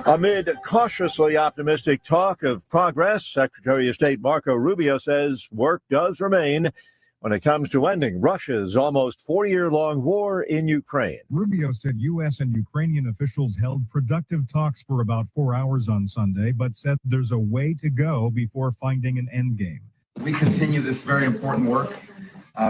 Amid cautiously optimistic talk of progress, Secretary of State Marco Rubio says work does remain when it comes to ending Russia's almost 4-year-long war in Ukraine. Rubio said U.S. and Ukrainian officials held productive talks for about 4 hours on Sunday, but said there's a way to go before finding an endgame. We continue this very important work,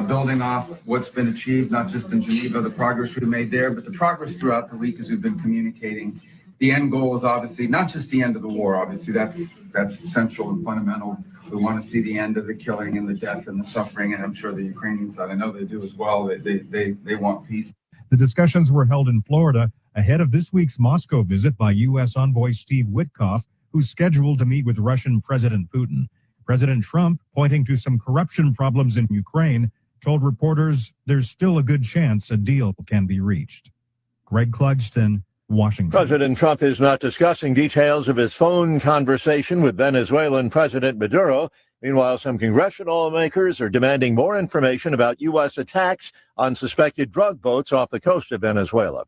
building off what's been achieved, not just in Geneva, the progress we've made there, but the progress throughout the week as we've been communicating. The end goal is obviously not just the end of the war. Obviously, that's central and fundamental. We want to see the end of the killing and the death and the suffering, and I'm sure the Ukrainian side, I know they do as well. They want peace. The discussions were held in Florida ahead of this week's Moscow visit by U.S. envoy Steve Witkoff, who's scheduled to meet with Russian President Putin. President Trump, pointing to some corruption problems in Ukraine, told reporters there's still a good chance a deal can be reached. Greg Clugston, Washington. President Trump is not discussing details of his phone conversation with Venezuelan President Maduro. Meanwhile, some congressional lawmakers are demanding more information about U.S. attacks on suspected drug boats off the coast of Venezuela.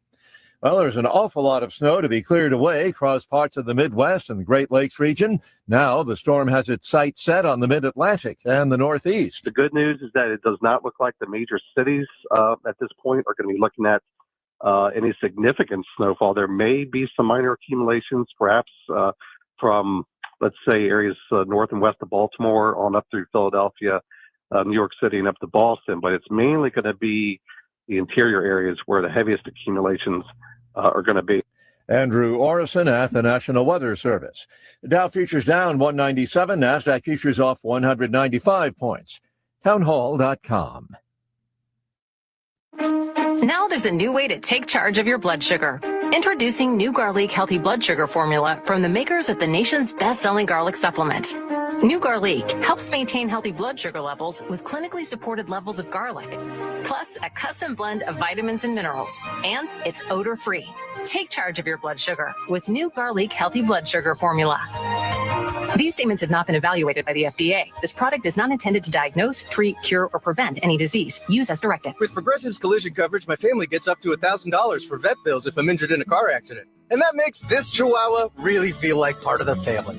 Well, there's an awful lot of snow to be cleared away across parts of the Midwest and the Great Lakes region. Now the storm has its sights set on the Mid-Atlantic and the Northeast. The good news is that it does not look like the major cities at this point are going to be looking at any significant snowfall. There may be some minor accumulations, perhaps from, let's say, areas north and west of Baltimore on up through Philadelphia, New York City, and up to Boston. But it's mainly going to be the interior areas where the heaviest accumulations are going to be. Andrew Orison at the National Weather Service. The Dow futures down 197, NASDAQ futures off 195 points. Townhall.com. Now there's a new way to take charge of your blood sugar. Introducing new Garlic Healthy Blood Sugar Formula from the makers of the nation's best-selling garlic supplement. New Garlic helps maintain healthy blood sugar levels with clinically supported levels of garlic, plus a custom blend of vitamins and minerals, and it's odor-free. Take charge of your blood sugar with New Garlic Healthy Blood Sugar Formula. These statements have not been evaluated by the FDA. This product is not intended to diagnose, treat, cure, or prevent any disease. Use as directed. With Progressive's collision coverage, my family gets up to $1,000 for vet bills if I'm injured in a car accident. And that makes this Chihuahua really feel like part of the family.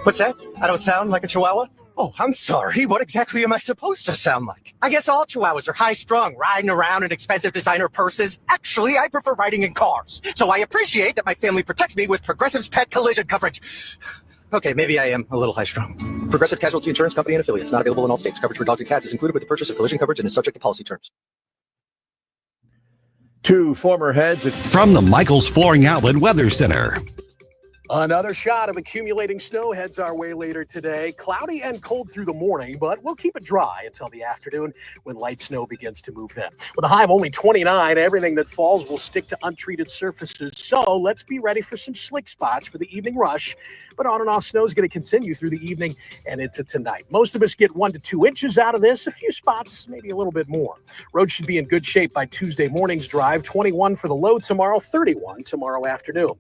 What's that? I don't sound like a Chihuahua? Oh, I'm sorry. What exactly am I supposed to sound like? I guess all Chihuahuas are high-strung, riding around in expensive designer purses. Actually, I prefer riding in cars. So I appreciate that my family protects me with Progressive's pet collision coverage. Okay, maybe I am a little high-strung. Progressive Casualty Insurance Company and affiliates. Not available in all states. Coverage for dogs and cats is included with the purchase of collision coverage and is subject to policy terms. Two former heads from the Michaels Flooring Outlet Weather Center. Another shot of accumulating snow heads our way later today. Cloudy and cold through the morning, but we'll keep it dry until the afternoon when light snow begins to move in. With a high of only 29, everything that falls will stick to untreated surfaces. So let's be ready for some slick spots for the evening rush. But on and off snow is going to continue through the evening and into tonight. Most of us get 1 to 2 inches out of this. A few spots, maybe a little bit more. Roads should be in good shape by Tuesday morning's drive. 21 for the low tomorrow, 31 tomorrow afternoon.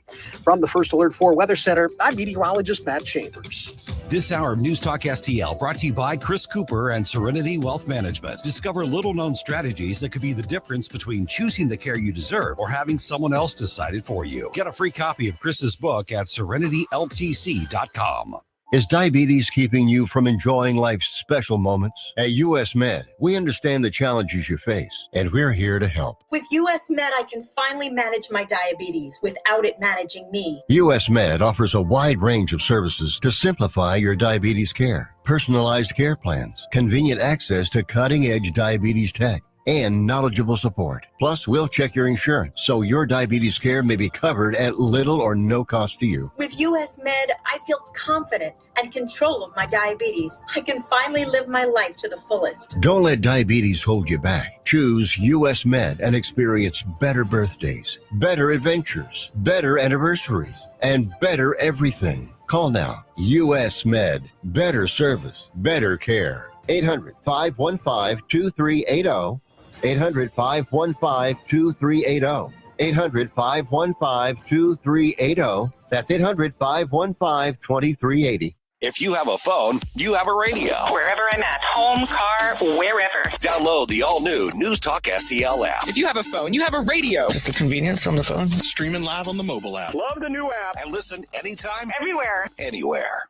From the First Alert 4 Weather Center, I'm meteorologist Matt Chambers. This hour of News Talk STL brought to you by Chris Cooper and Serenity Wealth Management. Discover little-known strategies that could be the difference between choosing the care you deserve or having someone else decide it for you. Get a free copy of Chris's book at serenityltc.com. Is diabetes keeping you from enjoying life's special moments? At US Med, we understand the challenges you face, and we're here to help. With US Med, I can finally manage my diabetes without it managing me. US Med offers a wide range of services to simplify your diabetes care. Personalized care plans, convenient access to cutting-edge diabetes tech, and knowledgeable support. Plus, we'll check your insurance so your diabetes care may be covered at little or no cost to you. With US Med, I feel confident and control of my diabetes. I can finally live my life to the fullest. Don't let diabetes hold you back. Choose US Med and experience better birthdays, better adventures, better anniversaries, and better everything. Call now. US Med. Better service, better care. 800-515-2380. 800-515-2380. 800-515-2380. That's 800-515-2380. If you have a phone, you have a radio. Wherever I'm at, home, car, wherever. Download the all-new News Talk STL app. If you have a phone, you have a radio. Just the convenience on the phone. Streaming live on the mobile app. Love the new app. And listen anytime, Everywhere. anywhere.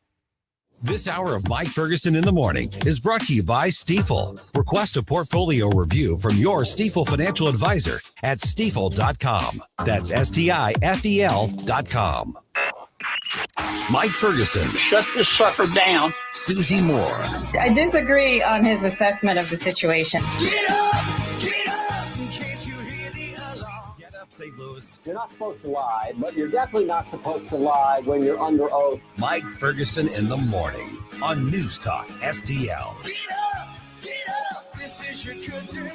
This hour of Mike Ferguson in the Morning is brought to you by Stifel. Request a portfolio review from your Stifel financial advisor at stifel.com. That's STIFEL.com. Mike Ferguson. Shut this sucker down. Susie Moore. I disagree on his assessment of the situation. Get up! Get up! Can't you hear the alarm? Get up, St. Louis. You're not supposed to lie, but you're definitely not supposed to lie when you're under oath. Mike Ferguson in the Morning on News Talk STL. Get up! Get up! This is your cousin.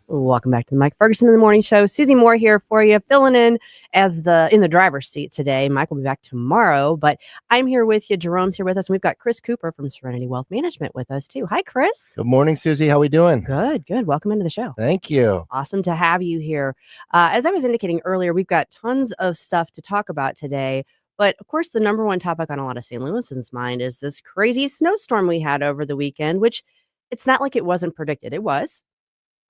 Welcome back to the Mike Ferguson in the Morning Show. Susie Moore here for you, filling in as in the driver's seat today. Mike will be back tomorrow, but I'm here with you. Jerome's here with us, and we've got Chris Cooper from Serenity Wealth Management with us too. Hi, Chris. Good morning, Susie. How we doing? Good, good. Welcome into the show. Thank you. Awesome to have you here. As I was indicating earlier, we've got tons of stuff to talk about today. But of course, the number one topic on a lot of St. Louisans' mind is this crazy snowstorm we had over the weekend, which it's not like it wasn't predicted. It was.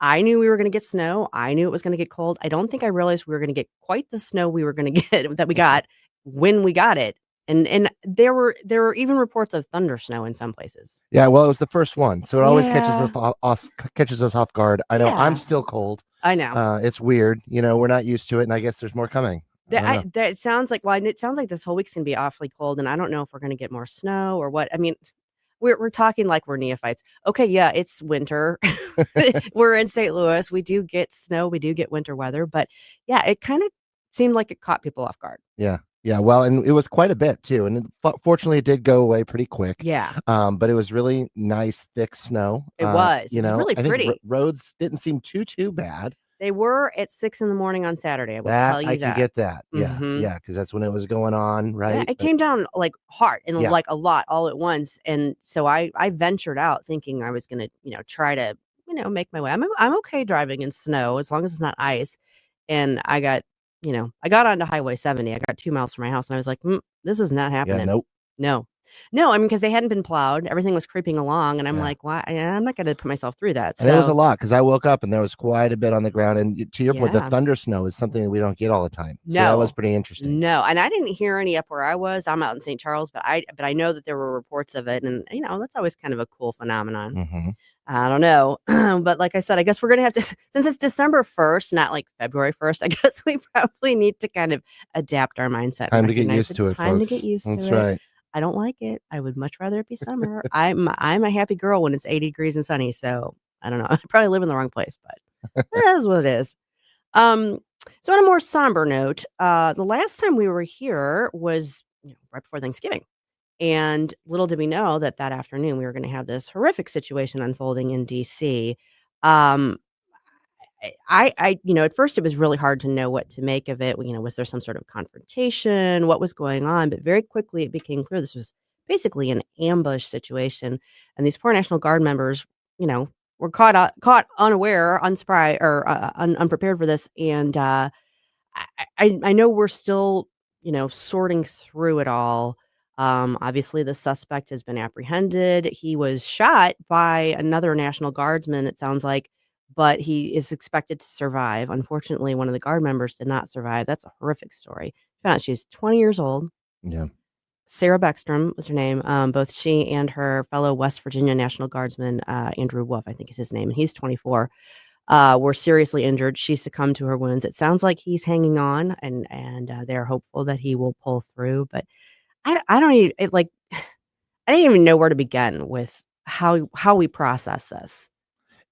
I knew we were going to get snow. I knew it was going to get cold. I don't think I realized we were going to get quite the snow we were going to get that we got when we got it. And there were even reports of thunder snow in some places. Yeah, well, it was the first one, so it always catches us off guard. I know. I'm still cold. I know. It's weird. We're not used to it, and I guess there's more coming. It sounds like it sounds like this whole week's gonna be awfully cold, and I don't know if we're gonna get more snow or what. I mean, we're talking like we're neophytes. Okay, yeah, it's winter. We're in St. Louis. We do get snow. We do get winter weather, but yeah, it kind of seemed like it caught people off guard. Yeah. Yeah, well, and it was quite a bit too, and fortunately, it did go away pretty quick. Yeah. But it was really nice, thick snow. It was. It was really I think pretty. Roads didn't seem too bad. They were at 6 a.m. on Saturday. I will tell you I that. can get that. Yeah, Mhm. yeah, because that's when it was going on, right? Yeah, it came down like hard and Yeah. like a lot all at once, and so I ventured out thinking I was gonna try to make my way. I'm okay driving in snow as long as it's not ice, and I got onto Highway 70. I got 2 miles from my house, and I was like, this is not happening. Yeah, nope. No, I mean, because they hadn't been plowed. Everything was creeping along, and I'm like, why? I'm not going to put myself through that. And it was a lot because I woke up and there was quite a bit on the ground. And to your point, the Yeah. thunder snow is something that we don't get all the time. So No. that was pretty interesting. No, and I didn't hear any up where I was. I'm out in St. Charles, but I know that there were reports of it, and that's always kind of a cool phenomenon. Mm-hmm. I don't know, but like I said, I guess we're gonna have to, since it's December 1st, not like February 1st. I guess we probably need to kind of adapt our mindset. Time and to get recognize used to it's it, time folks. to get used That's to it. right. I don't like it. I would much rather it be summer. I'm a happy girl when it's 80 degrees and sunny. So I don't know. I probably live in the wrong place, but that is what it is. So on a more somber note, the last time we were here was right before Thanksgiving. And little did we know that afternoon we were going to have this horrific situation unfolding in DC. At first it was really hard to know what to make of it. Was there some sort of confrontation? What was going on? But very quickly it became clear this was basically an ambush situation. And these poor National Guard members, were caught unaware, unsurprised, or unprepared for this. And I know we're still, sorting through it all. Obviously, the suspect has been apprehended. He was shot by another National Guardsman, it sounds like, but he is expected to survive. Unfortunately, one of the Guard members did not survive. That's a horrific story. Found out she's 20 years old. Yeah. Sarah Beckstrom was her name. Both she and her fellow West Virginia National Guardsman, Andrew Wolf, I think is his name, and he's 24, were seriously injured. She succumbed to her wounds. It sounds like he's hanging on, and they're hopeful that he will pull through. But I don't even I didn't even know where to begin with how we process this.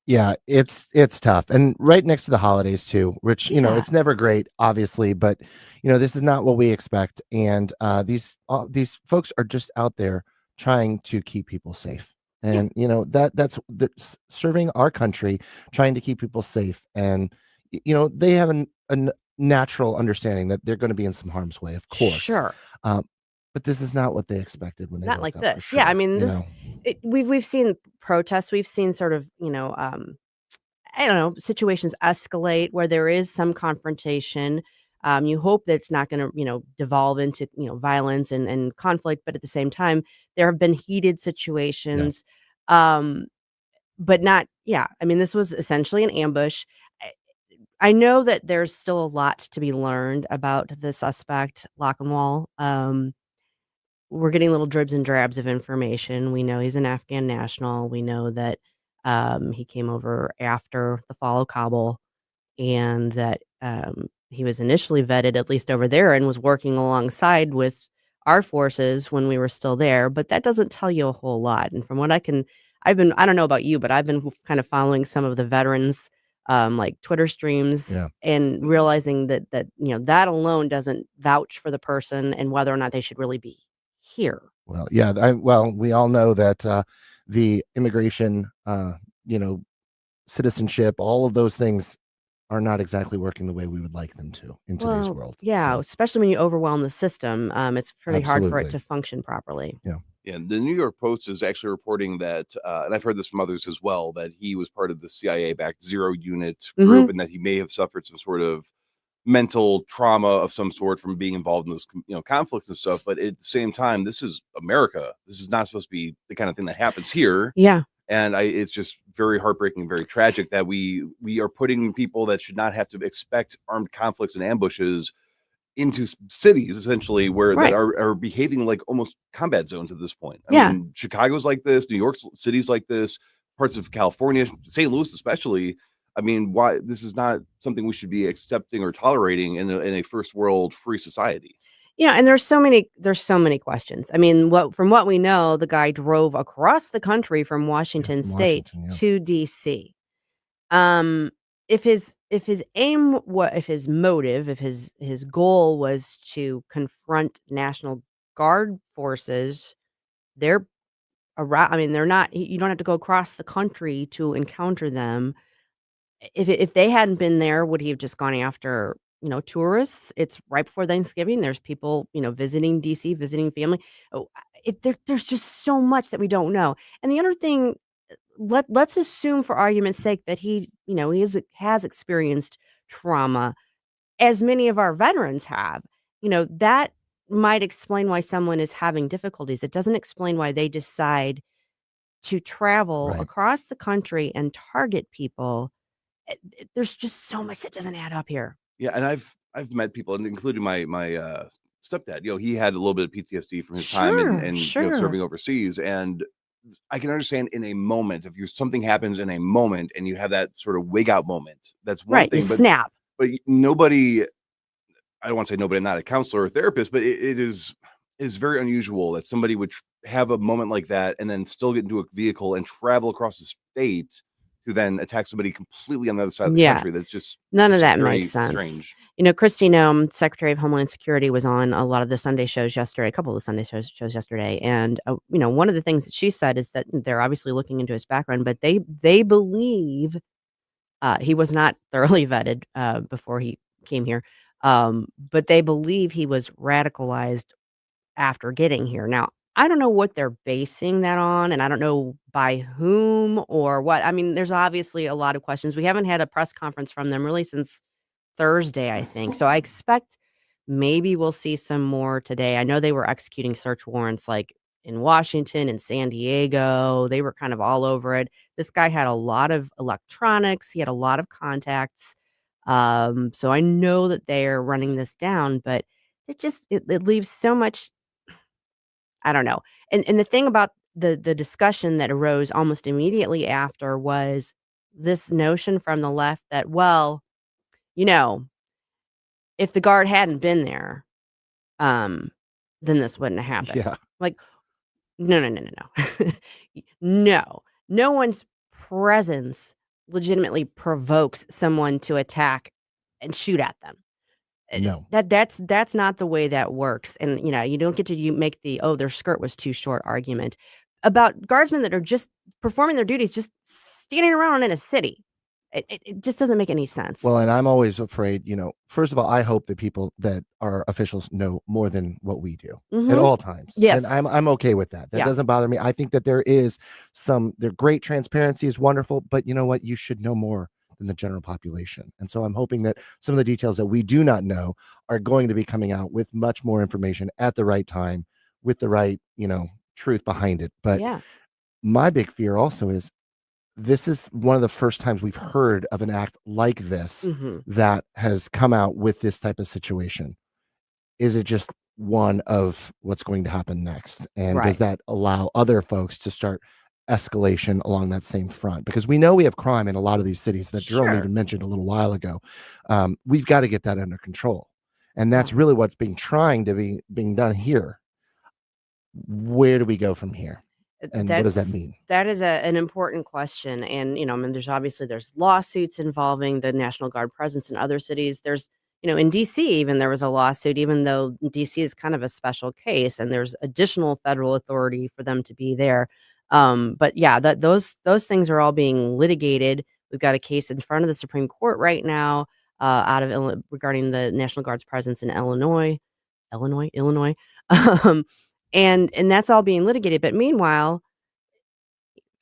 Yeah, it's tough. And right next to the holidays too, which, it's never great, obviously, but this is not what we expect. And these folks are just out there trying to keep people safe. And that's serving our country, trying to keep people safe. And they have a natural understanding that they're going to be in some harm's way, of course. Sure. But this is not what they expected when they Not woke like up, this. for sure, Yeah, I mean, you know? we've seen protests. We've seen sort of, I don't know, situations escalate where there is some confrontation. You hope that it's not going to, devolve into, violence and conflict. But at the same time, there have been heated situations, but not. Yeah, I mean, this was essentially an ambush. I know that there's still a lot to be learned about the suspect, Lockenwall. We're getting little dribs and drabs of information. We know he's an Afghan national. We know that he came over after the fall of Kabul, and that he was initially vetted, at least over there, and was working alongside with our forces when we were still there. But that doesn't tell you a whole lot. And from what I don't know about you, but I've been kind of following some of the veterans like Twitter streams and realizing that that alone doesn't vouch for the person and whether or not they should really be here. Well, yeah. We all know that the immigration, citizenship, all of those things are not exactly working the way we would like them to in today's world. Yeah, So, especially when you overwhelm the system. It's pretty hard for it Absolutely. to function properly. yeah. Yeah, the New York Post is actually reporting that, and I've heard this from others as well, that he was part of the CIA-backed Zero Unit group, and that he may have suffered some sort of mental trauma of some sort from being involved in those, conflicts and stuff. But at the same time, this is America. This is not supposed to be the kind of thing that happens here. Yeah. And it's just very heartbreaking, very tragic that we are putting people that should not have to expect armed conflicts and ambushes into cities, essentially, where that are behaving like almost combat zones at this point. I mean, Chicago's like this, New York city's like this, parts of California, St. Louis especially. I mean, why this is not something we should be accepting or tolerating in a first world free society. Yeah, and there's so many questions. I mean, from what we know, the guy drove across the country from Washington State to DC. If his aim, if his motive, if his goal was to confront National Guard forces, they're around. I mean, they're not. You don't have to go across the country to encounter them. If they hadn't been there, would he have just gone after tourists? It's right before Thanksgiving. There's people visiting DC, visiting family. There's just so much that we don't know. And the other thing, let's assume for argument's sake that he has experienced trauma, as many of our veterans have. That might explain why someone is having difficulties. It doesn't explain why they decide to travel across the country and target people. There's just so much that doesn't add up here. Yeah, and I've met people, and including my stepdad. He had a little bit of PTSD from his time and serving overseas, and I can understand in a moment if something happens in a moment and you have that sort of wig out moment. That's one thing, but snap. But nobody. I don't want to say nobody. I'm not a counselor or therapist, but it is very unusual that somebody would have a moment like that and then still get into a vehicle and travel across the state to then attack somebody completely on the other side of the country. That's just none of that makes sense. Strange. Christy Nome, Secretary of Homeland Security, was on a lot of the Sunday shows yesterday, a couple of the Sunday shows yesterday. And, one of the things that she said is that they're obviously looking into his background, but they believe he was not thoroughly vetted before he came here. But they believe he was radicalized after getting here. Now, I don't know what they're basing that on, and I don't know by whom or what. I mean, there's obviously a lot of questions. We haven't had a press conference from them really since Thursday, I think. So I expect maybe we'll see some more today. I know they were executing search warrants like in Washington and San Diego. They were kind of all over it. This guy had a lot of electronics. He had a lot of contacts. So I know that they're running this down, but it leaves so much. I don't know. And the thing about the discussion that arose almost immediately after was this notion from the left that, if the guard hadn't been there, then this wouldn't have happened. Yeah. Like, no. No one's presence legitimately provokes someone to attack and shoot at them. No. That's not the way that works. And you don't get to make the their skirt was too short argument about guardsmen that are just performing their duties, just standing around in a city. It just doesn't make any sense. Well, and I'm always afraid, first of all, I hope that people that are officials know more than what we do at all times. Yes. And I'm okay with that. That doesn't bother me. I think that their great transparency is wonderful, but you know what? You should know more than the general population. And so I'm hoping that some of the details that we do not know are going to be coming out with much more information at the right time, with the right, truth behind it. But Yeah. my big fear also is this is one of the first times we've heard of an act like this that has come out with this type of situation. Is it just one of what's going to happen next? And does that allow other folks to start escalation along that same front? Because we know we have crime in a lot of these cities that Jerome even mentioned a little while ago. We've got to get that under control. And that's really what's being done here. Where do we go from here? And what does that mean? That is an important question. And, there's lawsuits involving the National Guard presence in other cities. There's, in DC, even there was a lawsuit, even though DC is kind of a special case and there's additional federal authority for them to be there. But yeah, those things are all being litigated. We've got a case in front of the Supreme Court right now regarding the National Guard's presence in Illinois. And that's all being litigated. But meanwhile,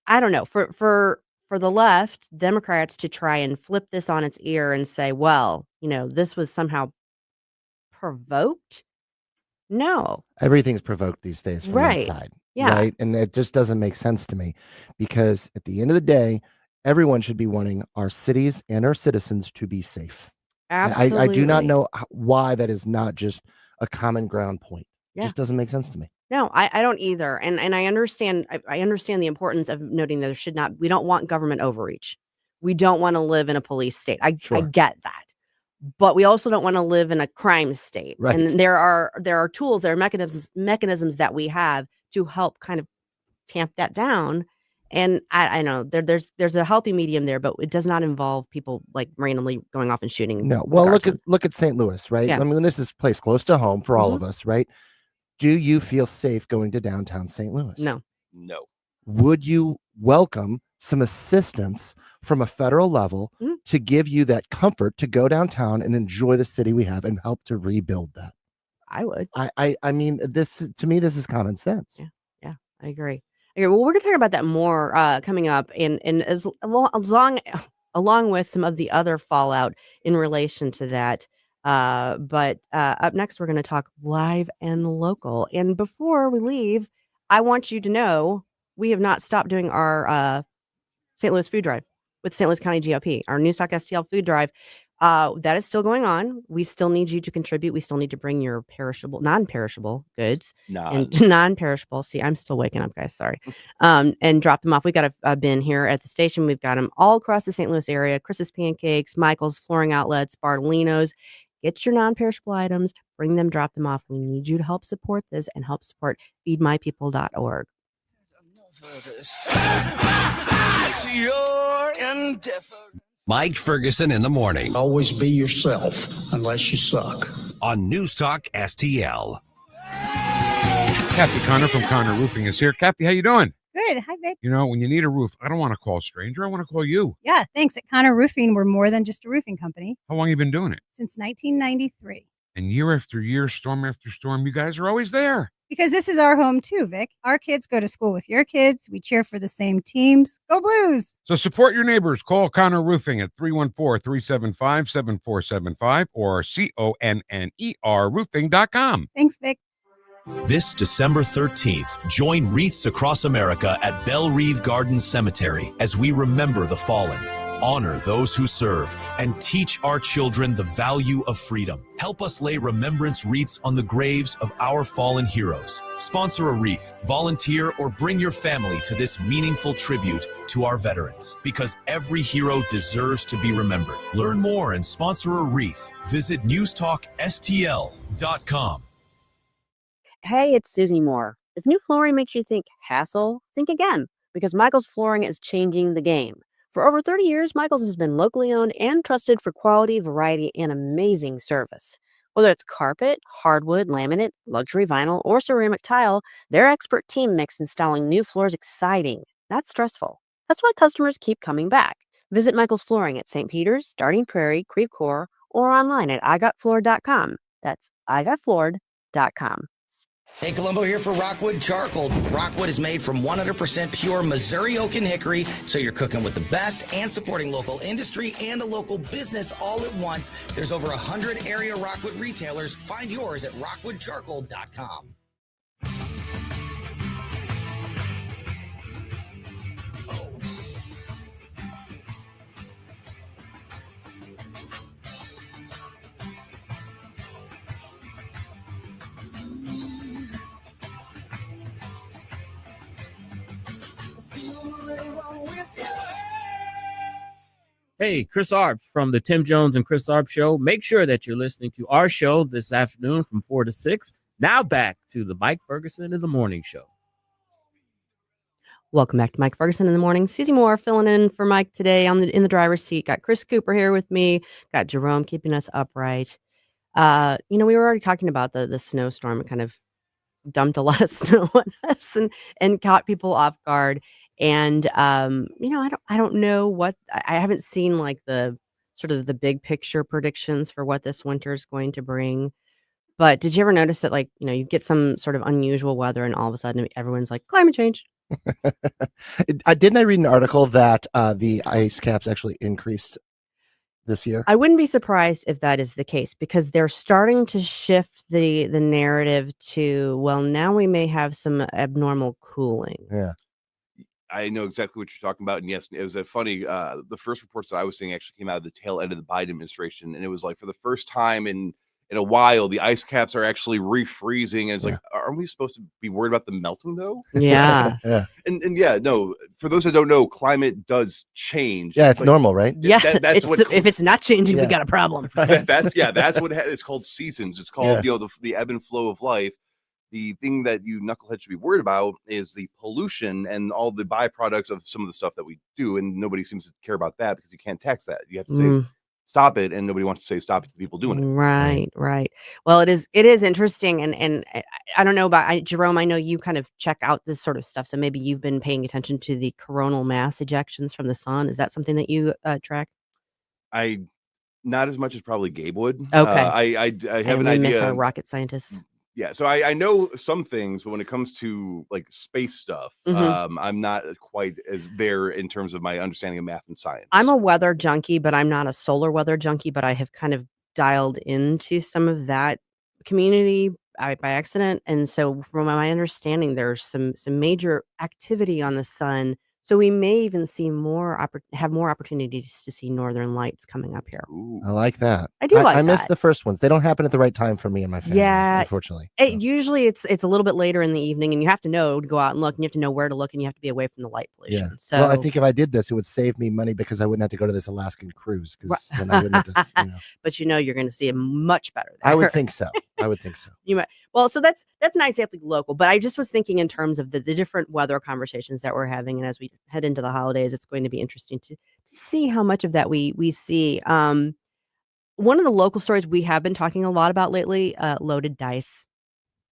I don't know, for the left, Democrats to try and flip this on its ear and say, well, this was somehow provoked. No. Everything's provoked these days from inside. Yeah. Right. And it just doesn't make sense to me, because at the end of the day, everyone should be wanting our cities and our citizens to be safe. Absolutely. I do not know why that is not just a common ground point. It just doesn't make sense to me. No, I don't either. And I understand the importance of noting that we don't want government overreach. We don't want to live in a police state. I get that. But we also don't want to live in a crime state. Right. And there are tools, there are mechanisms that we have to help kind of tamp that down. And I know there's a healthy medium there, but it does not involve people like randomly going off and shooting. No. Well, look at St. Louis, right? Yeah. I mean, this is a place close to home for all of us, right? Do you feel safe going to downtown St. Louis? No. Would you welcome some assistance from a federal level to give you that comfort to go downtown and enjoy the city we have and help to rebuild that? I would. I mean, this to me, this is common sense. Yeah, I agree. Okay, well, we're going to talk about that more coming up, and as along with some of the other fallout in relation to that. But up next, we're going to talk live and local. And before we leave, I want you to know we have not stopped doing our St. Louis food drive with St. Louis County GOP, our NewsTalkSTL food drive. That is still going on. We still need you to contribute. We still need to bring your non-perishable goods and non-perishable. See, I'm still waking up, guys. Sorry. And drop them off. We've got a bin here at the station. We've got them all across the St. Louis area. Chris's Pancakes, Michael's Flooring Outlets, Bartolino's. Get your non-perishable items, bring them, drop them off. We need you to help support this and help support feedmypeople.org. Mike Ferguson in the morning. Always be yourself, unless you suck. On News Talk STL. Kathy Connor from Connor Roofing is here. Kathy, how you doing? Good. Hi, Vic. When you need a roof, I don't want to call a stranger. I want to call you. Yeah, thanks. At Connor Roofing, we're more than just a roofing company. How long have you been doing it? Since 1993. And year after year, storm after storm, you guys are always there. Because this is our home too, Vic. Our kids go to school with your kids. We cheer for the same teams. Go Blues! So support your neighbors. Call Connor Roofing at 314-375-7475 or CONNER roofing.com. Thanks, Vic. This December 13th, join Wreaths Across America at Belle Reve Gardens Cemetery as we remember the fallen, honor those who serve, and teach our children the value of freedom. Help us lay remembrance wreaths on the graves of our fallen heroes. Sponsor a wreath, volunteer, or bring your family to this meaningful tribute to our veterans, because every hero deserves to be remembered. Learn more and sponsor a wreath. Visit NewsTalkSTL.com. Hey, it's Susie Moore. If new flooring makes you think hassle, think again, because Michael's Flooring is changing the game. For over 30 years, Michael's has been locally owned and trusted for quality, variety, and amazing service. Whether it's carpet, hardwood, laminate, luxury vinyl, or ceramic tile, their expert team makes installing new floors exciting, not stressful. That's why customers keep coming back. Visit Michael's Flooring at St. Peter's, Starting Prairie, Creve Coeur, or online at igotfloored.com. That's igotfloored.com. Hey, Columbo here for Rockwood Charcoal. Rockwood is made from 100% pure Missouri oak and hickory, so you're cooking with the best and supporting local industry and a local business all at once. There's over 100 area Rockwood retailers. Find yours at rockwoodcharcoal.com. Hey, Chris Arp from the Tim Jones and Chris Arp Show. Make sure that you're listening to our show this afternoon from 4 to 6. Now back to the Mike Ferguson in the Morning Show. Welcome back to Mike Ferguson in the Morning. Susie Moore filling in for Mike today in the driver's seat. Got Chris Cooper here with me. Got Jerome keeping us upright. We were already talking about the snowstorm. It kind of dumped a lot of snow on us and caught people off guard. And I don't know what I haven't seen like the sort of the big picture predictions for what this winter is going to bring. But did you ever notice that you get some sort of unusual weather and all of a sudden everyone's like climate change? Didn't I read an article that the ice caps actually increased this year? I wouldn't be surprised if that is the case because they're starting to shift the narrative to, well, now we may have some abnormal cooling. Yeah. I know exactly what you're talking about. And yes, it was a funny, the first reports that I was seeing actually came out of the tail end of the Biden administration. And it was like for the first time in a while, the ice caps are actually refreezing. And it's like, aren't we supposed to be worried about them melting though? Yeah. Yeah. And yeah, no, for those that don't know, climate does change. Yeah, it's normal, right? Yeah. That's if it's not changing, we got a problem. That's what it's called seasons. It's called, the ebb and flow of life. The thing that you knuckleheads should be worried about is the pollution and all the byproducts of some of the stuff that we do. And nobody seems to care about that because you can't tax that. You have to say, stop it. And nobody wants to say, stop it to the people doing it. Right. Well, it is interesting. And I don't know about Jerome. I know you kind of check out this sort of stuff. So maybe you've been paying attention to the coronal mass ejections from the sun. Is that something that you track? Not as much as probably Gabe would. Okay. I have an idea. Miss our rocket scientists. Yeah, so I know some things, but when it comes to like space stuff, I'm not quite as there in terms of my understanding of math and science. I'm a weather junkie, but I'm not a solar weather junkie, but I have kind of dialed into some of that community by accident. And so from my understanding, there's some major activity on the sun. So we may even see have more opportunities to see northern lights coming up here. Ooh. I like that. I do like I miss that. the first ones. They don't happen at the right time for me and my family, unfortunately. Usually it's a little bit later in the evening, and you have to know to go out and look, and you have to know where to look, and you have to be away from the light pollution. Yeah. So Well, I think if I did this, it would save me money because I wouldn't have to go to this Alaskan cruise because then I wouldn't have to, But you're going to see it much better there. I would think so. You might. Well, so that's nice to have to be local. But I just was thinking in terms of the different weather conversations that we're having, and as we head into the holidays, it's going to be interesting to see how much of that we see. One of the local stories we have been talking a lot about lately, loaded dice.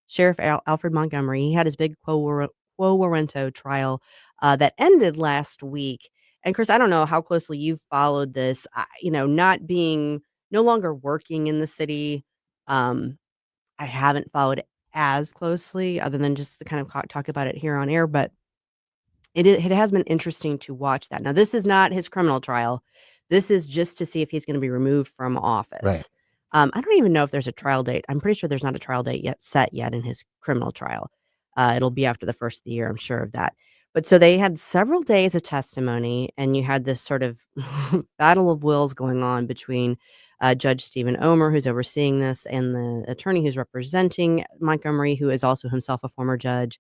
Sheriff Alfred Montgomery, he had his big Quo Warranto trial that ended last week. And Chris, I don't know how closely you've followed this. Not being no longer working in the city, I haven't followed as closely, other than just to kind of talk about it here on air. But it has been interesting to watch that. Now, this is not his criminal trial. This is just to see if he's going to be removed from office. Right. I don't even know if there's a trial date. I'm pretty sure there's not a trial date set yet in his criminal trial. It'll be after the first of the year. I'm sure of that. But so they had several days of testimony, and you had this sort of battle of wills going on between Judge Stephen Omer, who's overseeing this, and the attorney who's representing Montgomery, who is also himself a former judge.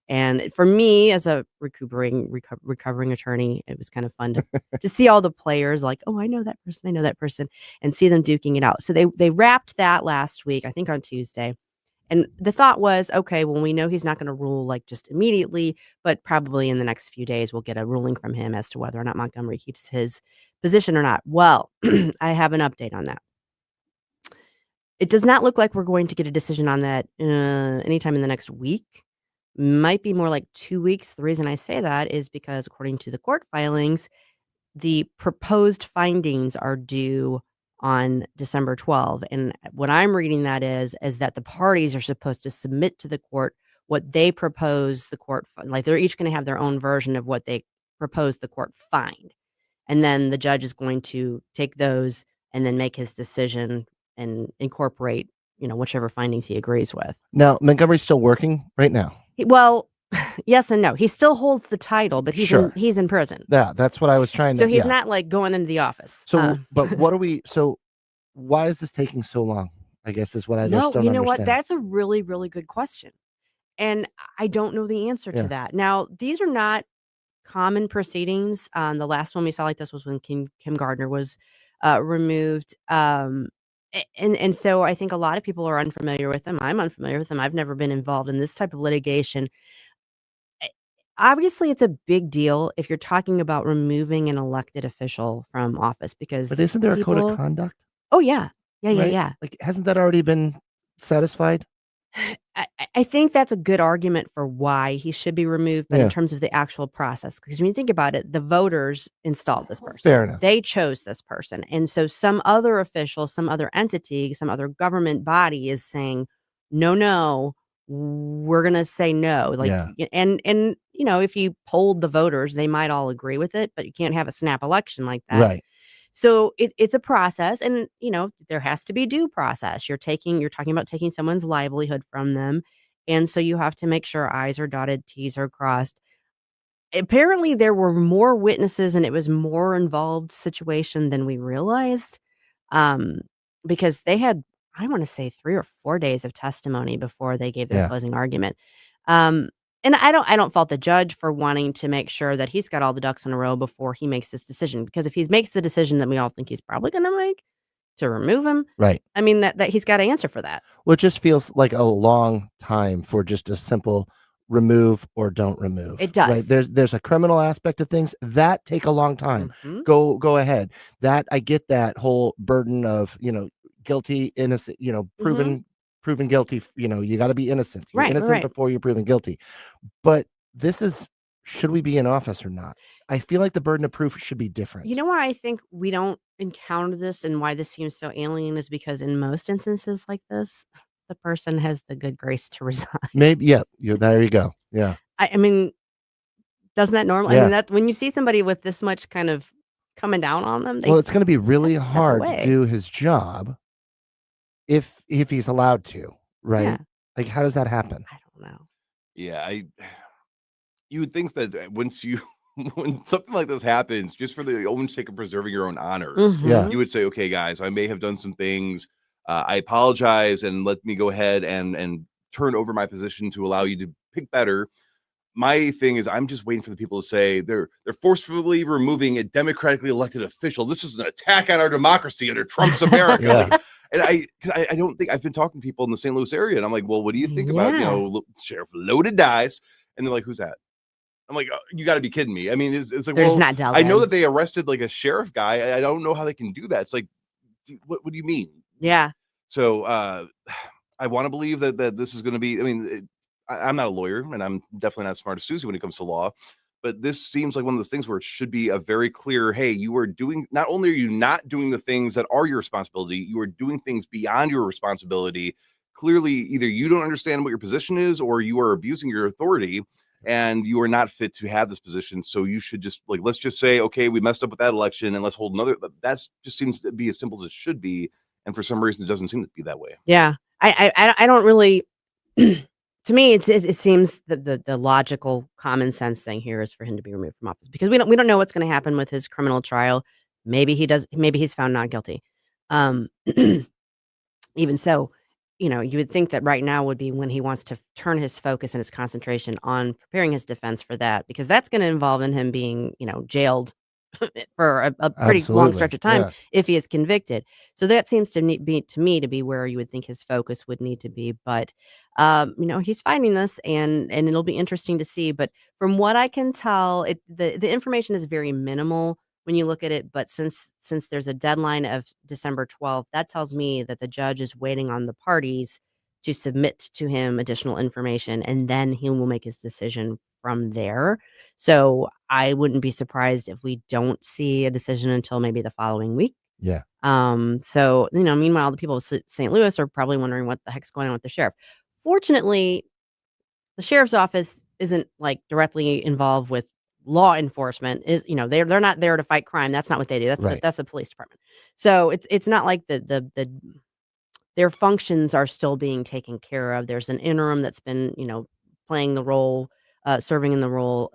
And for me, as a recovering attorney, it was kind of fun to see all the players like, oh, I know that person, and see them duking it out. So they wrapped that last week, I think on Tuesday. And the thought was, okay, well, we know he's not going to rule like just immediately, but probably in the next few days, we'll get a ruling from him as to whether or not Montgomery keeps his position or not. Well, I have an update on that. It does not look like we're going to get a decision on that anytime in the next week. Might be more like 2 weeks. The reason I say that is because according to the court filings, the proposed findings are due on December 12th. And what I'm reading that is that the parties are supposed to submit to the court what they propose the court, like they're each going to have their own version of what they propose the court find. And then the judge is going to take those and then make his decision and incorporate, whichever findings he agrees with. Now, Montgomery's still working right now. Well, yes and no. He still holds the title, but he's in prison. Yeah, that's what I was trying to. So he's not like going into the office. So, but what are we? So, why is this taking so long? I guess is what I just don't understand. You know what? That's a really, really good question, and I don't know the answer to that. Now, these are not common proceedings. The last one we saw like this was when Kim Gardner was removed. And so I think a lot of people are unfamiliar with them. I'm unfamiliar with them. I've never been involved in this type of litigation. Obviously, it's a big deal if you're talking about removing an elected official from office because. But isn't there a code of conduct? Oh yeah, right? yeah. Like, hasn't that already been satisfied? I think that's a good argument for why he should be removed, but in terms of the actual process, because when you think about it, the voters installed this person. Fair enough. They chose this person. And so some other official, some other entity, some other government body is saying, no, we're going to say no. And if you polled the voters, they might all agree with it, but you can't have a snap election like that. Right. So it's a process, and there has to be due process. You're talking about taking someone's livelihood from them, and so you have to make sure I's are dotted, T's are crossed. Apparently, there were more witnesses, and it was more involved situation than we realized, because they had, I want to say, 3 or 4 days of testimony before they gave their closing argument. And I don't fault the judge for wanting to make sure that he's got all the ducks in a row before he makes this decision. Because if he makes the decision that we all think he's probably going to make to remove him, right? I mean that he's got to answer for that. Well, it just feels like a long time for just a simple remove or don't remove. It does. Right? There's a criminal aspect of things that take a long time. Mm-hmm. Go ahead. That I get that whole burden of guilty, innocent, proven guilty, you got to be innocent. You're innocent before you're proven guilty. But should we be in office or not? I feel like the burden of proof should be different. You know why I think we don't encounter this and why this seems so alien is because in most instances like this, the person has the good grace to resign. Maybe, yeah. There you go. Yeah. I mean, doesn't that normally? Yeah. I mean, that when you see somebody with this much kind of coming down on them, it's going to be really hard to do his job if he's allowed to, right? Yeah. Like, how does that happen? I don't know. Yeah, you would think that when something like this happens, just for the own sake of preserving your own honor, you would say, okay, guys, I may have done some things. I apologize, and let me go ahead and turn over my position to allow you to pick better. My thing is, I'm just waiting for the people to say they're forcefully removing a democratically elected official. This is an attack on our democracy under Trump's America. And I don't think I've been talking to people in the St. Louis area, and I'm like, well, what do you think about Sheriff Loaded Dice? And they're like, who's that? I'm like, oh, you got to be kidding me. I mean, it's like, There's not doubt. I know that they arrested like a sheriff guy. I don't know how they can do that. It's like, what do you mean? Yeah. So I want to believe that this is going to be. I mean, I'm not a lawyer, and I'm definitely not as smart as Susie when it comes to law. But this seems like one of those things where it should be a very clear, hey, you are doing, not only are you not doing the things that are your responsibility, you are doing things beyond your responsibility. Clearly, either you don't understand what your position is or you are abusing your authority and you are not fit to have this position. So you should just let's just say, okay, we messed up with that election and let's hold another. That just seems to be as simple as it should be. And for some reason, it doesn't seem to be that way. Yeah. I don't really... To me, it seems the logical, common sense thing here is for him to be removed from office because we don't know what's going to happen with his criminal trial. Maybe he's found not guilty. Even so, you would think that right now would be when he wants to turn his focus and his concentration on preparing his defense for that, because that's going to involve in him being, jailed for a pretty long stretch of time if he is convicted. So that seems to me to be where you would think his focus would need to be. But he's fighting this, and it'll be interesting to see. But from what I can tell, the information is very minimal when you look at it. But since there's a deadline of December 12th, that tells me that the judge is waiting on the parties to submit to him additional information, and then he will make his decision from there. So I wouldn't be surprised if we don't see a decision until maybe the following week. Yeah. So, meanwhile, the people of St. Louis are probably wondering what the heck's going on with the sheriff. Fortunately, the sheriff's office isn't like directly involved with law enforcement. They're not there to fight crime. That's not what they do. That's a police department. So it's not like their functions are still being taken care of. There's an interim that's been, playing the role, serving in the role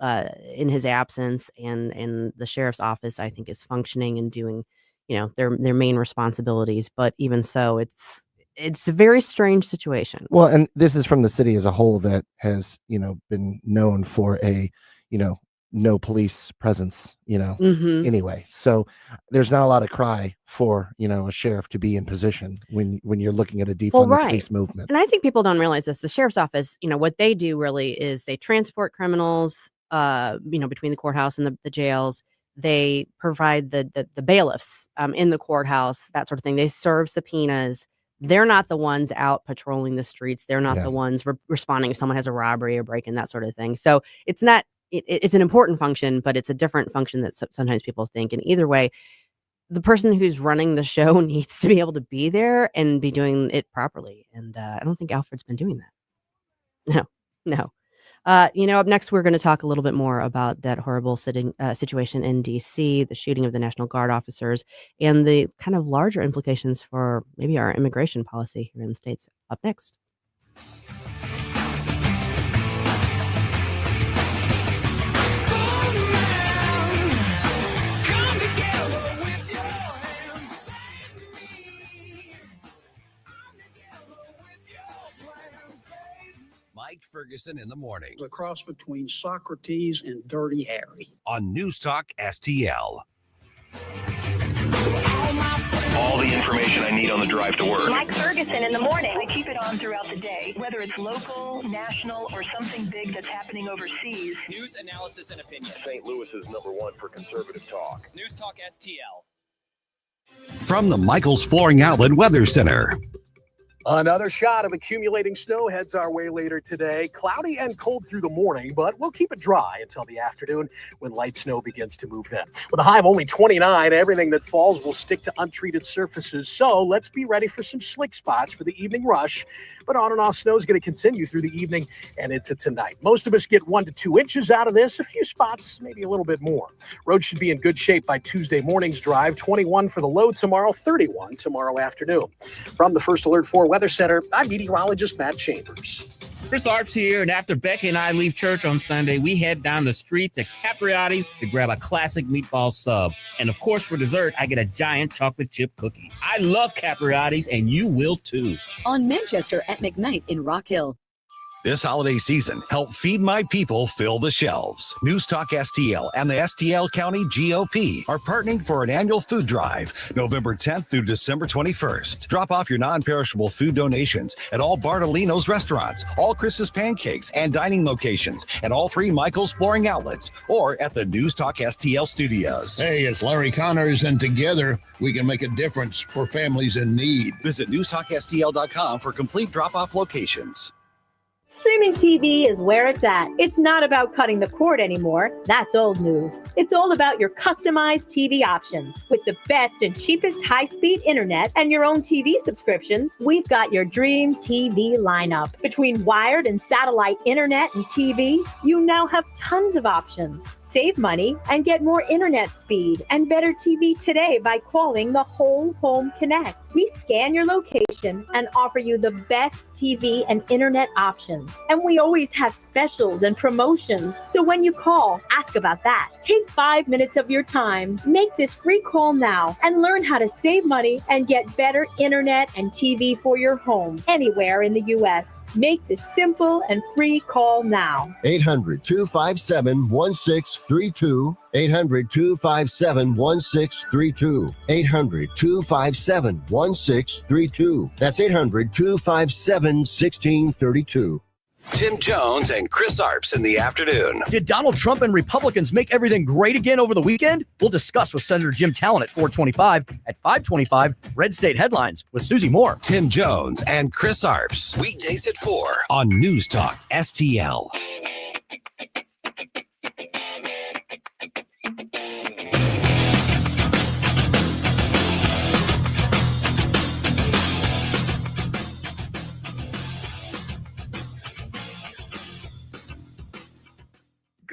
in his absence, and the sheriff's office, I think, is functioning and doing, their main responsibilities. But even so, it's a very strange situation. Well, and this is from the city as a whole that has, been known for a, no police presence, anyway. So there's not a lot of cry for, a sheriff to be in position when you're looking at a defund the police movement. And I think people don't realize this. The sheriff's office, what they do really is they transport criminals, between the courthouse and the jails. They provide the bailiffs in the courthouse, that sort of thing. They serve subpoenas. They're not the ones out patrolling the streets. They're not the ones responding if someone has a robbery or break-in, that sort of thing. So it's not. It's an important function, but it's a different function that sometimes people think. And either way, the person who's running the show needs to be able to be there and be doing it properly. And I don't think Alfred's been doing that. No. Up next, we're going to talk a little bit more about that horrible situation in D.C., the shooting of the National Guard officers, and the kind of larger implications for maybe our immigration policy here in the States. Up next. Mike Ferguson in the morning. The cross between Socrates and Dirty Harry. On News Talk STL. All the information I need on the drive to work. Mike Ferguson in the morning. I keep it on throughout the day, whether it's local, national, or something big that's happening overseas. News, analysis, and opinion. St. Louis is #1 for conservative talk. News Talk STL. From the Michaels Flooring Outlet Weather Center. Another shot of accumulating snow heads our way later today. Cloudy and cold through the morning, but we'll keep it dry until the afternoon when light snow begins to move in. With a high of only 29, everything that falls will stick to untreated surfaces. So let's be ready for some slick spots for the evening rush. But on and off snow is going to continue through the evening and into tonight. Most of us get 1 to 2 inches out of this. A few spots, maybe a little bit more. Roads should be in good shape by Tuesday morning's drive. 21 for the low tomorrow, 31 tomorrow afternoon. From the First Alert 4 Weather Center, I'm meteorologist Matt Chambers. Chris Arps here, and after Becky and I leave church on Sunday, we head down the street to Capriotti's to grab a classic meatball sub. And of course, for dessert, I get a giant chocolate chip cookie. I love Capriotti's, and you will too. On Manchester at McKnight in Rock Hill. This holiday season, help Feed My People fill the shelves. News Talk STL and the STL County GOP are partnering for an annual food drive, November 10th through December 21st. Drop off your non-perishable food donations at all Bartolino's restaurants, all Chris's Pancakes and dining locations, and all 3 Michaels Flooring outlets, or at the News Talk STL studios. Hey, it's Larry Connors, and together we can make a difference for families in need. Visit NewsTalkSTL.com for complete drop-off locations. Streaming TV is where it's at. It's not about cutting the cord anymore. That's old news. It's all about your customized TV options. With the best and cheapest high-speed internet and your own TV subscriptions, we've got your dream TV lineup. Between wired and satellite internet and TV, you now have tons of options. Save money and get more internet speed and better TV today by calling the Whole Home Connect. We scan your location and offer you the best TV and internet options. And we always have specials and promotions. So when you call, ask about that. Take 5 minutes of your time. Make this free call now and learn how to save money and get better internet and TV for your home anywhere in the U.S. Make this simple and free call now. 800-257-1632. 800-257-1632. 800-257-1632. That's 800-257-1632. Tim Jones and Chris Arps in the afternoon. Did Donald Trump and Republicans make everything great again over the weekend? We'll discuss with Senator Jim Talent at 425. At 525, Red State Headlines with Susie Moore. Tim Jones and Chris Arps. Weekdays at 4 on News Talk STL.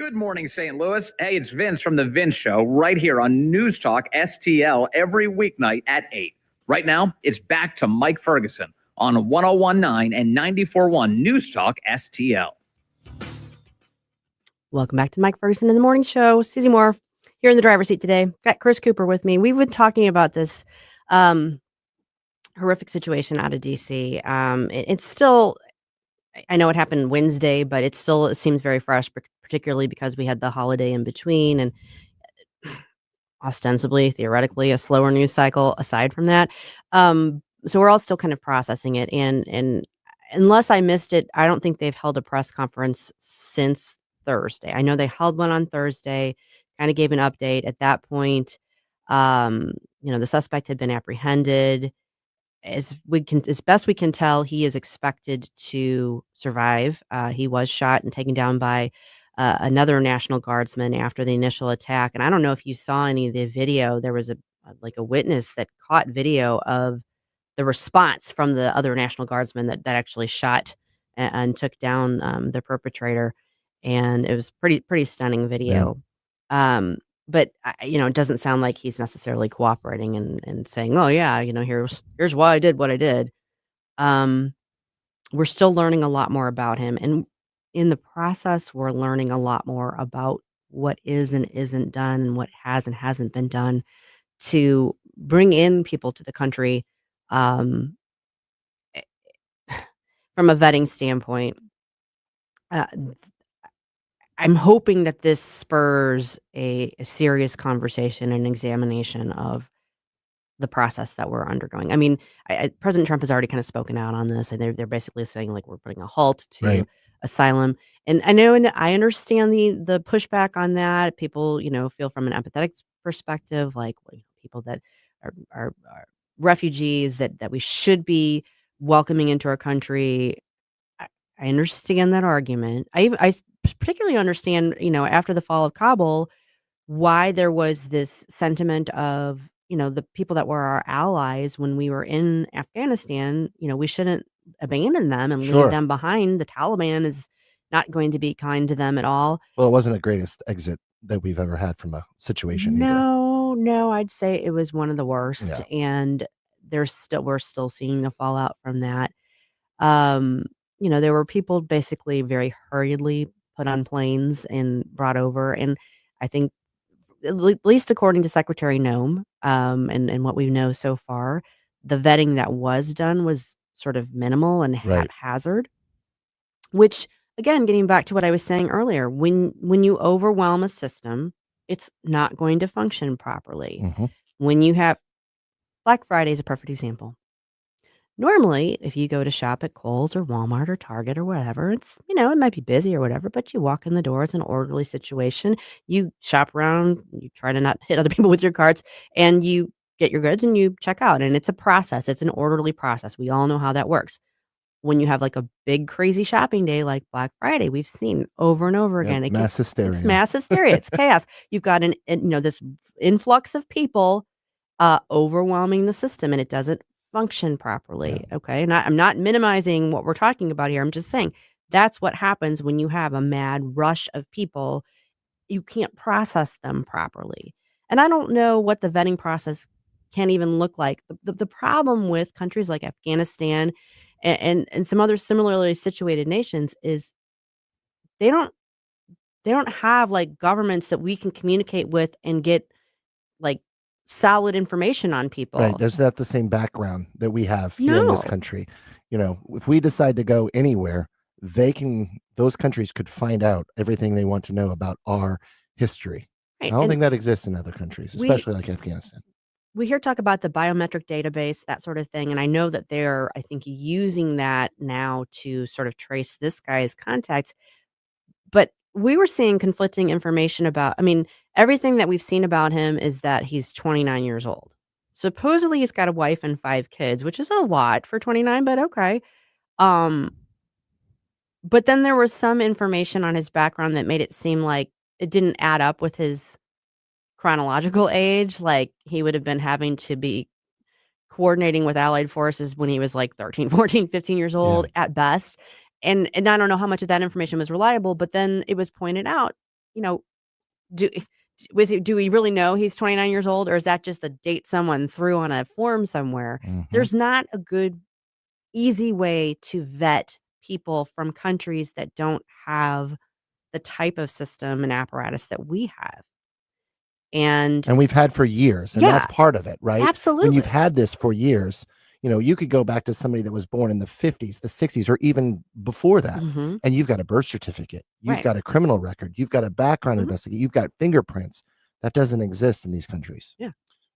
Good morning, St. Louis. Hey, it's Vince from The Vince Show right here on News Talk STL every weeknight at 8. Right now, it's back to Mike Ferguson on 101.9 and 94.1 News Talk STL. Welcome back to Mike Ferguson in the Morning Show. Susie Moore here in the driver's seat today. Got Chris Cooper with me. We've been talking about this horrific situation out of D.C. It's still, I know it happened Wednesday, but it seems very fresh, particularly because we had the holiday in between and ostensibly, theoretically, a slower news cycle aside from that. So we're all still kind of processing it. And unless I missed it, I don't think they've held a press conference since Thursday. I know they held one on Thursday, kind of gave an update. At that point, the suspect had been apprehended. As best we can tell, he is expected to survive. He was shot and taken down by another National Guardsman after the initial attack. And I don't know if you saw any of the video. There was a witness that caught video of the response from the other National Guardsman that actually shot and took down the perpetrator. And it was pretty stunning video. Yeah. But it doesn't sound like he's necessarily cooperating and saying, "Oh yeah, here's why I did what I did." We're still learning a lot more about him, and in the process, we're learning a lot more about what is and isn't done, and what has and hasn't been done to bring in people to the country from a vetting standpoint. I'm hoping that this spurs a serious conversation and examination of the process that we're undergoing. I mean, President Trump has already kind of spoken out on this, and they're basically saying like we're putting a halt to asylum. And I know, and I understand the pushback on that. People, feel from an empathetic perspective, like people that are refugees that we should be welcoming into our country. I understand that argument. I particularly understand, after the fall of Kabul, why there was this sentiment of, the people that were our allies when we were in Afghanistan, we shouldn't abandon them and leave them behind. The Taliban is not going to be kind to them at all. Well, it wasn't the greatest exit that we've ever had from a situation. No, I'd say it was one of the worst. Yeah. And we're still seeing the fallout from that. There were people basically very hurriedly put on planes and brought over. And I think, at least according to Secretary Nome, and what we know so far, the vetting that was done was sort of minimal and haphazard, which, again, getting back to what I was saying earlier, when you overwhelm a system, it's not going to function properly. Mm-hmm. When you have Black Friday is a perfect example. Normally, if you go to shop at Kohl's or Walmart or Target or whatever, it's, it might be busy or whatever, but you walk in the door, it's an orderly situation. You shop around, you try to not hit other people with your carts, and you get your goods and you check out. And it's a process. It's an orderly process. We all know how that works. When you have like a big, crazy shopping day like Black Friday, we've seen over and over again. Mass hysteria. It's mass hysteria. It's chaos. You've got this influx of people overwhelming the system, and it doesn't function properly. Okay. And I'm not minimizing what we're talking about here. I'm just saying that's what happens when you have a mad rush of people. You can't process them properly. And I don't know what the vetting process can even look like. The problem with countries like Afghanistan and some other similarly situated nations is they don't have like governments that we can communicate with and get like solid information on people. Right. There's not the same background that we have here in this country. If we decide to go anywhere, those countries could find out everything they want to know about our history. Right. I don't think that exists in other countries, especially like Afghanistan. We hear talk about the biometric database, that sort of thing. And I know that they're, I think, using that now to sort of trace this guy's contacts. But we were seeing conflicting information about, everything that we've seen about him is that he's 29 years old. Supposedly he's got a wife and 5 kids, which is a lot for 29, but okay. But then there was some information on his background that made it seem like it didn't add up with his chronological age. Like he would have been having to be coordinating with allied forces when he was like 13, 14, 15 years old at best. And I don't know how much of that information was reliable, but then it was pointed out, do do we really know he's 29 years old, or is that just a date someone threw on a form somewhere? There's not a good, easy way to vet people from countries that don't have the type of system and apparatus that we have. And we've had for years, and that's part of it, right? When absolutely. you've had this for years, you could go back to somebody that was born in the 50s, the 60s, or even before that, and you've got a birth certificate, you've got a criminal record, you've got a background investigation, you've got fingerprints. That doesn't exist in these countries. Yeah.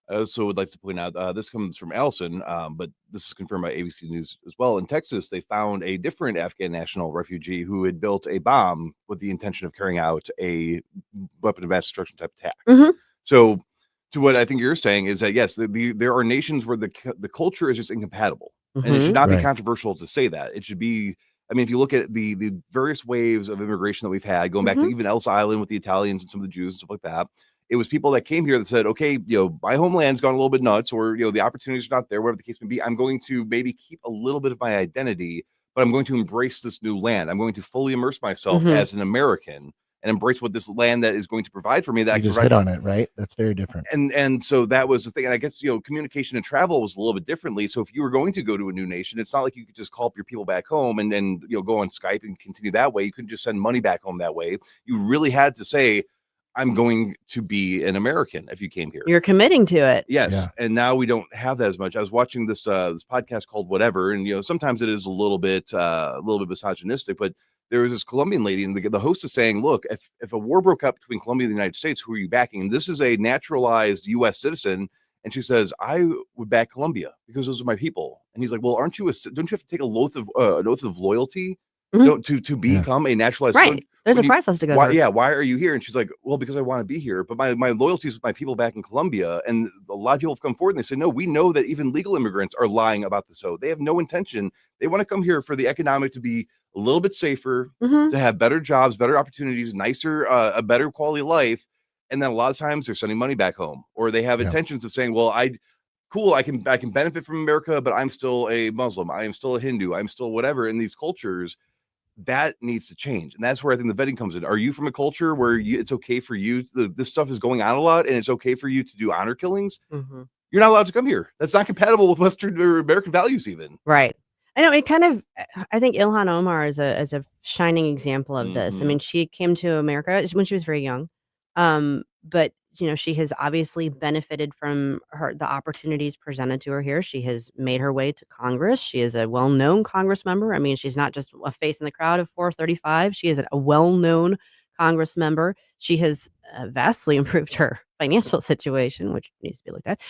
I also would like to point out, this comes from Allison, but this is confirmed by ABC News as well. In Texas, they found a different Afghan national refugee who had built a bomb with the intention of carrying out a weapon of mass destruction type attack. So, to what I think you're saying is that, yes, there are nations where the culture is just incompatible. And it should not be controversial to say that. It should be, I mean, if you look at the various waves of immigration that we've had, going back to even Ellis Island with the Italians and some of the Jews and stuff like that, it was people that came here that said, okay, my homeland's gone a little bit nuts, or, the opportunities are not there, whatever the case may be. I'm going to maybe keep a little bit of my identity, but I'm going to embrace this new land. I'm going to fully immerse myself as an American and embrace what this land that is going to provide for me. That you I can just provide hit on it, right? That's very different. And so that was the thing. And I guess, communication and travel was a little bit differently. So if you were going to go to a new nation, it's not like you could just call up your people back home and go on Skype and continue that way. You couldn't just send money back home that way. You really had to say, I'm going to be an American if you came here. You're committing to it. Yes. Yeah. And now we don't have that as much. I was watching this podcast called Whatever, and sometimes it is a little bit misogynistic, but there was this Colombian lady, and the host is saying, look, if a war broke out between Colombia and the United States, who are you backing? And this is a naturalized U.S. citizen. And she says, I would back Colombia because those are my people. And he's like, well, don't you have to take an oath of loyalty to become a naturalized right? citizen? There's a process to go why, through. yeah, why are you here? And she's like, well, because I want to be here. But my loyalty is with my people back in Colombia. And a lot of people have come forward and they say, no, we know that even legal immigrants are lying about this. So they have no intention. They want to come here for the economic to be a little bit safer, to have better jobs, better opportunities, nicer, a better quality of life. And then a lot of times they're sending money back home, or they have intentions of saying, well, I can benefit from America, but I'm still a Muslim. I am still a Hindu. I'm still whatever in these cultures. That needs to change. And that's where I think the vetting comes in. Are you from a culture where it's okay for you? This stuff is going on a lot, and it's okay for you to do honor killings. You're not allowed to come here. That's not compatible with Western or American values even. Right. I know I think Ilhan Omar is a shining example of this. I mean, she came to America when she was very young. But she has obviously benefited from the opportunities presented to her here. She has made her way to Congress. She is a well-known Congress member. I mean, she's not just a face in the crowd of 435. She is a well-known Congress member. She has vastly improved her financial situation, which needs to be looked at.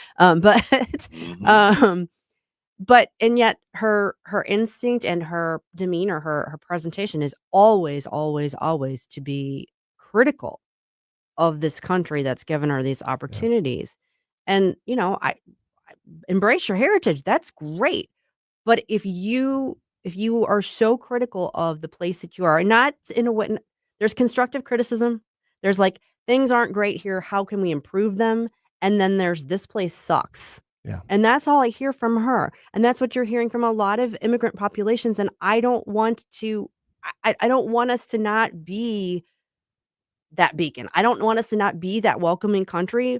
And yet her instinct and her demeanor, her presentation is always, always, always to be critical of this country that's given her these opportunities. And, I embrace your heritage. That's great. But if you are so critical of the place that you are, and not in a way, there's constructive criticism. There's like, things aren't great here. How can we improve them? And then there's, this place sucks. Yeah. And that's all I hear from her. And that's what you're hearing from a lot of immigrant populations. And I don't want us to not be that beacon. I don't want us to not be that welcoming country,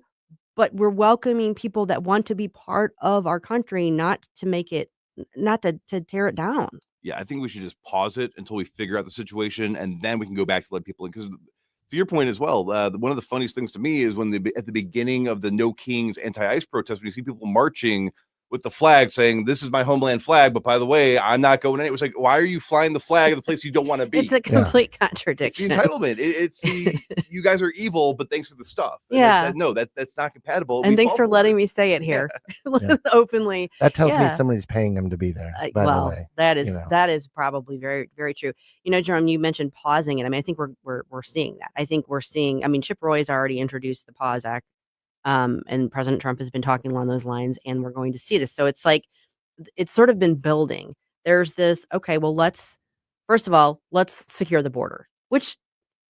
but we're welcoming people that want to be part of our country, not to tear it down. Yeah, I think we should just pause it until we figure out the situation, and then we can go back to let people in. Because to your point as well, one of the funniest things to me is when at the beginning of the No Kings anti-ICE protest, when you see people marching with the flag saying, this is my homeland flag, but by the way, I'm not going anywhere. It's like, why are you flying the flag of the place you don't want to be? It's a complete contradiction. It's the entitlement. It's the, you guys are evil, but thanks for the stuff. Yeah. That's not compatible. And thanks for letting me say it here openly. That tells me somebody's paying them to be there, by the way. That is probably very, very true. Jerome, you mentioned pausing it. I mean, I think we're seeing that. I think we're seeing, Chip Roy's already introduced the Pause Act. And President Trump has been talking along those lines, and we're going to see this. So it's like, it's sort of been building. There's this, okay, well, first of all, let's secure the border, which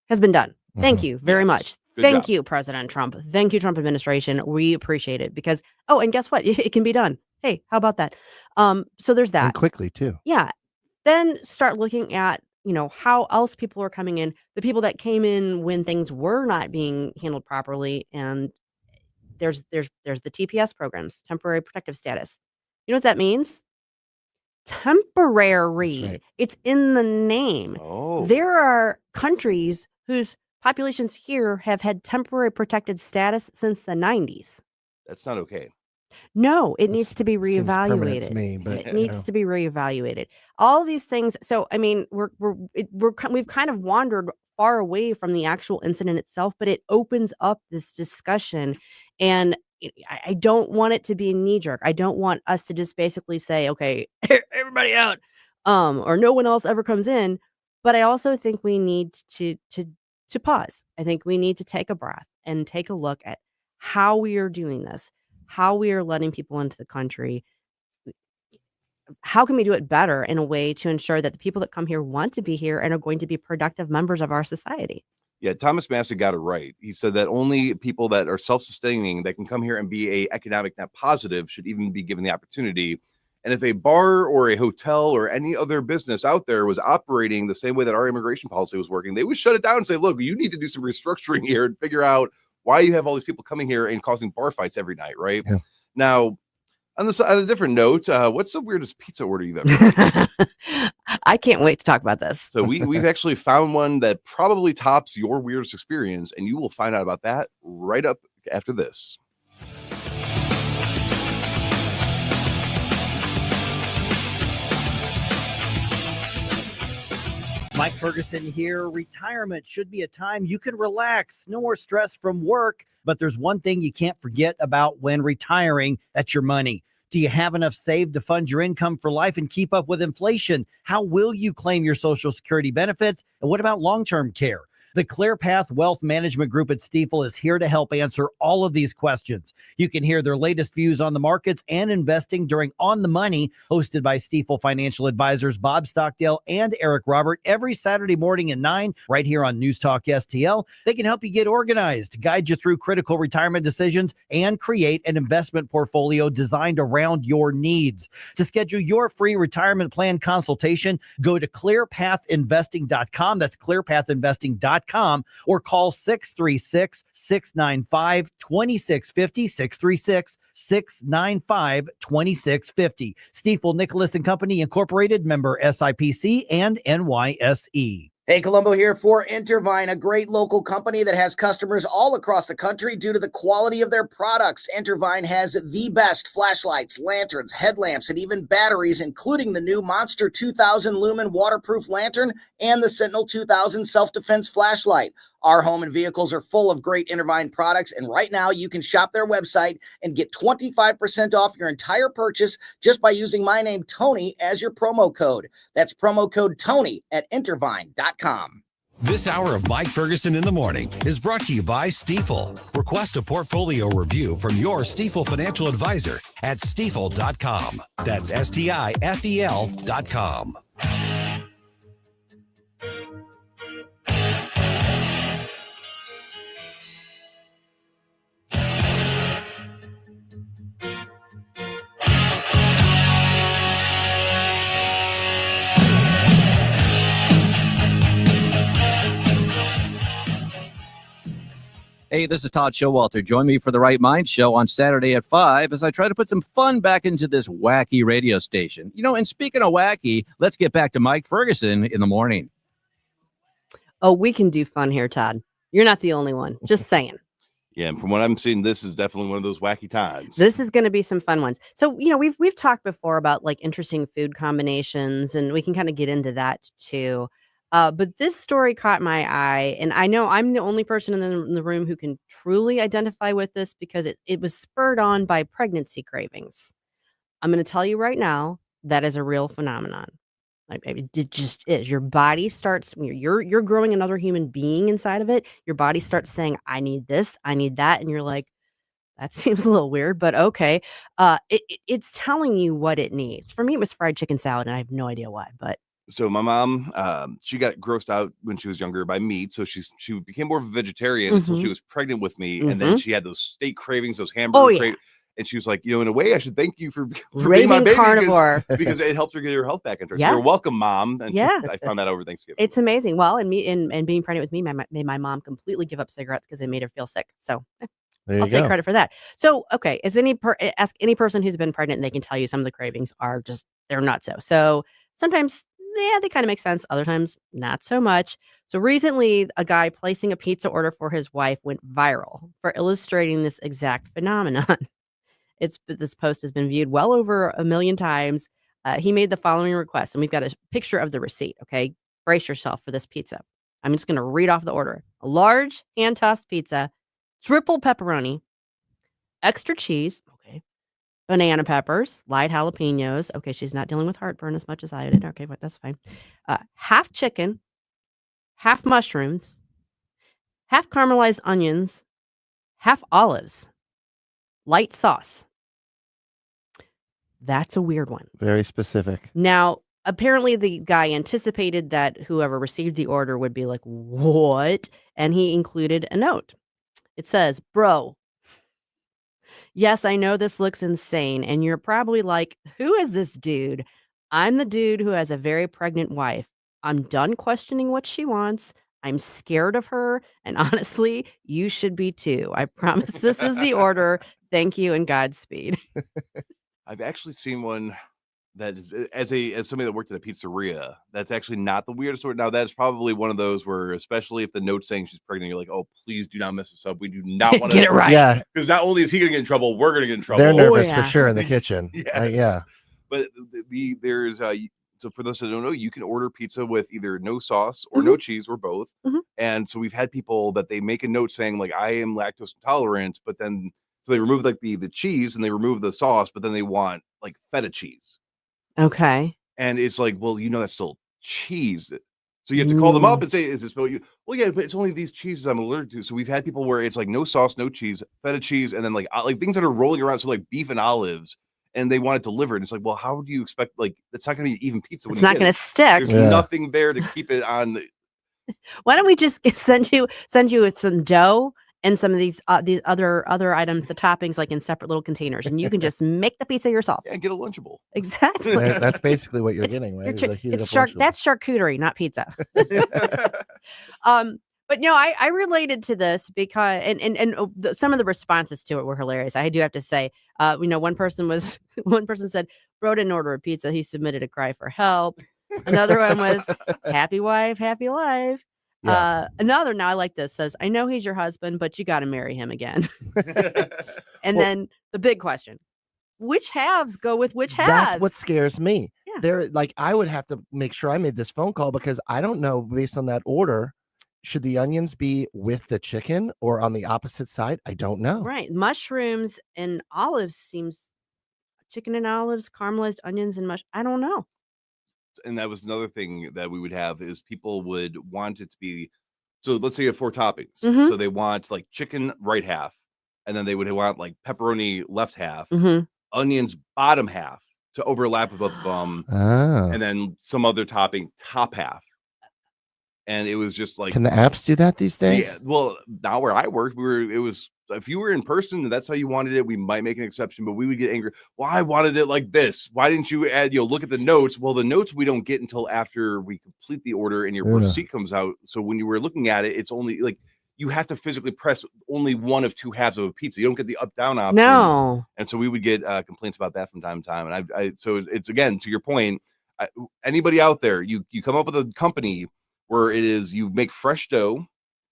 has been done. Thank you very much. Thank you, President Trump. Thank you, Trump administration. We appreciate it because, and guess what? It can be done. Hey, how about that? So there's that. And quickly too. Yeah. Then start looking at how else people are coming in, the people that came in when things were not being handled properly. And there's the TPS programs, temporary protective status. You know what that means? Temporary. right. It's in the name. Oh, There are countries whose populations here have had temporary protected status since the 90s. that's not okay. No, it needs to be Seems permanent to reevaluated. me, but It needs to be reevaluated. All these things. So, I mean, we've kind of wandered far away from the actual incident itself, but it opens up this discussion, and I don't want it to be knee jerk. I don't want us to just basically say, okay, everybody out, or no one else ever comes in. But I also think we need to pause. I think we need to take a breath and take a look at how we are doing this, how we are letting people into the country. How can we do it better in a way to ensure that the people that come here want to be here and are going to be productive members of our society? Yeah, Thomas Massey got it right. He said that only people that are self-sustaining that can come here and be a economic net positive should even be given the opportunity. And if a bar or a hotel or any other business out there was operating the same way that our immigration policy was working, they would shut it down and say, look, you need to do some restructuring here and figure out why you have all these people coming here and causing bar fights every night, right? Yeah. Now, on a different note, what's the weirdest pizza order you've ever had? I can't wait to talk about this. So we've actually found one that probably tops your weirdest experience, and you will find out about that right up after this. Mike Ferguson here. Retirement should be a time you can relax. No more stress from work. But there's one thing you can't forget about when retiring. That's your money. Do you have enough saved to fund your income for life and keep up with inflation? How will you claim your Social Security benefits? And what about long-term care? The ClearPath Wealth Management Group at Stifel is here to help answer all of these questions. You can hear their latest views on the markets and investing during On the Money, hosted by Stifel financial advisors Bob Stockdale and Eric Robert, every Saturday morning at 9, right here on News Talk STL. They can help you get organized, guide you through critical retirement decisions, and create an investment portfolio designed around your needs. To schedule your free retirement plan consultation, go to clearpathinvesting.com. That's clearpathinvesting.com. Or call 636-695-2650, 636-695-2650. Stifel Nicholas and Company Incorporated, member SIPC and NYSE. Hey, Colombo here for Intervine, a great local company that has customers all across the country due to the quality of their products. Intervine has the best flashlights, lanterns, headlamps, and even batteries, including the new Monster 2000 Lumen waterproof lantern and the Sentinel 2000 self-defense flashlight. Our home and vehicles are full of great Intervine products, and right now you can shop their website and get 25% off your entire purchase just by using my name, Tony, as your promo code. That's promo code Tony at Intervine.com. This hour of Mike Ferguson in the Morning is brought to you by Stifel. Request a portfolio review from your Stifel financial advisor at Stifel.com. That's STIFEL.com. Hey, this is Todd Showalter. Join me for the Right Mind Show on Saturday at 5 as I try to put some fun back into this wacky radio station. And speaking of wacky, let's get back to Mike Ferguson in the morning. Oh, we can do fun here, Todd. You're not the only one. Just saying. Yeah, and from what I'm seeing, this is definitely one of those wacky times. This is going to be some fun ones. So, we've talked before about like interesting food combinations, and we can kind of get into that too. But this story caught my eye, and I know I'm the only person in the room who can truly identify with this because it was spurred on by pregnancy cravings. I'm going to tell you right now, that is a real phenomenon. Like, it just is. Your body starts, you're growing another human being inside of it. Your body starts saying, I need this, I need that. And you're like, that seems a little weird, but okay. It's telling you what it needs. For me, it was fried chicken salad, and I have no idea why, but So my mom, she got grossed out when she was younger by meat. So she became more of a vegetarian until she was pregnant with me. And then she had those steak cravings, those hamburger cravings. And she was like, in a way, I should thank you for being my Raving baby carnivore. because it helped her get her health back in. Yeah. You're welcome, Mom. And Yeah. I found that over Thanksgiving. It's amazing. Well, and being pregnant with me made my mom completely give up cigarettes because it made her feel sick. So I'll take credit for that. So, okay, ask any person who's been pregnant and they can tell you some of the cravings are just, they're not so. So sometimes, yeah, they kind of make sense. Other times, not so much. So recently, a guy placing a pizza order for his wife went viral for illustrating this exact phenomenon. This post has been viewed well over 1 million times. He made the following request, and we've got a picture of the receipt. Okay, brace yourself for this pizza. I'm just going to read off the order: a large hand-tossed pizza, triple pepperoni, extra cheese, okay, banana peppers, light jalapenos. Okay, she's not dealing with heartburn as much as I did. Okay, but that's fine. Half chicken, half mushrooms, half caramelized onions, half olives, light sauce. That's a weird one. Very specific. Now, apparently the guy anticipated that whoever received the order would be like, what? And he included a note. It says, bro, yes, I know this looks insane. And you're probably like, who is this dude? I'm the dude who has a very pregnant wife. I'm done questioning what she wants. I'm scared of her. And honestly, you should be too. I promise this is the order. Thank you and Godspeed. I've actually seen one that is as somebody that worked at a pizzeria. That's actually not the weirdest order. Now that's probably one of those where, especially if the note's saying she's pregnant, you're like, oh, please do not mess this up. We do not want to get it right. Yeah, because not only is he going to get in trouble, we're going to get in trouble. they're nervous for sure in the kitchen. Yes. Yeah. But there's so for those that don't know, you can order pizza with either no sauce or no cheese or both. And so we've had people that they make a note saying like, I am lactose intolerant, but then so they remove like the cheese and they remove the sauce, but then they want like feta cheese. Okay. And it's like, well, that's still cheese. So you have to call them up and say, is this well, yeah, but it's only these cheeses I'm allergic to. So we've had people where it's like no sauce, no cheese, feta cheese, and then like things that are rolling around, so like beef and olives, and they want it delivered. It's like, well, how do you expect it's not gonna be even pizza when It's not going to stick. There's nothing there to keep it on. Why don't we just send you some dough and some of these other items, the toppings, like in separate little containers, and you can just make the pizza yourself. Yeah, get a Lunchable. Exactly. That's basically what you're getting, right? That's charcuterie, not pizza. But no, I related to this because some of the responses to it were hilarious. I do have to say, one person said, bro didn't order a pizza. He submitted a cry for help. Another one was happy wife, happy life. Yeah. Another, now I like this, says, I know he's your husband, but you got to marry him again. And then the big question, which halves go with which halves? That's what scares me. Yeah. They're like, I would have to make sure I made this phone call because I don't know based on that order, should the onions be with the chicken or on the opposite side? I don't know. Right. Mushrooms and olives seems chicken and olives, caramelized onions and I don't know. And that was another thing that we would have is people would want it to be, so let's say you have 4 toppings. So they want like chicken right half, and then they would want like pepperoni left half, onions bottom half to overlap with both of them, and then some other topping top half. And it was just like, can the apps do that these days? Yeah, well, now where I worked, it was if you were in person and that's how you wanted it, we might make an exception, but we would get angry. Well, I wanted it like this. Why didn't you add, look at the notes? Well, the notes we don't get until after we complete the order and your receipt comes out. So when you were looking at it, it's only like you have to physically press only one of 2 halves of a pizza. You don't get the up down option. No. And so we would get complaints about that from time to time. And so it's again, to your point, anybody out there, you come up with a company where it is you make fresh dough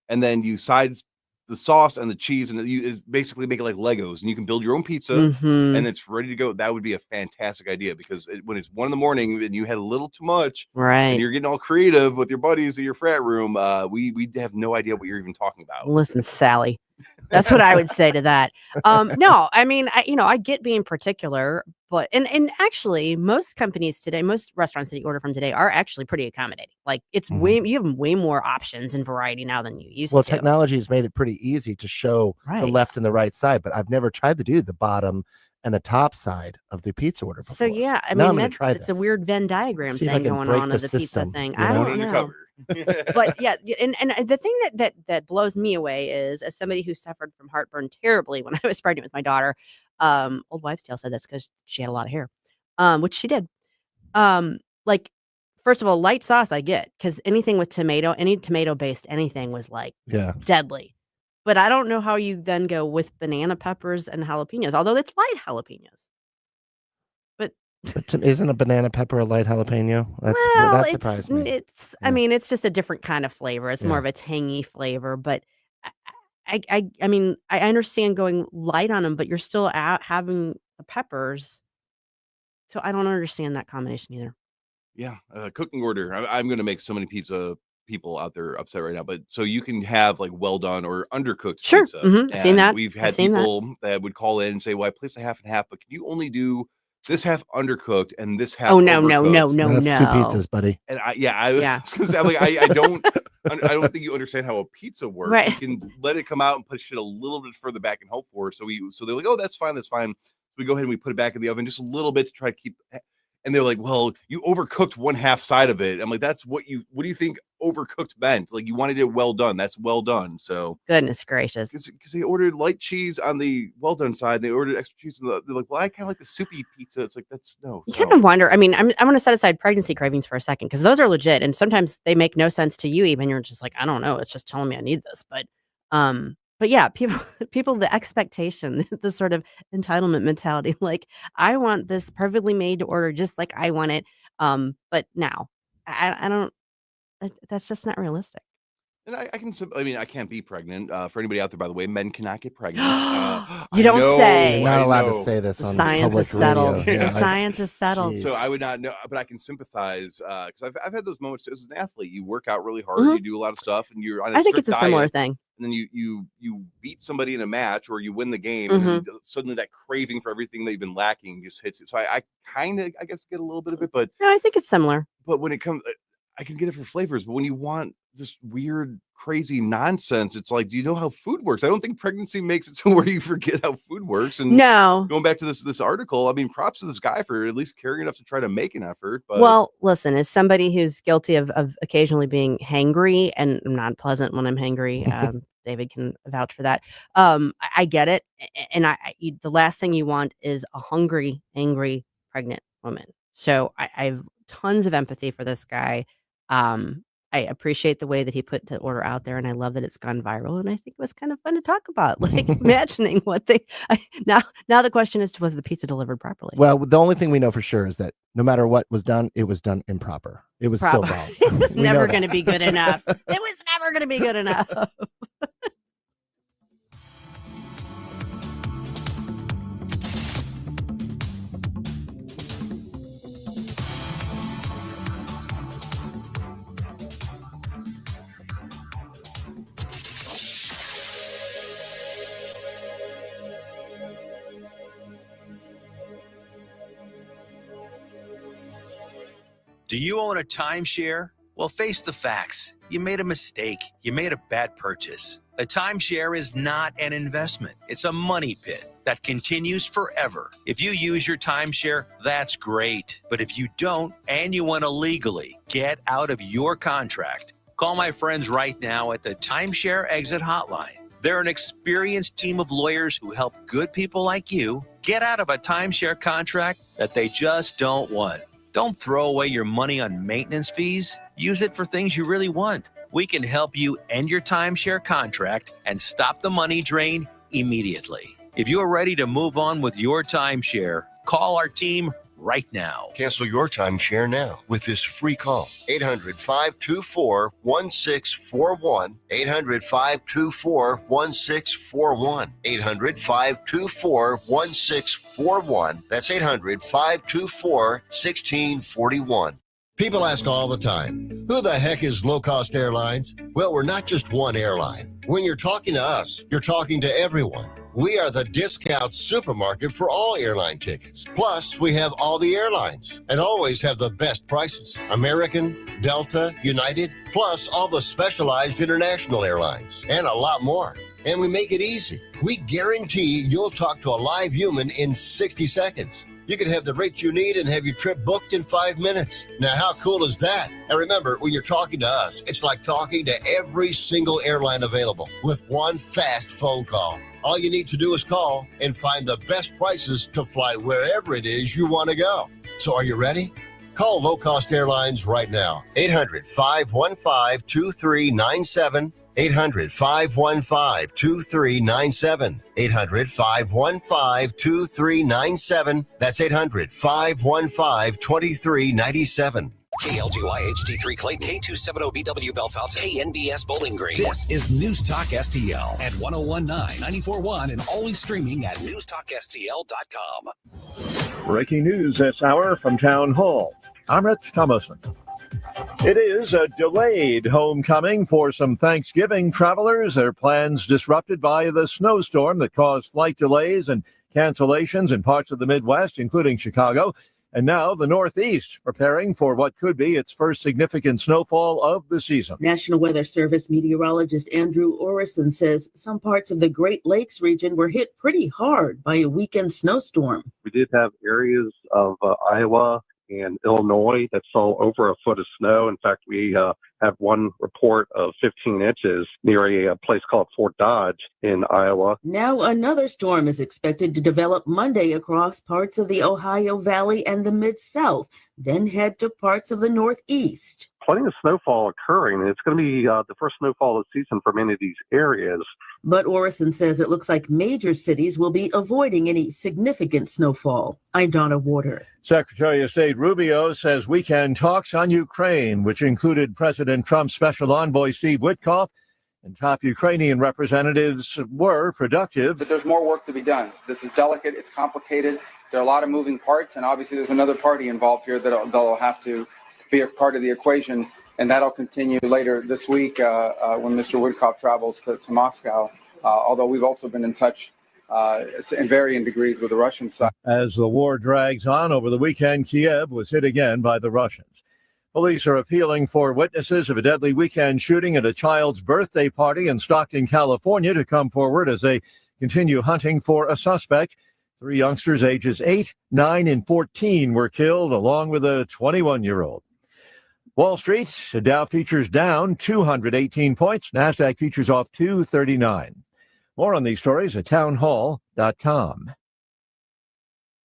and then you side the sauce and the cheese and you basically make it like Legos and you can build your own pizza and it's ready to go. That would be a fantastic idea because when it's 1 a.m. and you had a little too much, right? And you're getting all creative with your buddies in your frat room, we have no idea what you're even talking about. Listen, Sally, that's what I would say to that. No, I mean, I get being particular, but and actually most companies today, most restaurants that you order from today are actually pretty accommodating. Like it's you have way more options and variety now than you used to. Well, technology has made it pretty easy to show the left and the right side, but I've never tried to do the bottom and the top side of the pizza order before. So yeah, I Now mean I'm gonna try it's a this. weird Venn diagram See if I thing can going break on the of the pizza system, thing. you I know? don't know. But yeah, and the thing that blows me away is, as somebody who suffered from heartburn terribly when I was pregnant with my daughter, old wives' tale said this because she had a lot of hair, which she did. Like, first of all, light sauce I get, because anything with tomato, any tomato based anything was like Yeah. deadly. But I don't know how you then go with banana peppers and jalapenos, although it's light jalapenos. But Isn't a banana pepper a light jalapeno? well, That surprised me. I mean, it's just a different kind of flavor. It's more Yeah. of a tangy flavor, but I mean, I understand going light on them, but you're still having the peppers. So I don't understand that combination either. Yeah, cooking order. I'm going to make so many pizza people out there upset right now, but so you can have like well done or undercooked Sure. pizza. I've seen And that. we've I've had seen that. people that would call in and say, "Well, I placed a half and half, but can you only do this half undercooked and this half Oh no, no, no, overcooked?" no, That's two no. pizzas, buddy. And I Yeah. was gonna say, I'm like, I don't think you understand how a pizza works. Right. You can let it come out and push it a little bit further back and hope for it. So they're like, "Oh, that's fine, that's fine." We go ahead and we put it back in the oven just a little bit to try to keep. And they're like, "Well, you overcooked one half side of it." I'm like, what do you think overcooked meant? Like, you wanted it well done. That's well done. So Goodness gracious. because they ordered light cheese on the well done side, they ordered extra cheese. They're like, "Well, I kind of like the soupy pizza." It's like, that's no. You kind of wonder. I mean, I'm going to set aside pregnancy cravings for a second, because those are legit, and sometimes they make no sense to you. Even you're just like, I don't know. It's just telling me I need this, but yeah, people, the expectation, the sort of entitlement mentality, like I want this perfectly made to order just like I want it. But now I don't. That's just not realistic. And I mean, I can't be pregnant. For anybody out there, by the way, men cannot get pregnant. You don't say. You're not I allowed to know. say this The on science public is settled. radio. The Yeah, science is settled. So I would not know, but I can sympathize because I've had those moments as an athlete. You work out really hard, Mhm. you do a lot of stuff, and you're on a I think strict it's a similar diet, thing. and then you beat somebody in a match or you win the game, and then suddenly that craving for everything that you've been lacking just hits it. So I kind of, I guess, get a little bit of it, but No, I think it's similar. when it comes, I can get it for flavors, but when you want this weird, crazy nonsense, it's like, do you know how food works? I don't think pregnancy makes it to where you forget how food works. And No. going back to this article, I mean, props to this guy for at least caring enough to try to make an effort. But Well, listen, as somebody who's guilty of occasionally being hangry, and I'm not pleasant when I'm hangry, David can vouch for that. I get it, and the last thing you want is a hungry, angry, pregnant woman. So I have tons of empathy for this guy. I appreciate the way that he put the order out there, and I love that it's gone viral. And I think it was kind of fun to talk about, like imagining what now the question is, was the pizza delivered properly? Well, the only thing we know for sure is that no matter what was done, it was done improper. It was still wrong. It was We know never that. going to be good enough. It was never going to be good enough. Do you own a timeshare? Well, face the facts. You made a mistake. You made a bad purchase. A timeshare is not an investment. It's a money pit that continues forever. If you use your timeshare, that's great. But if you don't, and you want to legally get out of your contract, call my friends right now at the Timeshare Exit Hotline. They're an experienced team of lawyers who help good people like you get out of a timeshare contract that they just don't want. Don't throw away your money on maintenance fees. Use it for things you really want. We can help you end your timeshare contract and stop the money drain immediately. If you are ready to move on with your timeshare, call our team right now. Cancel your timeshare now with this free call. 800-524-1641. 800-524-1641. 800-524-1641. That's 800-524-1641. People ask all the time, who the heck is Low Cost Airlines? Well, we're not just one airline. When you're talking to us, you're talking to everyone. We are the discount supermarket for all airline tickets. Plus, we have all the airlines and always have the best prices. American, Delta, United, plus all the specialized international airlines and a lot more. And we make it easy. We guarantee you'll talk to a live human in 60 seconds. You can have the rate you need and have your trip booked in 5 minutes. Now, how cool is that? And remember, when you're talking to us, it's like talking to every single airline available with one fast phone call. All you need to do is call and find the best prices to fly wherever it is you want to go. So are you ready? Call Low Cost Airlines right now. 800-515-2397. 800-515-2397. 800-515-2397. That's 800-515-2397. KLGY HD3 Clayton, K270BW Bellefonte, KNBS Bowling Green. This is News Talk STL at 1019, 94.1, and always streaming at NewsTalkSTL.com. Breaking news this hour from Town Hall. I'm Rich Thomason. It is a delayed homecoming for some Thanksgiving travelers. Their plans disrupted by the snowstorm that caused flight delays and cancellations in parts of the Midwest, including Chicago. And now the Northeast, preparing for what could be its first significant snowfall of the season. National Weather Service meteorologist Andrew Orison says some parts of the Great Lakes region were hit pretty hard by a weekend snowstorm. We did have areas of Iowa and Illinois that saw over a foot of snow. In fact, we have one report of 15 inches near a place called Fort Dodge in Iowa. Now another storm is expected to develop Monday across parts of the Ohio Valley and the Mid-South, then head to parts of the Northeast. Plenty of snowfall occurring, and it's going to be the first snowfall of the season for many of these areas. But Orison says it looks like major cities will be avoiding any significant snowfall. I'm Donna Warder. Secretary of State Rubio says weekend talks on Ukraine, which included President Trump's special envoy Steve Witkoff and top Ukrainian representatives, were productive. But there's more work to be done. This is delicate. It's complicated. There are a lot of moving parts, and obviously there's another party involved here that'll have to be a part of the equation, and that'll continue later this week when Mr. Witkoff travels to Moscow, although we've also been in touch in varying degrees with the Russian side. As the war drags on over the weekend, Kiev was hit again by the Russians. Police are appealing for witnesses of a deadly weekend shooting at a child's birthday party in Stockton, California, to come forward as they continue hunting for a suspect. 3 youngsters ages 8, 9, and 14 were killed, along with a 21-year-old. Wall Street, Dow futures down 218 points. NASDAQ futures off 239. More on these stories at townhall.com.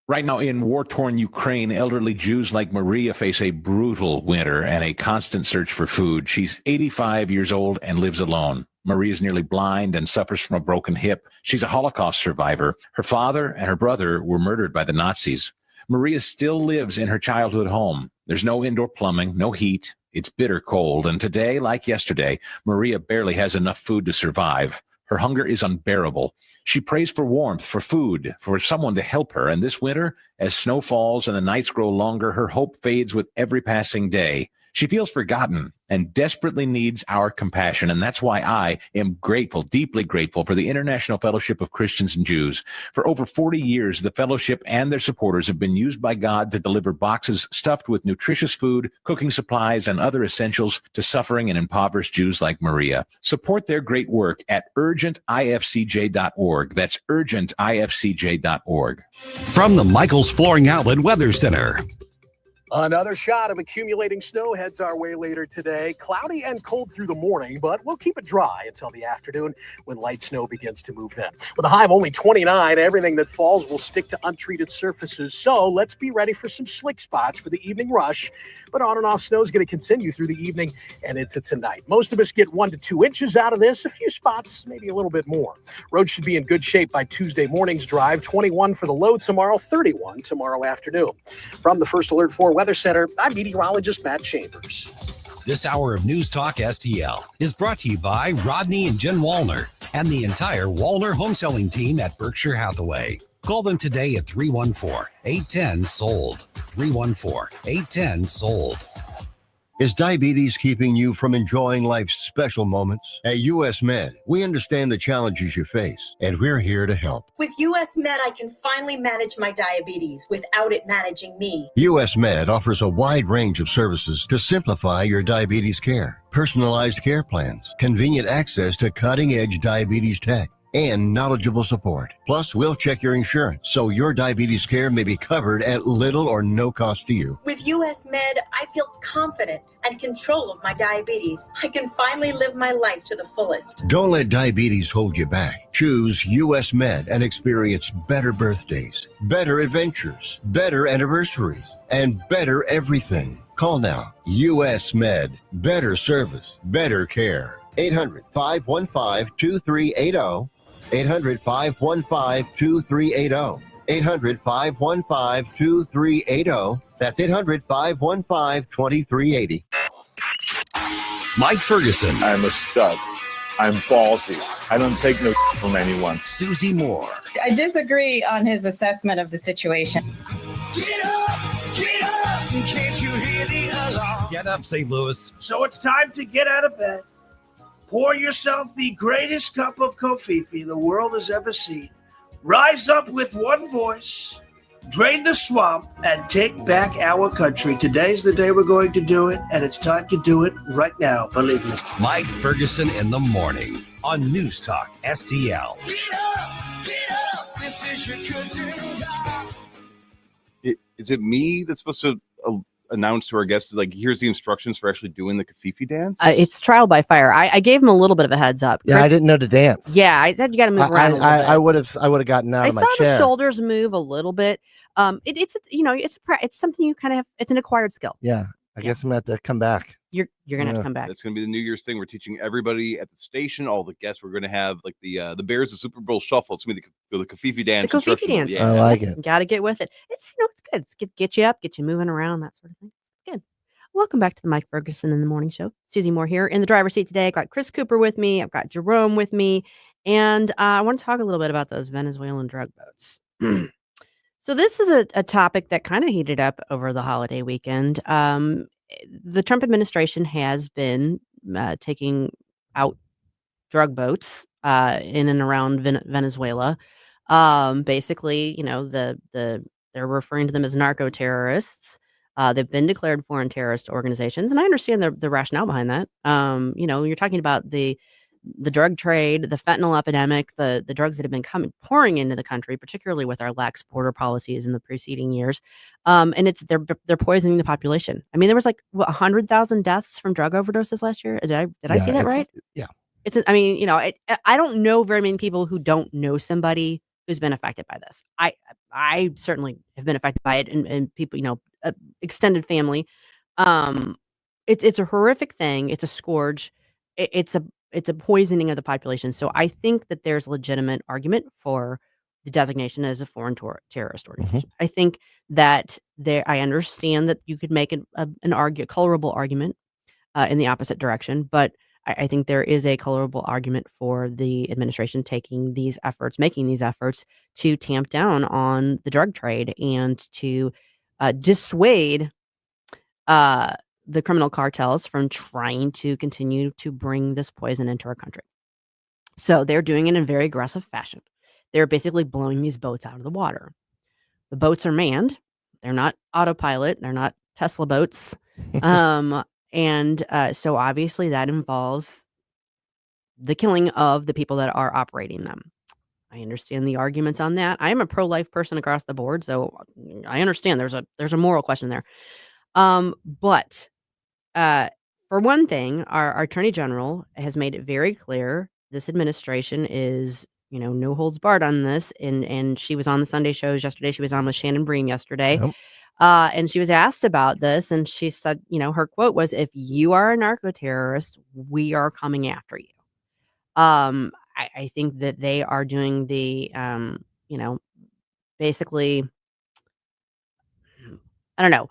Right now in war-torn Ukraine, elderly Jews like Maria face a brutal winter and a constant search for food. She's 85 years old and lives alone. Maria is nearly blind and suffers from a broken hip. She's a Holocaust survivor. Her father and her brother were murdered by the Nazis. Maria still lives in her childhood home. There's no indoor plumbing, no heat. It's bitter cold. And today, like yesterday, Maria barely has enough food to survive. Her hunger is unbearable. She prays for warmth, for food, for someone to help her. And this winter, as snow falls and the nights grow longer, her hope fades with every passing day. She feels forgotten and desperately needs our compassion. And that's why I am grateful, deeply grateful for the International Fellowship of Christians and Jews. For over 40 years, the fellowship and their supporters have been used by God to deliver boxes stuffed with nutritious food, cooking supplies, and other essentials to suffering and impoverished Jews like Maria. Support their great work at urgentifcj.org. That's urgentifcj.org. From the Michaels Flooring Outlet Weather Center. Another shot of accumulating snow heads our way later today. Cloudy and cold through the morning, but we'll keep it dry until the afternoon when light snow begins to move in. With a high of only 29, everything that falls will stick to untreated surfaces. So let's be ready for some slick spots for the evening rush. But on and off snow is going to continue through the evening and into tonight. Most of us get 1 to 2 inches out of this. A few spots, maybe a little bit more. Roads should be in good shape by Tuesday morning's drive. 21 for the low tomorrow, 31 tomorrow afternoon. From the First Alert 4 Weather Center, I'm meteorologist Matt Chambers. This hour of News Talk STL is brought to you by Rodney and Jen Wallner and the entire Wallner home selling team at Berkshire Hathaway. Call them today at 314-810-SOLD. 314-810-SOLD. Is diabetes keeping you from enjoying life's special moments? At US Med, we understand the challenges you face, and we're here to help. With US Med, I can finally manage my diabetes without it managing me. US Med offers a wide range of services to simplify your diabetes care. Personalized care plans, convenient access to cutting-edge diabetes tech, and knowledgeable support. Plus, we'll check your insurance so your diabetes care may be covered at little or no cost to you. With US Med, I feel confident and control of my diabetes. I can finally live my life to the fullest. Don't let diabetes hold you back. Choose US Med and experience better birthdays, better adventures, better anniversaries, and better everything. Call now. US Med. Better service, better care. 800-515-2380. 800-515-2380. 800-515-2380. That's 800-515-2380. Mike Ferguson. I'm a stud. I'm ballsy. I don't take no from anyone. Susie Moore. I disagree on his assessment of the situation. Get up, can't you hear the alarm? Get up, St. Louis. So it's time to get out of bed. Pour yourself the greatest cup of Kofifi the world has ever seen. Rise up with one voice, drain the swamp, and take back our country. Today's the day we're going to do it, and it's time to do it right now, believe me. Mike Ferguson in the morning on News Talk STL. Get up, this is your cousin. Is it me that's supposed to announce to our guests, like, here's the instructions for actually doing the Kafifi dance? It's trial by fire. I gave him a little bit of a heads up. Yeah, I didn't know to dance. Yeah, I said you got to move around. I would have gotten out of my chair. I saw the shoulders move a little bit. It's something you kind of have. It's an acquired skill. Yeah, I guess I'm gonna have to come back. You're gonna have to come back. That's gonna be the New Year's thing. We're teaching everybody at the station, all the guests. We're gonna have like the Bears, the Super Bowl shuffle. It's gonna be the Kafifi dance. The Kafifi dance. Yeah. I like it. Got to get with it. It's good. It's get you up, get you moving around, that sort of thing. Good. Welcome back to the Mike Ferguson in the Morning Show. Susie Moore here in the driver's seat today. I've got Chris Cooper with me. I've got Jerome with me, and I want to talk a little bit about those Venezuelan drug boats. So this is a topic that kind of heated up over the holiday weekend. The Trump administration has been taking out drug boats in and around Venezuela. Basically, they're referring to them as narco terrorists. They've been declared foreign terrorist organizations, and I understand the rationale behind that. You're talking about the drug trade, the fentanyl epidemic, the drugs that have been pouring into the country, particularly with our lax border policies in the preceding years. And they're poisoning the population. I mean, there was 100,000 deaths from drug overdoses last year. Did I see that right? Yeah. I don't know very many people who don't know somebody who's been affected by this. I certainly have been affected by it, and people, extended family. It's a horrific thing. It's a scourge. It's a poisoning of the population. So I think that there's legitimate argument for the designation as a foreign terrorist organization. I think that I understand that you could make a colorable argument in the opposite direction, but I think there is a colorable argument for the administration making these efforts to tamp down on the drug trade and to dissuade the criminal cartels from trying to continue to bring this poison into our country. So they're doing it in a very aggressive fashion. They're basically blowing these boats out of the water. The boats are manned. They're not autopilot. They're not Tesla boats. So obviously that involves the killing of the people that are operating them. I understand the arguments on that. I am a pro-life person across the board, so I understand there's a moral question there. But for one thing, our Attorney General has made it very clear this administration is, no holds barred on this. And she was on the Sunday shows yesterday. She was on with Shannon Bream yesterday. Yep. And she was asked about this, and she said, her quote was, "If you are a narco terrorist, we are coming after you." I think that they are doing the, basically, I don't know.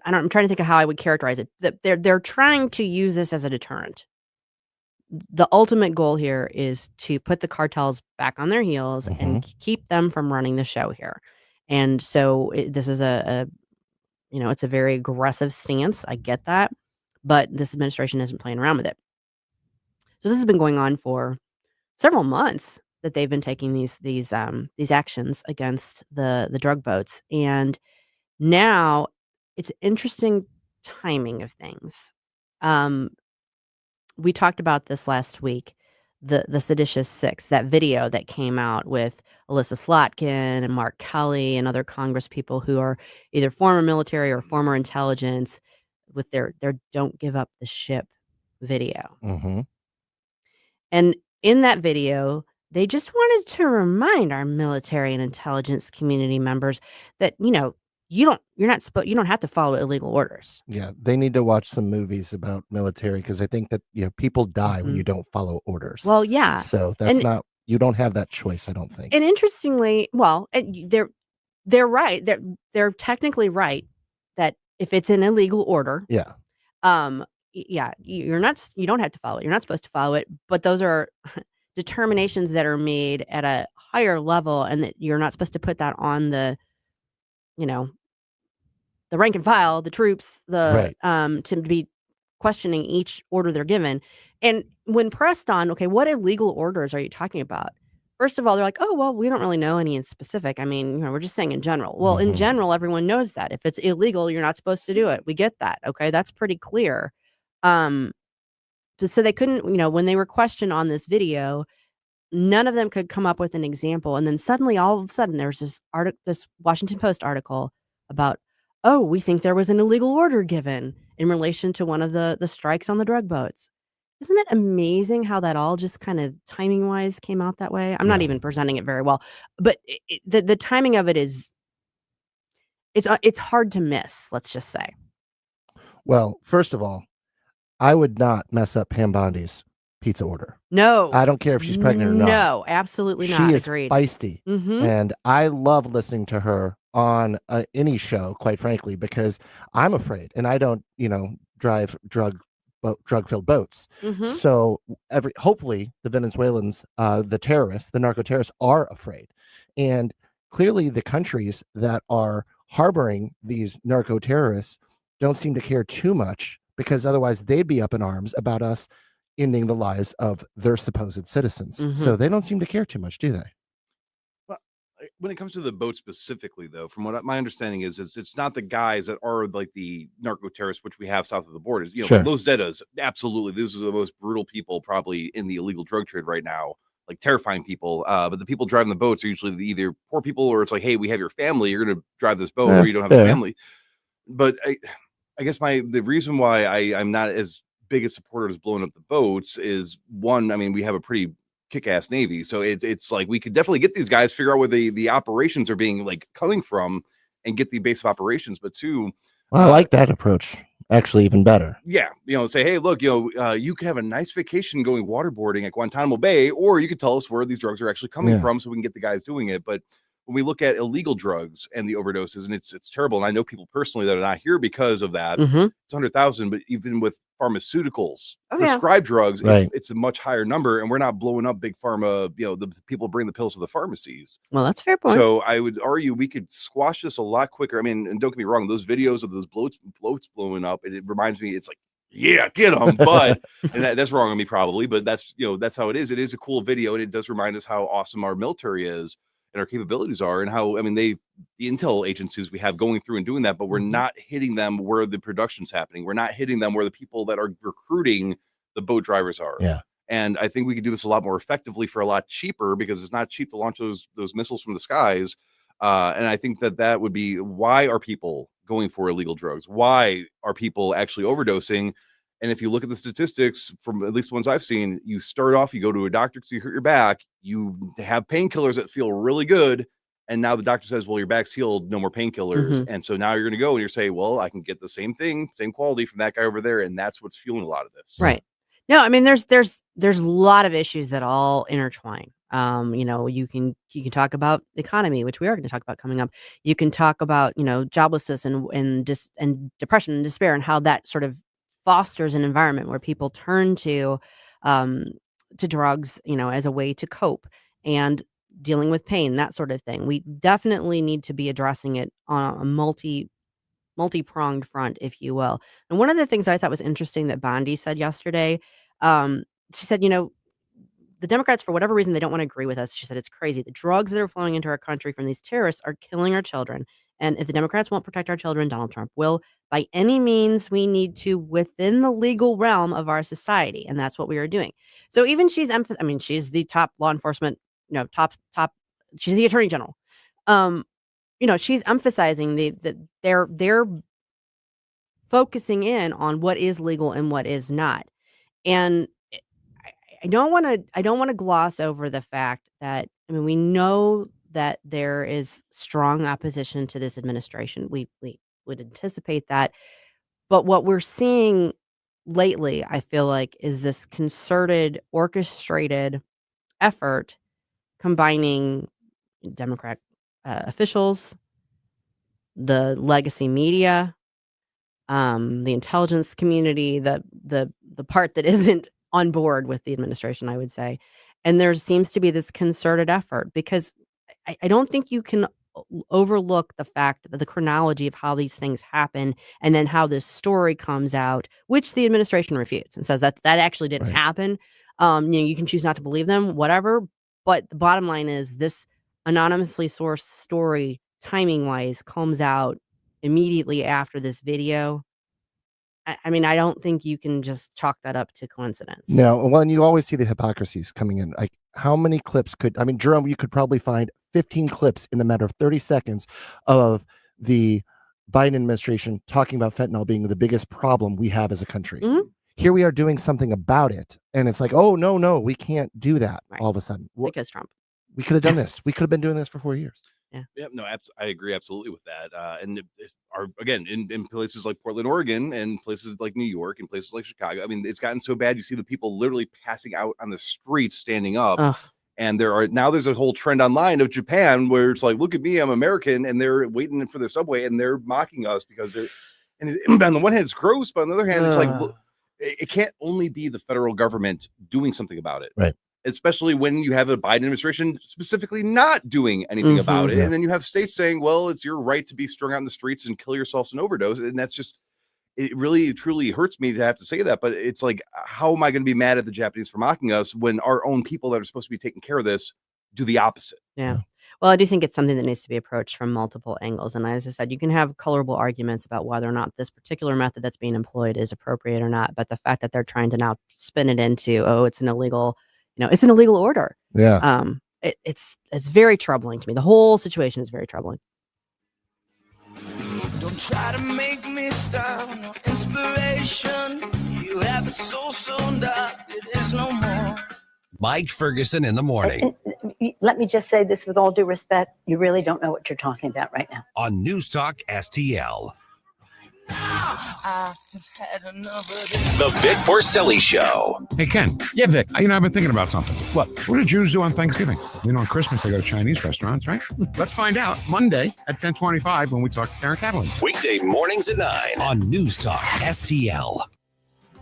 I'm trying to think of how I would characterize it. They're trying to use this as a deterrent. The ultimate goal here is to put the cartels back on their heels and keep them from running the show here. And so this is it's a very aggressive stance. I get that. but this administration isn't playing around with it. So this has been going on for several months that they've been taking these actions against the drug boats, and now it's interesting timing of things. We talked about this last week, the Seditious Six, that video that came out with Alyssa Slotkin and Mark Kelly and other Congress people who are either former military or former intelligence, with their "Don't Give Up the Ship" video. Mm-hmm. And in that video, they just wanted to remind our military and intelligence community members that, you don't have to follow illegal orders. Yeah, they need to watch some movies about military because I think that people die when you don't follow orders. Well, yeah. So that's And- you don't have that choice, I don't think. And interestingly, they're right. They're technically right that if it's an illegal order, Yeah. you don't have to follow it. You're not supposed to follow it, but those are determinations that are made at a higher level, and that you're not supposed to put that on the rank and file, the troops, to be questioning each order they're given. And when pressed on, okay, what illegal orders are you talking about? First of all, they're like, oh, well, we don't really know any in specific. I mean, we're just saying in general. Well, in general, everyone knows that if it's illegal, you're not supposed to do it. We get that. Okay. That's pretty clear. So they couldn't, when they were questioned on this video, none of them could come up with an example. And then suddenly, all of a sudden, there's this Washington Post article about, oh, we think there was an illegal order given in relation to one of the strikes on the drug boats. Isn't it amazing how that all just kind of timing wise came out that way? I'm not even presenting it very well, but the timing of it is, it's hard to miss. Let's just say. Well, first of all, I would not mess up Pam Bondi's pizza order. No, I don't care if she's pregnant or not. No, absolutely not. She is Agreed. feisty, Mhm. and I love listening to her on any show, quite frankly, because I'm afraid, and I don't, drive drug-filled boats. Mhm. So hopefully the Venezuelans, the terrorists, the narco terrorists, are afraid, and clearly the countries that are harboring these narco terrorists don't seem to care too much, because otherwise they'd be up in arms about us ending the lives of their supposed citizens. So they don't seem to care too much, do they? Well, when it comes to the boat specifically, though, from what my understanding is it's not the guys that are like the narco terrorists, which we have south of the borders. Sure. Los Zetas, absolutely. These are the most brutal people probably in the illegal drug trade right now, like terrifying people. But the people driving the boats are usually either poor people, or it's like, hey, we have your family, you're going to drive this boat, or you don't have a family. But I guess the reason why I'm not as big a supporter as blowing up the boats is, one, I mean, we have a pretty kick-ass Navy, so it's like we could definitely get these guys, figure out where the operations are being coming from, and get the base of operations. But two, Well, I like that approach actually even better. yeah, say, hey, look, you could have a nice vacation going waterboarding at Guantanamo Bay, or you could tell us where these drugs are actually coming from, so we can get the guys doing it. But when we look at illegal drugs and the overdoses, and it's terrible, and I know people personally that are not here because of that. It's 100,000, but even with pharmaceuticals, prescribed drugs, it's a much higher number, and we're not blowing up big pharma. The people bring the pills to the pharmacies. Well, that's a fair point. So I would argue we could squash this a lot quicker. I mean, and don't get me wrong, those videos of those bloats blowing up, it reminds me, it's like, yeah, get them. But and that's wrong on me probably, but that's that's how it is. It is a cool video, and it does remind us how awesome our military is and our capabilities are, and how, I mean, the intel agencies we have going through and doing that, but we're not hitting them where the production's happening. We're not hitting them where the people that are recruiting the boat drivers are. Yeah. And I think we could do this a lot more effectively for a lot cheaper, because it's not cheap to launch those missiles from the skies. And I think that would be, why are people going for illegal drugs? Why are people actually overdosing? And if you look at the statistics, from at least the ones I've seen, you start off, you go to a doctor because you hurt your back, you have painkillers that feel really good, and now the doctor says, well, your back's healed, no more painkillers. And so now you're going to go and you're saying, well, I can get the same thing, same quality from that guy over there, and that's what's fueling a lot of this. Right. No, I mean, there's a lot of issues that all intertwine. You can talk about the economy, which we are going to talk about coming up. You can talk about, joblessness and depression and despair, and how that sort of fosters an environment where people turn to drugs, as a way to cope and dealing with pain, that sort of thing. We definitely need to be addressing it on a multi-pronged front, if you will. And one of the things I thought was interesting that Bondi said yesterday, she said, the Democrats, for whatever reason, they don't want to agree with us. She said it's crazy. The drugs that are flowing into our country from these terrorists are killing our children. And if the Democrats won't protect our children, Donald Trump will. By any means we need to within the legal realm of our society. And that's what we are doing. So even she's she's the top law enforcement, top, she's the attorney general. She's emphasizing that they're focusing in on what is legal and what is not. And I don't want to gloss over the fact that we know that there is strong opposition to this administration. We would anticipate that. But what we're seeing lately, I feel like, is this concerted, orchestrated effort combining Democrat officials, the legacy media, the intelligence community, the part that isn't on board with the administration, I would say. And there seems to be this concerted effort because I don't think you can overlook the fact that the chronology of how these things happen and then how this story comes out, which the administration refutes and says that actually didn't happen. You can choose not to believe them, whatever. But the bottom line is this anonymously sourced story, timing wise, comes out immediately after this video. I don't think you can just chalk that up to coincidence. No, well, and you always see the hypocrisies coming in. Like, how many clips Jerome, you could probably find 15 clips in the matter of 30 seconds of the Biden administration talking about fentanyl being the biggest problem we have as a country. Mm-hmm. Here we are doing something about it. And it's like, oh, no, we can't do that all of a sudden. Because Trump. We could have done this. We could have been doing this for 4 years. Yeah, no, I agree absolutely with that. And again, in places like Portland, Oregon, and places like New York, and places like Chicago, it's gotten so bad. You see the people literally passing out on the streets, standing up. Ugh. And there's a whole trend online of Japan where it's like, look at me, I'm American, and they're waiting for the subway and they're mocking us because they're. And on the one hand, it's gross, but on the other hand, it's like, look, it can't only be the federal government doing something about it, right? Especially when you have a Biden administration specifically not doing anything about it. Yeah. And then you have states saying, well, it's your right to be strung out in the streets and kill yourselves and overdose. And that's just, it really, truly hurts me to have to say that. But it's like, how am I going to be mad at the Japanese for mocking us when our own people that are supposed to be taking care of this do the opposite? Yeah. Well, I do think it's something that needs to be approached from multiple angles. And as I said, you can have colorable arguments about whether or not this particular method that's being employed is appropriate or not. But the fact that they're trying to now spin it into, it's an illegal order. Yeah. It's very troubling to me. The whole situation is very troubling. Don't try to make me stop. No inspiration. You have a soul so dark it is no more. Mike Ferguson in the morning. Let me just say this with all due respect. You really don't know what you're talking about right now. On News Talk STL. The Vic Borselli Show. Hey, Ken. Yeah, Vic. I've been thinking about something. What? What do Jews do on Thanksgiving? On Christmas, they go to Chinese restaurants, right? Let's find out Monday at 10:25 when we talk to Karen Kaplan. Weekday mornings at 9 on News Talk STL.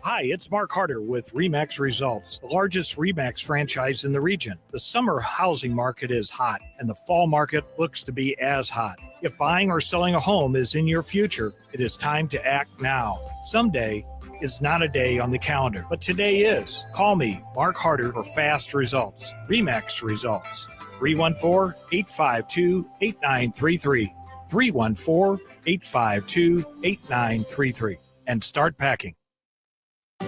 Hi, it's Mark Harder with RE/MAX Results, the largest RE/MAX franchise in the region. The summer housing market is hot, and the fall market looks to be as hot. If buying or selling a home is in your future, it is time to act now. Someday is not a day on the calendar, but today is. Call me, Mark Harder, for fast results. RE/MAX Results, 314-852-8933, 314-852-8933, and start packing.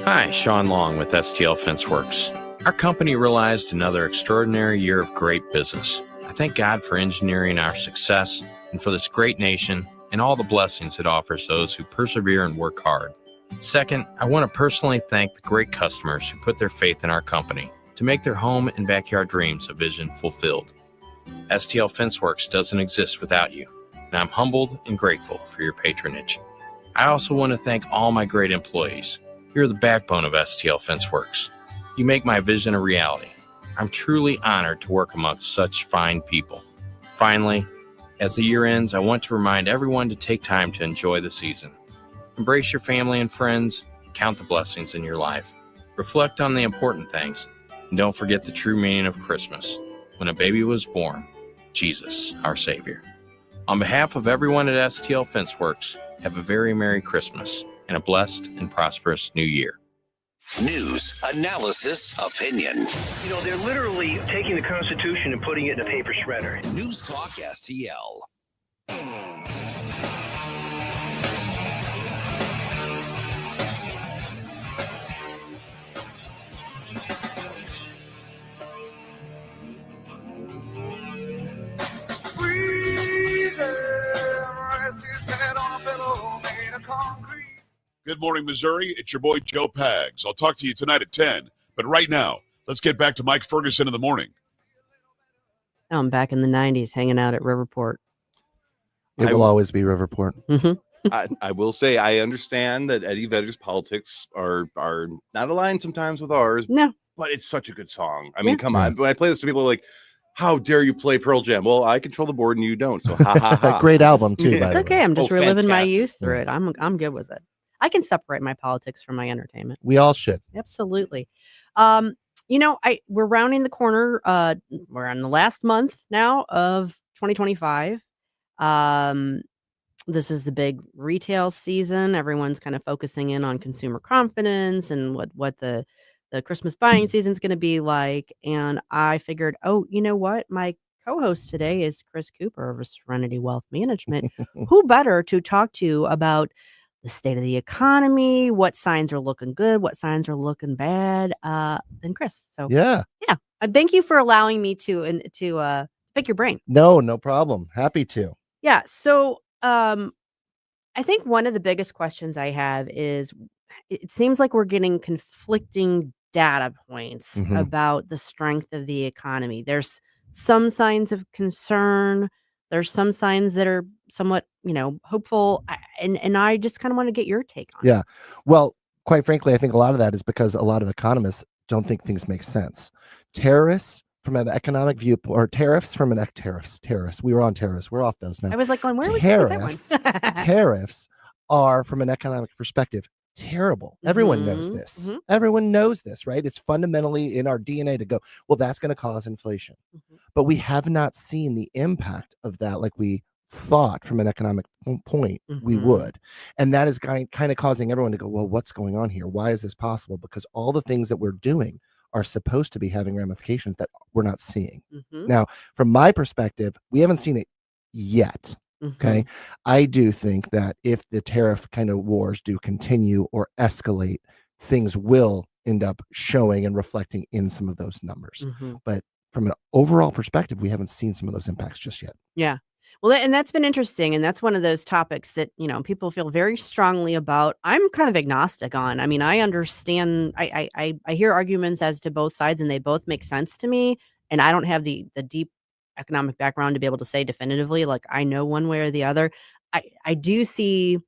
Hi, Sean Long with STL Fenceworks. Our company realized another extraordinary year of great business. I thank God for engineering our success and for this great nation and all the blessings it offers those who persevere and work hard. Second, I want to personally thank the great customers who put their faith in our company to make their home and backyard dreams a vision fulfilled. STL Fenceworks doesn't exist without you, and I'm humbled and grateful for your patronage. I also want to thank all my great employees. You're the backbone of STL Fenceworks. You make my vision a reality. I'm truly honored to work amongst such fine people. Finally, as the year ends, I want to remind everyone to take time to enjoy the season. Embrace your family and friends, count the blessings in your life. Reflect on the important things, and don't forget the true meaning of Christmas, when a baby was born, Jesus, our Savior. On behalf of everyone at STL Fenceworks, have a very Merry Christmas and a blessed and prosperous New Year. News, analysis, opinion. You know, they're literally taking the Constitution and putting it in a paper shredder. News Talk STL. Good morning, Missouri. It's your boy, Joe Pags. I'll talk to you tonight at 10. But right now, let's get back to Mike Ferguson in the morning. I'm back in the 90s hanging out at Riverport. It will always be Riverport. I will say I understand that Eddie Vedder's politics are not aligned sometimes with ours. No. But it's such a good song. I mean, come on. When I play this to people, like, how dare you play Pearl Jam? Well, I control the board and you don't. So ha ha ha. Great album too. It's okay. I'm just reliving my fantastic. youth through it. I'm good with it. I can separate my politics from my entertainment. We all should. Absolutely. We're rounding the corner. We're on the last month now of 2025. This is the big retail season. Everyone's kind of focusing in on consumer confidence and what the Christmas buying season is going to be like. And I figured, you know what? My co-host today is Chris Cooper of Serenity Wealth Management. Who better to talk to about the state of the economy, what signs are looking good, what signs are looking bad, than Chris. So Yeah. Thank you for allowing me to pick your brain. No problem. Happy to. Yeah. So I think one of the biggest questions I have is it seems like we're getting conflicting data points about the strength of the economy. There's some signs of concern. There's some signs that are somewhat, hopeful. And I just kind of want to get your take on it. Yeah. Well, quite frankly, I think a lot of that is because a lot of economists don't think things make sense. Terrorists from an economic viewpoint, or tariffs from an tariffs. We were on tariffs. We're off those now. I was like, going, where are we going with that one? Tariffs are, from an economic perspective, terrible. Everyone knows this. Everyone knows this, right? It's fundamentally in our DNA to go, well, that's going to cause inflation. But we have not seen the impact of that like we thought from an economic point we would. And that is kind of causing everyone to go, well, what's going on here? Why is this possible? Because all the things that we're doing are supposed to be having ramifications that we're not seeing. Now, from my perspective, we haven't seen it yet. Okay. I do think that if the tariff kind of wars do continue or escalate, things will end up showing and reflecting in some of those numbers. But from an overall perspective, we haven't seen some of those impacts just yet. Yeah. Well, and that's been interesting. And that's one of those topics that, people feel very strongly about. I'm kind of agnostic on. I mean, I understand, I hear arguments as to both sides and they both make sense to me. And I don't have the deep economic background to be able to say definitively, like I know one way or the other. I do see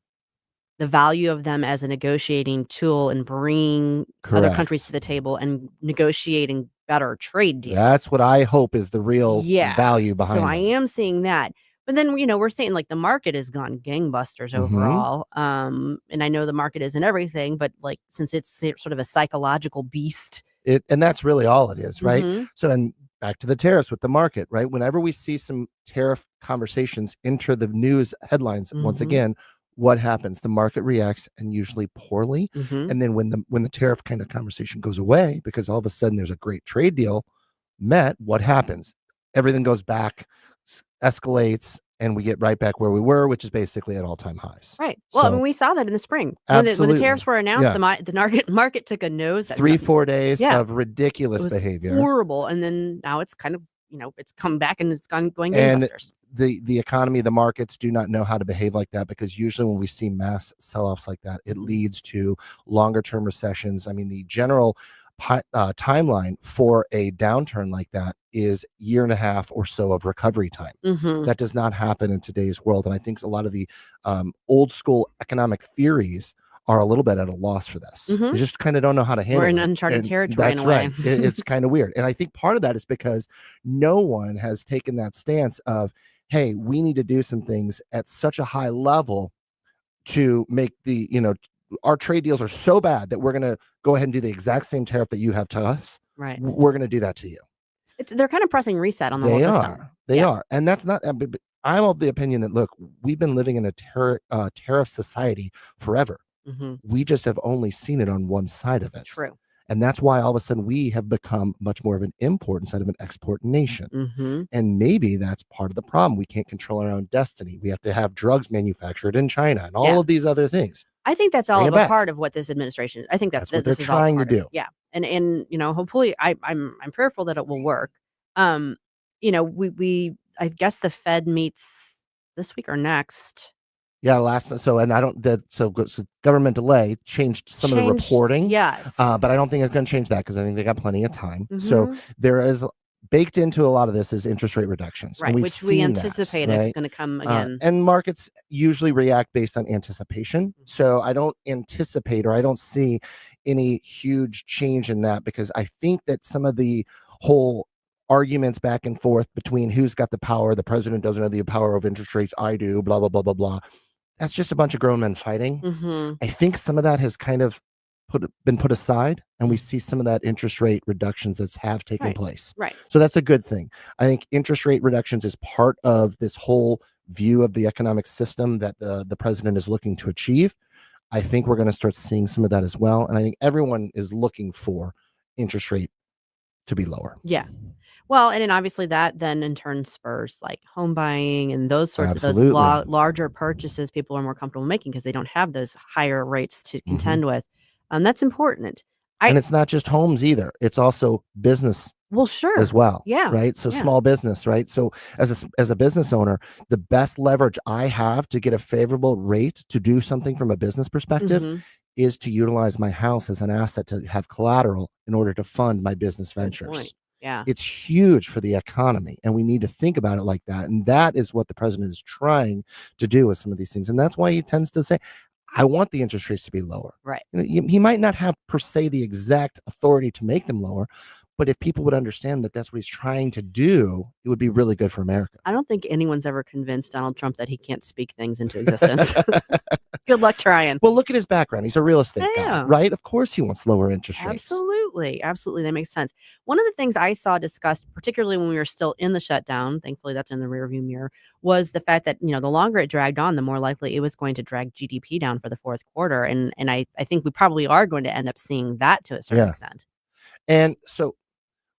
the value of them as a negotiating tool and bringing other countries to the table and negotiating better trade deals. That's what I hope is the real value behind it. So I am seeing that. But then, we're saying like the market has gone gangbusters overall. And I know the market isn't everything, but like since it's sort of a psychological beast. And that's really all it is, right? So then back to the tariffs with the market, right? Whenever we see some tariff conversations enter the news headlines, once again, what happens? The market reacts, and usually poorly. And then when the tariff kind of conversation goes away, because all of a sudden there's a great trade deal met, what happens? Everything goes back, escalates, and we get right back where we were, which is basically at all-time highs. Right. Well, we saw that in the spring. When the tariffs were announced, the market took a nose. 3-4 days of ridiculous behavior. Horrible. And then now it's kind of, it's come back and it's going gangbusters. The economy, the markets do not know how to behave like that, because usually when we see mass sell-offs like that, it leads to longer-term recessions. I mean, the general timeline for a downturn like that is 1.5 years or so of recovery time. That does not happen in today's world. And I think a lot of the old school economic theories are a little bit at a loss for this. They just kind of don't know how to handle it. We're in uncharted territory in a way. It's kind of weird. And I think part of that is because no one has taken that stance of, hey, we need to do some things at such a high level to make the, our trade deals are so bad that we're going to go ahead and do the exact same tariff that you have to us. Right. We're going to do that to you. They're kind of pressing reset on the whole system. They are. And that's not, I'm of the opinion that, look, we've been living in a tariff society forever. We just have only seen it on one side of it. True. And that's why all of a sudden we have become much more of an import instead of an export nation. And maybe that's part of the problem. We can't control our own destiny. We have to have drugs manufactured in China and all of these other things. I think that's all Bring of it a back. part of what this administration. I think That's that what this they're is all trying to part of it. do. Yeah, and hopefully I'm prayerful that it will work. We I guess the Fed meets this week or next. Yeah, so government delay changed some of the reporting. Yes. But I don't think it's going to change that because I think they got plenty of time. So there is baked into a lot of this is interest rate reductions. Right, and we've which we seen anticipate that, is right? going to come again. And markets usually react based on anticipation. So I don't anticipate or I don't see any huge change in that because I think that some of the whole arguments back and forth between who's got the power, the president doesn't have the power of interest rates, I do, blah, blah, blah, blah, blah. That's just a bunch of grown men fighting. I think some of that has kind of been put aside, and we see some of that interest rate reductions that have taken place. Right. So that's a good thing. I think interest rate reductions is part of this whole view of the economic system that the president is looking to achieve. I think we're going to start seeing some of that as well. And I think everyone is looking for interest rate to be lower. Yeah. Well, and then obviously that then in turn spurs like home buying and those sorts of those Absolutely. larger purchases people are more comfortable making because they don't have those higher rates to contend with. That's important. And it's not just homes either. It's also business Well, sure. as well. Yeah. Right. So yeah. small business, right? So as a business owner, the best leverage I have to get a favorable rate to do something from a business perspective is to utilize my house as an asset to have collateral in order to fund my business ventures. Yeah. It's huge for the economy, and we need to think about it like that. And that is what the president is trying to do with some of these things. And that's why he tends to say, I want the interest rates to be lower. Right. He might not have per se the exact authority to make them lower, but if people would understand that that's what he's trying to do, it would be really good for America. I don't think anyone's ever convinced Donald Trump that he can't speak things into existence. Good luck trying. Well, look at his background. He's a real estate guy, right? Of course he wants lower interest rates. Absolutely. That makes sense. One of the things I saw discussed, particularly when we were still in the shutdown, thankfully that's in the rearview mirror, was the fact that, the longer it dragged on, the more likely it was going to drag GDP down for the fourth quarter. And I think we probably are going to end up seeing that to a certain extent. And so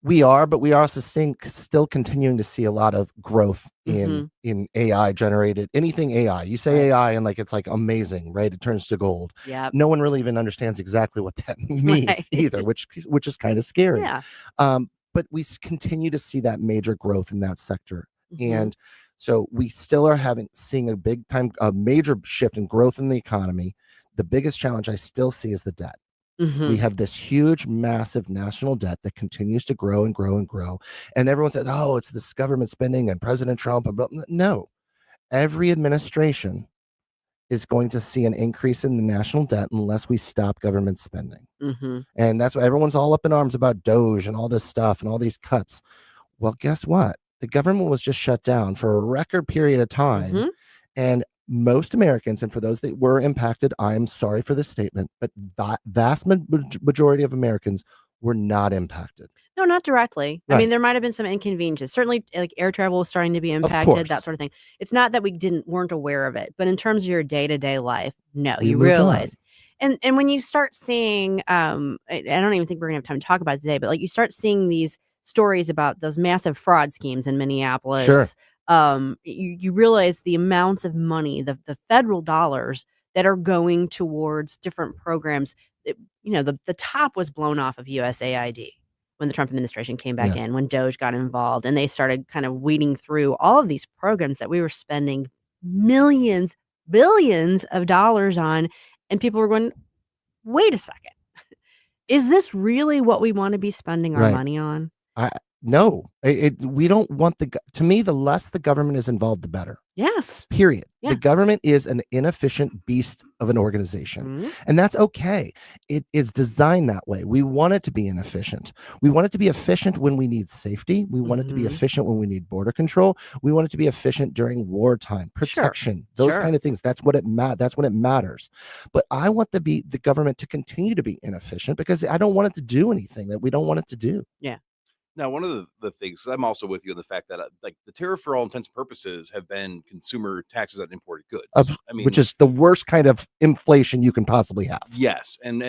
we are, but we are also still continuing to see a lot of growth in AI generated anything AI. You say AI and it's like amazing, right? It turns to gold. Yeah. No one really even understands exactly what that means either, which is kind of scary. Yeah. But we continue to see that major growth in that sector. And so we still are seeing a major shift in growth in the economy. The biggest challenge I still see is the debt. We have this huge, massive national debt that continues to grow and grow and grow. And everyone says, oh, it's this government spending and President Trump. No, every administration is going to see an increase in the national debt unless we stop government spending. And that's why everyone's all up in arms about Doge and all this stuff and all these cuts. Well, guess what? The government was just shut down for a record period of time. And most Americans, and for those that were impacted, I'm sorry for this statement, but the vast majority of Americans were not impacted. No, not directly. Right. I mean, there might have been some inconveniences. Certainly, like air travel was starting to be impacted, that sort of thing. It's not that we weren't aware of it, but in terms of your day-to-day life, no, you realize. And when you start seeing, I don't even think we're gonna have time to talk about it today, but you start seeing these stories about those massive fraud schemes in Minneapolis. Sure. You realize the amounts of money, the federal dollars that are going towards different programs. The top was blown off of USAID when the Trump administration came back in, when Doge got involved, and they started kind of weeding through all of these programs that we were spending millions, billions of dollars on, and people were going, wait a second, is this really what we want to be spending our money on? No, we don't want to me, the less the government is involved, the better. Yes. Period. Yeah. The government is an inefficient beast of an organization. And that's okay. It is designed that way. We want it to be inefficient. We want it to be efficient when we need safety. We want it to be efficient when we need border control. We want it to be efficient during wartime, protection, those kind of things. That's what it matters. But I want the government to continue to be inefficient because I don't want it to do anything that we don't want it to do. Yeah. Now, one of the things, 'cause I'm also with you on the fact that like the tariff for all intents and purposes have been consumer taxes on imported goods. I mean, which is the worst kind of inflation you can possibly have. yes. And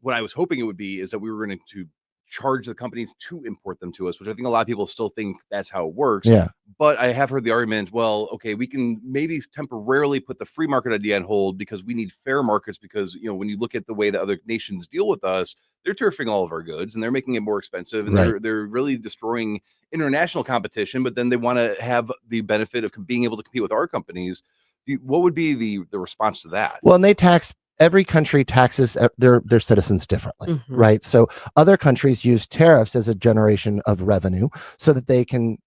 what I was hoping it would be is that we were going to charge the companies to import them to us, which I think a lot of people still think that's how it works. Yeah. But I have heard the argument, well, okay, we can maybe temporarily put the free market idea on hold because we need fair markets because, when you look at the way that other nations deal with us, they're tariffing all of our goods and they're making it more expensive and Right. they're really destroying international competition, but then they want to have the benefit of being able to compete with our companies. What would be the response to that? Well, and every country taxes their citizens differently, right? So other countries use tariffs as a generation of revenue so that they can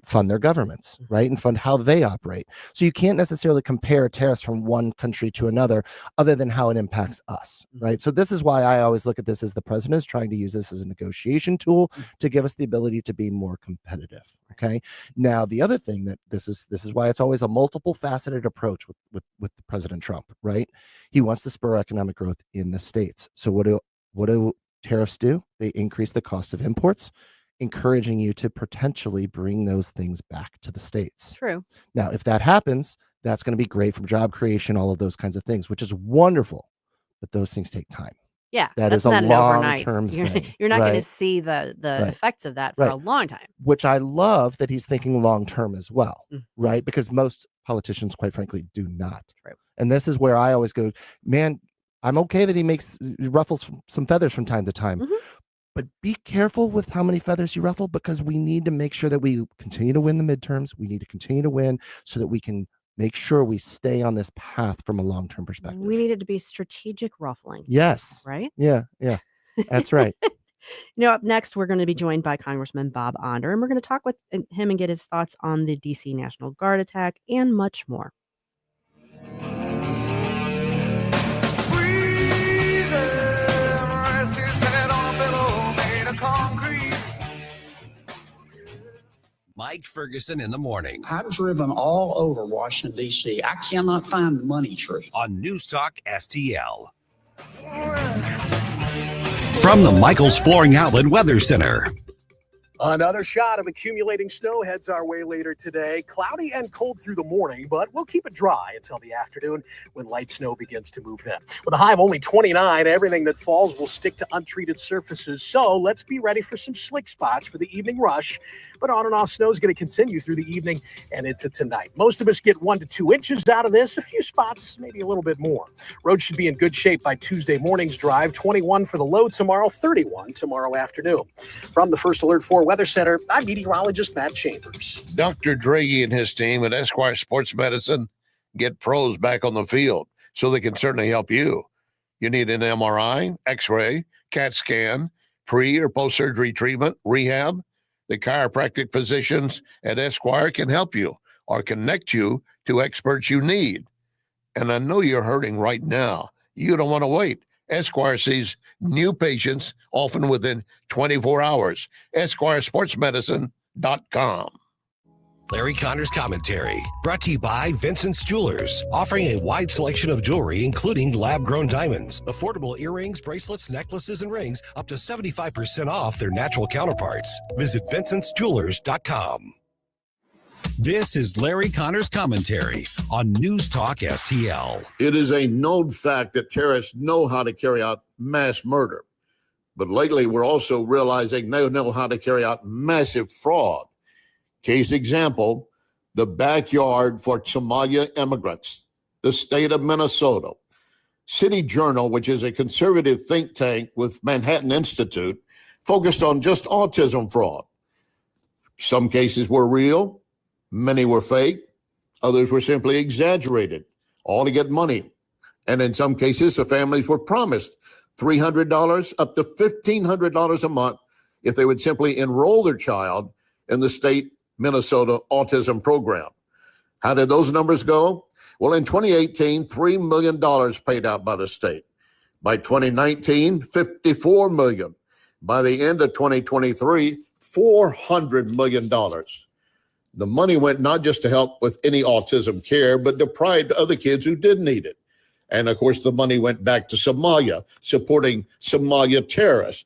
fund their governments, right? And fund how they operate. So you can't necessarily compare tariffs from one country to another other than how it impacts us, right? So this is why I always look at this as the president is trying to use this as a negotiation tool to give us the ability to be more competitive, okay? Now, the other thing that this is why it's always a multiple faceted approach with President Trump, right? He wants to spur economic growth in the states. So what do tariffs do? They increase the cost of imports, encouraging you to potentially bring those things back to the states. True. Now, if that happens, that's going to be great for job creation, all of those kinds of things, which is wonderful. But those things take time. Yeah, that that's is a not an overnight. long-term thing. You're not going right? to see the Right. effects of that for Right. a long time. Which I love that he's thinking long-term as well, right? Because most politicians, quite frankly, do not. True. And this is where I always go, man, I'm okay that he ruffles some feathers from time to time. But be careful with how many feathers you ruffle because we need to make sure that we continue to win the midterms. We need to continue to win so that we can make sure we stay on this path from a long-term perspective. We needed to be strategic ruffling. Yes. Right? Yeah. That's right. Up next, we're going to be joined by Congressman Bob Onder, and we're going to talk with him and get his thoughts on the D.C. National Guard attack and much more. Mike Ferguson in the morning. I've driven all over Washington, D.C. I cannot find the money tree. On Newstalk STL. From the Michaels Flooring Outlet Weather Center. Another shot of accumulating snow heads our way later today. Cloudy and cold through the morning, but we'll keep it dry until the afternoon when light snow begins to move in. With a high of only 29, everything that falls will stick to untreated surfaces. So let's be ready for some slick spots for the evening rush. But on and off snow is going to continue through the evening and into tonight. Most of us get 1 to 2 inches out of this. A few spots, maybe a little bit more. Roads should be in good shape by Tuesday morning's drive. 21 for the low tomorrow, 31 tomorrow afternoon. From the First Alert 4 Weather Center, I'm meteorologist Matt Chambers. Dr. Draghi and his team at Esquire Sports Medicine get pros back on the field, so they can certainly help you. You need an MRI, X-ray, CAT scan, pre- or post-surgery treatment, rehab. The chiropractic physicians at Esquire can help you or connect you to experts you need. And I know you're hurting right now. You don't want to wait. Esquire sees new patients often within 24 hours. EsquireSportsMedicine.com. Larry Connor's commentary, brought to you by Vincent's Jewelers, offering a wide selection of jewelry, including lab-grown diamonds, affordable earrings, bracelets, necklaces, and rings, up to 75% off their natural counterparts. Visit VincentsJewelers.com. This is Larry Connor's commentary on News Talk STL. It is a known fact that terrorists know how to carry out mass murder. But lately, we're also realizing they know how to carry out massive fraud. Case example, the backyard for Somalia immigrants, the state of Minnesota. City Journal, which is a conservative think tank with Manhattan Institute, focused on just autism fraud. Some cases were real, many were fake, others were simply exaggerated, all to get money. And in some cases, the families were promised $300 up to $1,500 a month if they would simply enroll their child in the state Minnesota autism program. How did those numbers go? Well, in 2018, $3 million paid out by the state. By 2019, $54 million. By the end of 2023, $400 million. The money went not just to help with any autism care, but deprived other kids who did need it. And of course, the money went back to Somalia, supporting Somalia terrorists.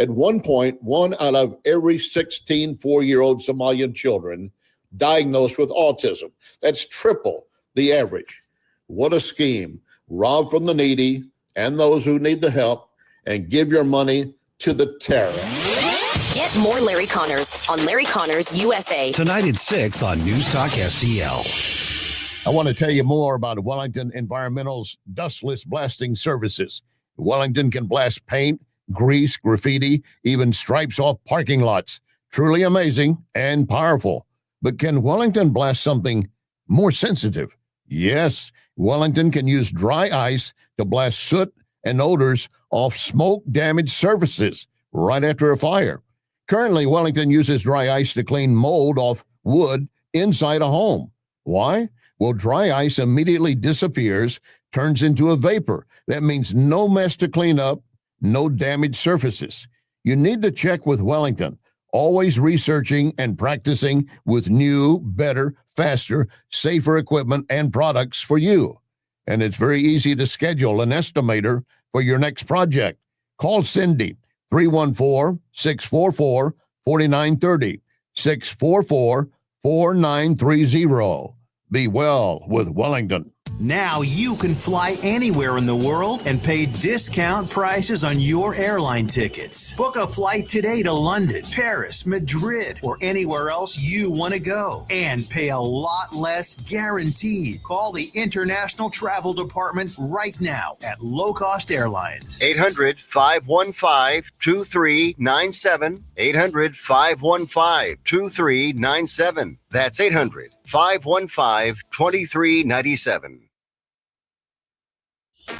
At one point, 1 out of every 16 4-year-old Somalian children diagnosed with autism. That's triple the average. What a scheme. Rob from the needy and those who need the help and give your money to the terrorists. Get more Larry Connors on Larry Connors USA. Tonight at 6 on News Talk STL. I want to tell you more about Wellington Environmental's dustless blasting services. Wellington can blast paint, grease, graffiti, even stripes off parking lots. Truly amazing and powerful. But can Wellington blast something more sensitive? Yes, Wellington can use dry ice to blast soot and odors off smoke-damaged surfaces right after a fire. Currently, Wellington uses dry ice to clean mold off wood inside a home. Why? Well, dry ice immediately disappears, turns into a vapor. That means no mess to clean up, no damaged surfaces. You need to check with Wellington, always researching and practicing with new, better, faster, safer equipment and products for you. And it's very easy to schedule an estimator for your next project. Call Cindy, 314-644-4930, 644-4930. Be well with Wellington. Now you can fly anywhere in the world and pay discount prices on your airline tickets. Book a flight today to London, Paris, Madrid, or anywhere else you want to go and pay a lot less guaranteed. Call the International Travel Department right now at Low Cost Airlines. 800-515-2397. 800-515-2397. That's 800-515-2397.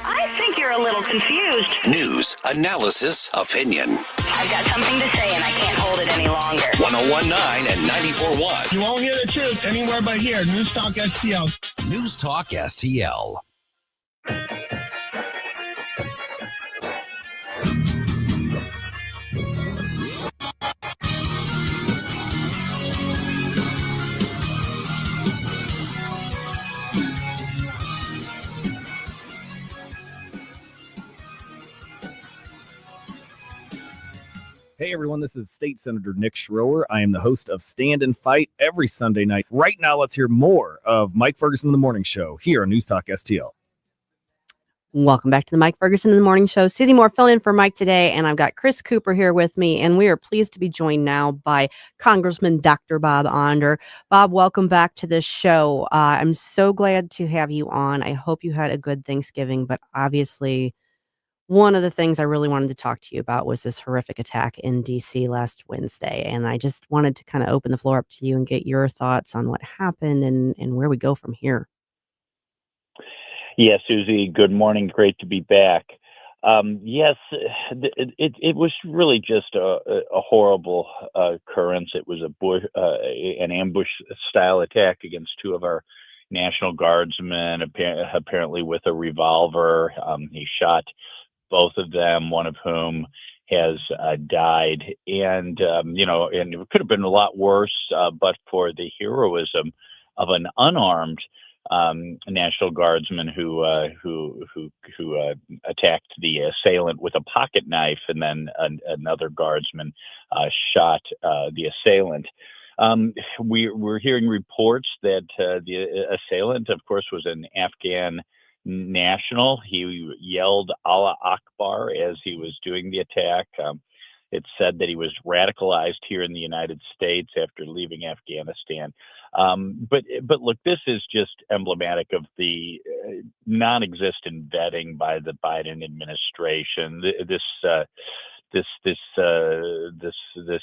I think you're a little confused. News, analysis, opinion. I've got something to say and I can't hold it any longer. 101.9 and 94.1. You won't hear the truth anywhere but here. News Talk STL. News Talk STL. Hey everyone, this is State Senator Nick Schroer. I am the host of Stand and Fight every Sunday night. Right now, let's hear more of Mike Ferguson in the Morning Show here on News Talk STL. Welcome back to the Mike Ferguson in the Morning Show. Susie Moore filling in for Mike today, and I've got Chris Cooper here with me, and we are pleased to be joined now by Congressman Dr. Bob Onder. Bob, welcome back to the show. I'm so glad to have you on. I hope you had a good Thanksgiving, but obviously one of the things I really wanted to talk to you about was this horrific attack in D.C. last Wednesday, and I just wanted to kind of open the floor up to you and get your thoughts on what happened and where we go from here. Yes, Susie, good morning. Great to be back. Yes, it was really just a horrible occurrence. It was an ambush-style attack against two of our National Guardsmen, apparently with a revolver. He shot both of them, one of whom has died. And, and it could have been a lot worse, but for the heroism of an unarmed National Guardsman who attacked the assailant with a pocket knife, and then another guardsman shot the assailant. We're hearing reports that the assailant, of course, was an Afghan national. He yelled Allah Akbar as he was doing the attack. It's said that he was radicalized here in the United States after leaving Afghanistan. But look, this is just emblematic of the non-existent vetting by the Biden administration. This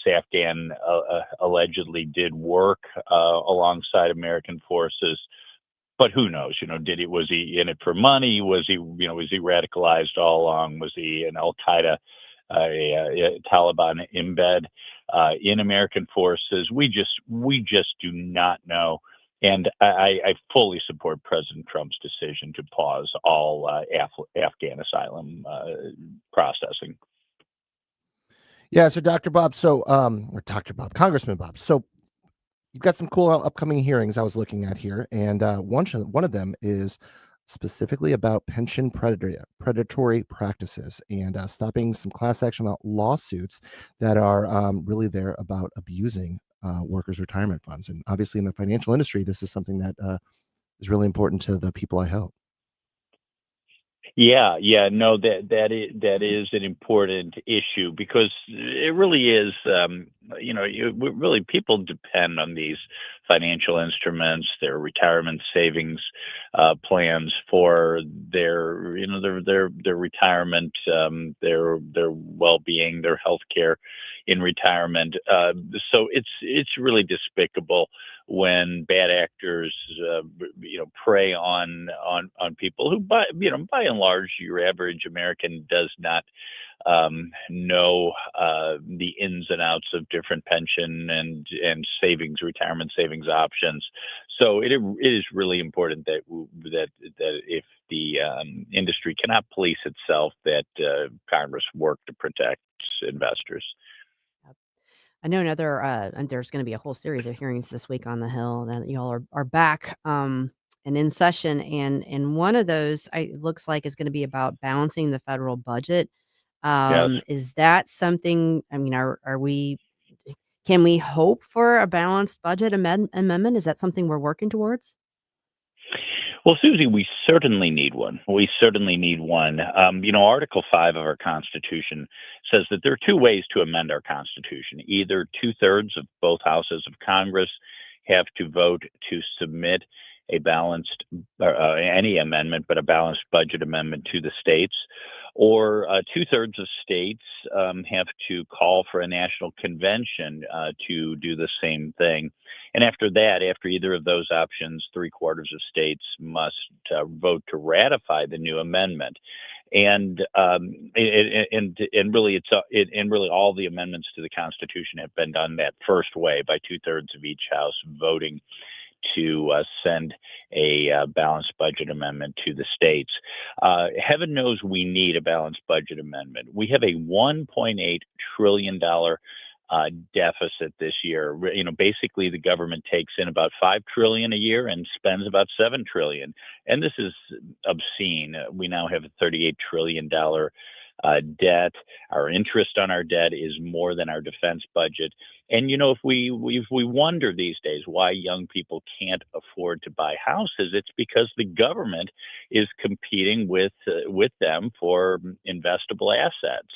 Afghan allegedly did work alongside American forces. But who knows? Was he in it for money? Was he radicalized all along? Was he an Al-Qaeda, a Taliban embed in American forces? We just do not know. And I fully support President Trump's decision to pause all Afghan asylum processing. Yeah. So Dr. Bob, Congressman Bob. So you've got some cool upcoming hearings I was looking at here. And one of them is specifically about pension predatory practices and stopping some class action lawsuits that are really there about abusing workers' retirement funds. And obviously in the financial industry, this is something that is really important to the people I help. Yeah, no, that is an important issue because it really is. Really people depend on these financial instruments, their retirement savings plans for their retirement, their well-being, their health care in retirement. So it's really despicable when bad actors, prey on people who, by and large, your average American does not know the ins and outs of different pension and savings, retirement savings options. So it is really important that if the industry cannot police itself, that Congress work to protect investors. I know and there's going to be a whole series of hearings this week on the Hill. Now that y'all are back and in session, and one of those looks like is going to be about balancing the federal budget. Yes. Is that something? I mean, can we hope for a balanced budget amendment? Is that something we're working towards? Well, Susie, we certainly need one. Article 5 of our Constitution says that there are two ways to amend our Constitution. Either 2/3 of both houses of Congress have to vote to submit a balanced, any amendment, but a balanced budget amendment to the states, or 2/3 of states have to call for a national convention to do the same thing. And after either of those options, 3/4 of states must vote to ratify the new amendment. And really, really all the amendments to the Constitution have been done that first way by 2/3 of each house voting to send a balanced budget amendment to the states. Heaven knows we need a balanced budget amendment. We have a $1.8 trillion deficit this year. Basically the government takes in about $5 trillion a year and spends about $7 trillion. And this is obscene. We now have a $38 trillion debt. Our interest on our debt is more than our defense budget. And if we wonder these days why young people can't afford to buy houses, it's because the government is competing with them for investable assets.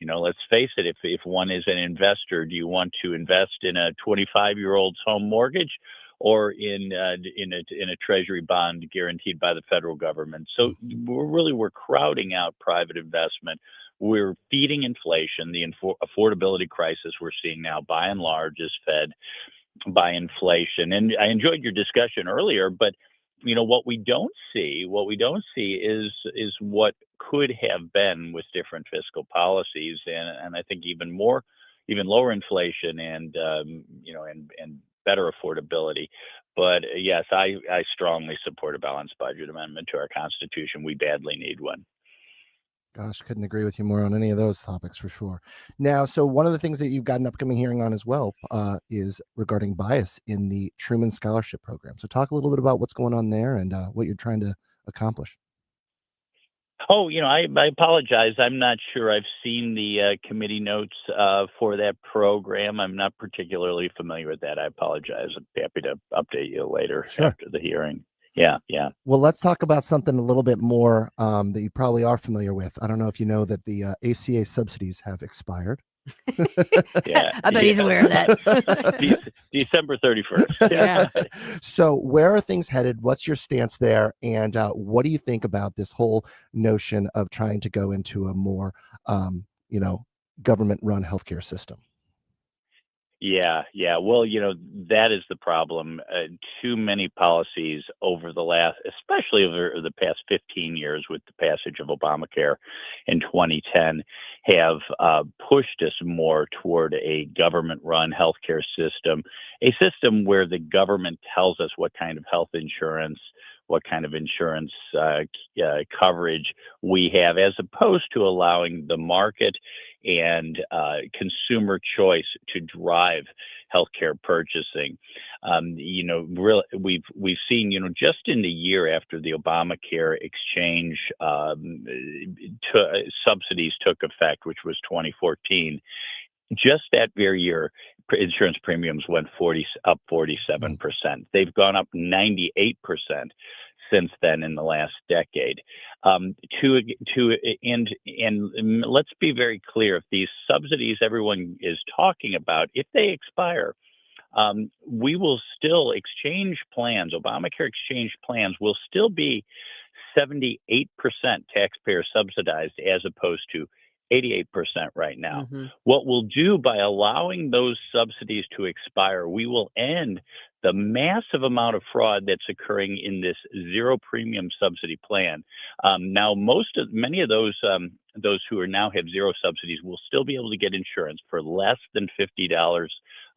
Let's face it, if one is an investor, do you want to invest in a 25-year-old's home mortgage or in a treasury bond guaranteed by the federal government? So we're crowding out private investment. We're feeding inflation. The affordability crisis we're seeing now, by and large, is fed by inflation. And I enjoyed your discussion earlier, but what we don't see is what could have been with different fiscal policies, and I think even lower inflation and better affordability. But yes, I strongly support a balanced budget amendment to our Constitution. We badly need one. Gosh, couldn't agree with you more on any of those topics for sure. Now, so one of the things that you've got an upcoming hearing on as well is regarding bias in the Truman Scholarship Program. So talk a little bit about what's going on there and what you're trying to accomplish. Oh, I apologize. I'm not sure I've seen the committee notes for that program. I'm not particularly familiar with that. I apologize. I'm happy to update you later after the hearing. Yeah. Well, let's talk about something a little bit more that you probably are familiar with. I don't know if you know that the ACA subsidies have expired. Yeah, I bet he's aware of that. December 31st. Yeah. So where are things headed? What's your stance there? And what do you think about this whole notion of trying to go into a more, government-run healthcare system? Yeah. Well, that is the problem. Too many policies especially over the past 15 years with the passage of Obamacare in 2010, have pushed us more toward a government-run healthcare system, a system where the government tells us what kind of health insurance what kind of insurance coverage we have, as opposed to allowing the market and consumer choice to drive healthcare purchasing. We've seen, just in the year after the Obamacare exchange subsidies took effect, which was 2014, just that very year, insurance premiums went up 47%. They've gone up 98% since then in the last decade. And let's be very clear: if these subsidies everyone is talking about, if they expire, we will still exchange plans. Obamacare exchange plans will still be 78% taxpayer subsidized, as opposed to 88% right now. What we'll do by allowing those subsidies to expire, we will end the massive amount of fraud that's occurring in this zero premium subsidy plan. Now, many of those who now have zero subsidies will still be able to get insurance for less than $50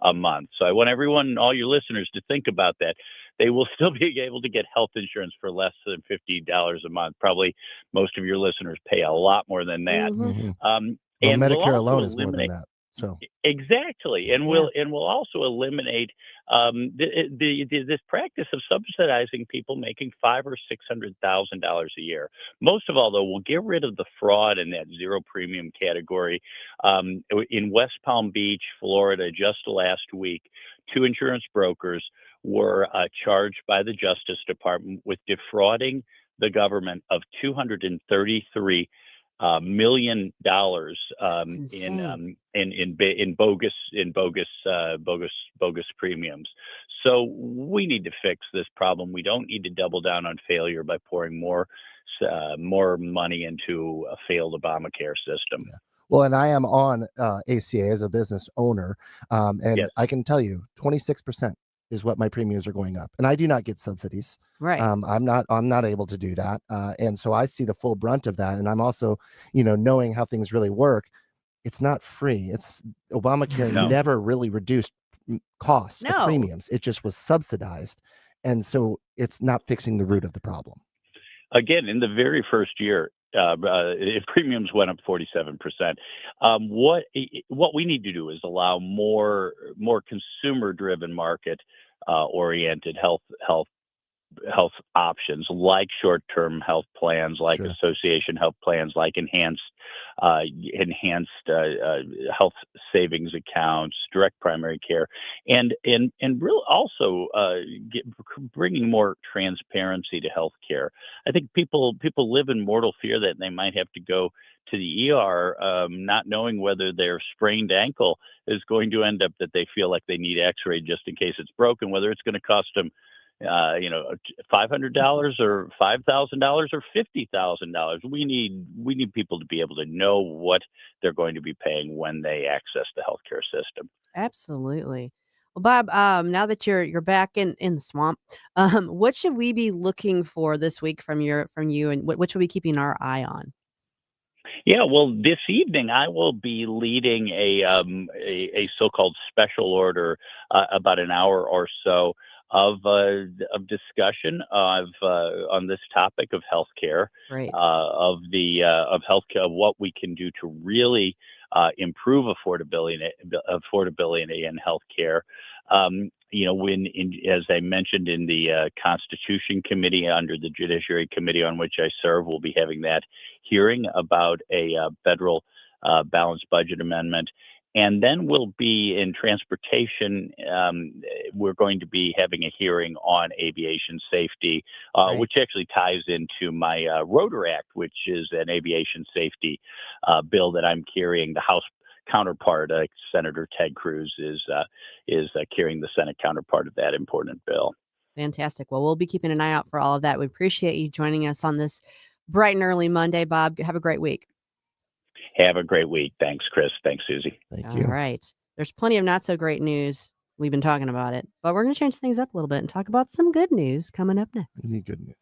a month. So I want everyone, all your listeners, to think about that. They will still be able to get health insurance for less than $50 a month. Probably most of your listeners pay a lot more than that. Well, And Medicare we'll alone also is more than eliminate that. So exactly, and we'll also eliminate this practice of subsidizing people making $500,000 or $600,000 a year. Most of all, though, we'll get rid of the fraud in that zero premium category. In West Palm Beach, Florida, just last week, 2 insurance brokers were charged by the Justice Department with defrauding the government of $233 $1 million in bogus premiums. So we need to fix this problem. We don't need to double down on failure by pouring more money into a failed Obamacare system. well, and I am on ACA as a business owner, and Yes. I can tell you 26% is what my premiums are going up, and I do not get subsidies. Right. I'm not able to do that, and so I see the full brunt of that. And I'm also, knowing how things really work, it's not free. It's Obamacare No. never really reduced costs No. of premiums. It just was subsidized, and so it's not fixing the root of the problem. Again, in the very first year, premiums went up 47%. What we need to do is allow more consumer-driven, market-oriented health options, like short-term health plans, like Sure. association health plans, like enhanced health savings accounts, direct primary care, and really also bringing more transparency to healthcare. I think people live in mortal fear that they might have to go to the ER, not knowing whether their sprained ankle is going to end up that they feel like they need X-ray just in case it's broken, whether it's going to cost them $500 or $5,000 or $50,000. We need people to be able to know what they're going to be paying when they access the healthcare system. Absolutely. Well, Bob, now that you're back in the swamp, what should we be looking for this week from you, and what should we be keeping our eye on? Yeah, well, this evening I will be leading a so-called special order, about an hour or so of discussion on this topic of healthcare, Right. of healthcare, of what we can do to really improve affordability in healthcare. As I mentioned, in the Constitution Committee under the Judiciary Committee on which I serve, we'll be having that hearing about a federal balanced budget amendment. And then we'll be in transportation. We're going to be having a hearing on aviation safety, which actually ties into my Rotor Act, which is an aviation safety bill that I'm carrying. The House counterpart, Senator Ted Cruz, is carrying the Senate counterpart of that important bill. Fantastic. Well, we'll be keeping an eye out for all of that. We appreciate you joining us on this bright and early Monday, Bob. Have a great week. Have a great week. Thanks, Chris. Thanks, Susie. Thank All right. There's plenty of not so great news. We've been talking about it, but we're going to change things up a little bit and talk about some good news coming up next. We need good news.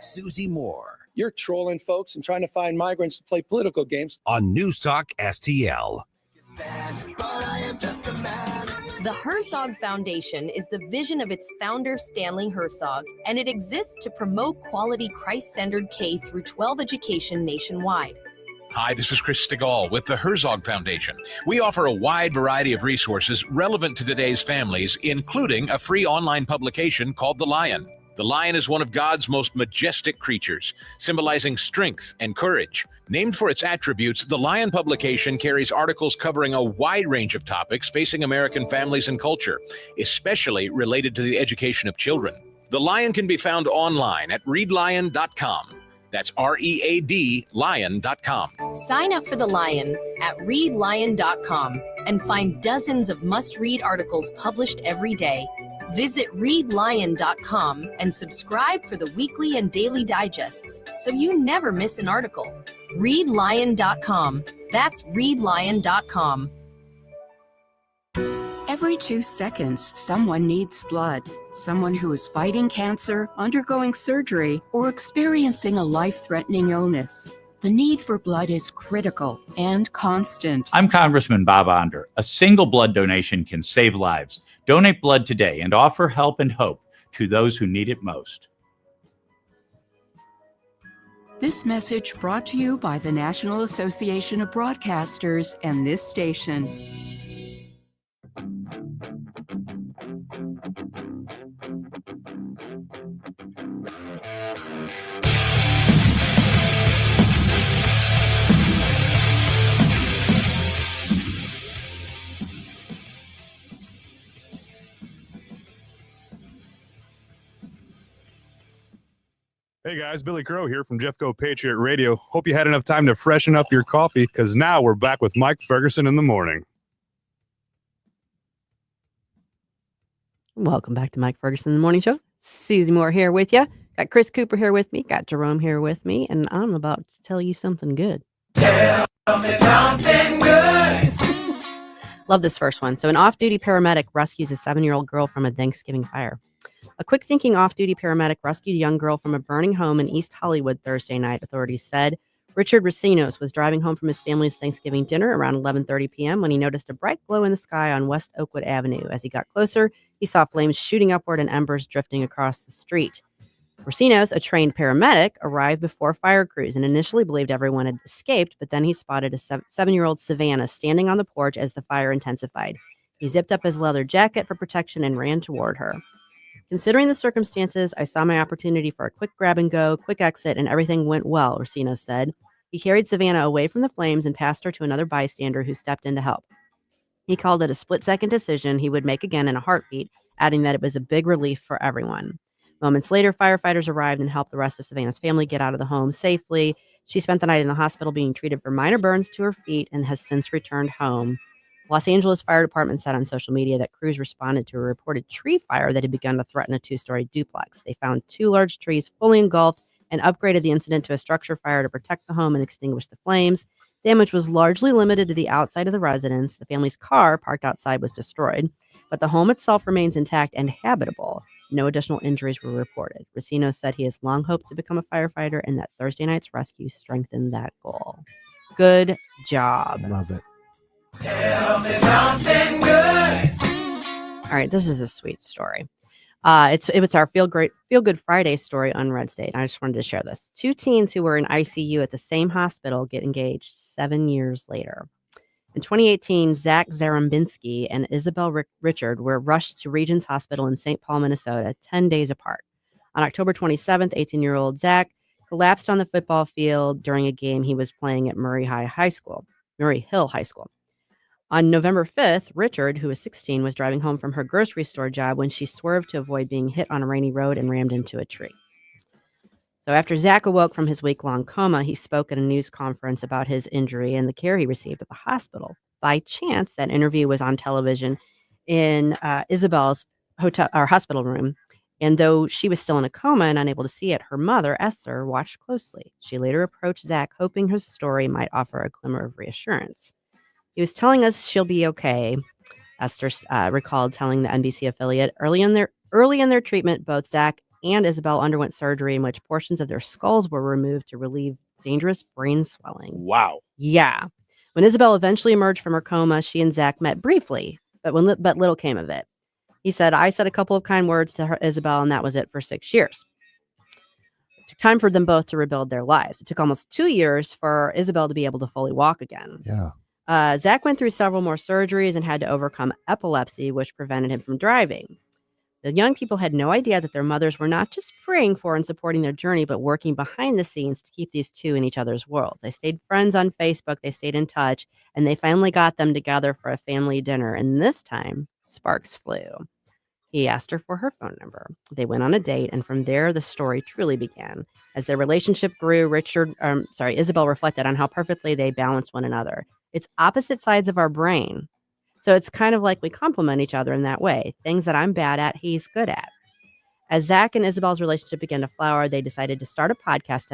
Susie Moore You're trolling folks and trying to find migrants to play political games. On News Talk STL. The Herzog Foundation is the vision of its founder, Stanley Herzog, and it exists to promote quality Christ-centered K-12 education nationwide. Hi, this is Chris Stigall with the Herzog Foundation. We offer a wide variety of resources relevant to today's families, including a free online publication called The Lion. The lion is one of God's most majestic creatures, symbolizing strength and courage. Named for its attributes, the Lion publication carries articles covering a wide range of topics facing American families and culture, especially related to the education of children. The Lion can be found online at readlion.com. That's READ lion.com. Sign up for The Lion at readlion.com and find dozens of must-read articles published every day. Visit readlion.com and subscribe for the weekly and daily digests so you never miss an article. Readlion.com. That's readlion.com. Every 2 seconds, someone needs blood. Someone who is fighting cancer, undergoing surgery, or experiencing a life-threatening illness. The need for blood is critical and constant. I'm Congressman Bob Onder. A single blood donation can save lives. Donate blood today and offer help and hope to those who need it most. This message brought to you by the National Association of Broadcasters and this station. Hey guys, Billy Crow here from Jeffco Patriot Radio. Hope you had enough time to freshen up your coffee, because now we're back with Mike Ferguson in the morning. Welcome back to Mike Ferguson in the Morning Show. Susie Moore here with you. Got Chris Cooper here with me. Got Jerome here with me. And I'm about to tell you something good. Tell me something good. Love this first one. So an off-duty paramedic rescues a 7-year-old girl from a Thanksgiving fire. A quick-thinking off-duty paramedic rescued a young girl from a burning home in East Hollywood Thursday night, authorities said. Richard Racinos was driving home from his family's Thanksgiving dinner around 11:30 p.m. when he noticed a bright glow in the sky on West Oakwood Avenue. As he got closer, he saw flames shooting upward and embers drifting across the street. Racinos, a trained paramedic, arrived before fire crews and initially believed everyone had escaped, but then he spotted a 7-year-old Savannah standing on the porch as the fire intensified. He zipped up his leather jacket for protection and ran toward her. Considering the circumstances, I saw my opportunity for a quick grab and go, quick exit, and everything went well, Racinos said. He carried Savannah away from the flames and passed her to another bystander who stepped in to help. He called it a split-second decision he would make again in a heartbeat, adding that it was a big relief for everyone. Moments later, firefighters arrived and helped the rest of Savannah's family get out of the home safely. She spent the night in the hospital being treated for minor burns to her feet and has since returned home. Los Angeles Fire Department said on social media that crews responded to a reported tree fire that had begun to threaten a 2-story duplex. They found 2 large trees fully engulfed and upgraded the incident to a structure fire to protect the home and extinguish the flames. Damage was largely limited to the outside of the residence. The family's car parked outside was destroyed, but the home itself remains intact and habitable. No additional injuries were reported. Racinos said he has long hoped to become a firefighter and that Thursday night's rescue strengthened that goal. Good job. Love it. Tell me something good. All right, this is a sweet story. It was our Feel Good Friday story on Red State. I just wanted to share this. 2 teens who were in ICU at the same hospital get engaged 7 years later. In 2018, Zach Zarambinski and Isabel Richard were rushed to Regions Hospital in St. Paul, Minnesota, 10 days apart. On October 27th, 18-year-old Zach collapsed on the football field during a game he was playing at Murray Hill High School. On November 5th, Richard, who was 16, was driving home from her grocery store job when she swerved to avoid being hit on a rainy road and rammed into a tree. So after Zach awoke from his week-long coma, he spoke at a news conference about his injury and the care he received at the hospital. By chance, that interview was on television in Isabel's hospital room. And though she was still in a coma and unable to see it, her mother, Esther, watched closely. She later approached Zach, hoping her story might offer a glimmer of reassurance. He was telling us she'll be okay, Esther recalled telling the NBC affiliate. Early in their treatment, both Zach and Isabel underwent surgery in which portions of their skulls were removed to relieve dangerous brain swelling. Wow. Yeah. When Isabel eventually emerged from her coma, she and Zach met briefly, but little came of it. He said, I said a couple of kind words to her, Isabel, and that was it for 6 years. It took time for them both to rebuild their lives. It took almost 2 years for Isabel to be able to fully walk again. Yeah. Zach went through several more surgeries and had to overcome epilepsy, which prevented him from driving. The young people had no idea that their mothers were not just praying for and supporting their journey, but working behind the scenes to keep these two in each other's worlds. They stayed friends on Facebook, they stayed in touch, and they finally got them together for a family dinner. And this time, sparks flew. He asked her for her phone number. They went on a date, and from there, the story truly began. As their relationship grew, Isabel reflected on how perfectly they balanced one another. It's opposite sides of our brain. So it's kind of like we complement each other in that way. Things that I'm bad at, he's good at. As Zach and Isabel's relationship began to flower, they decided to start a podcast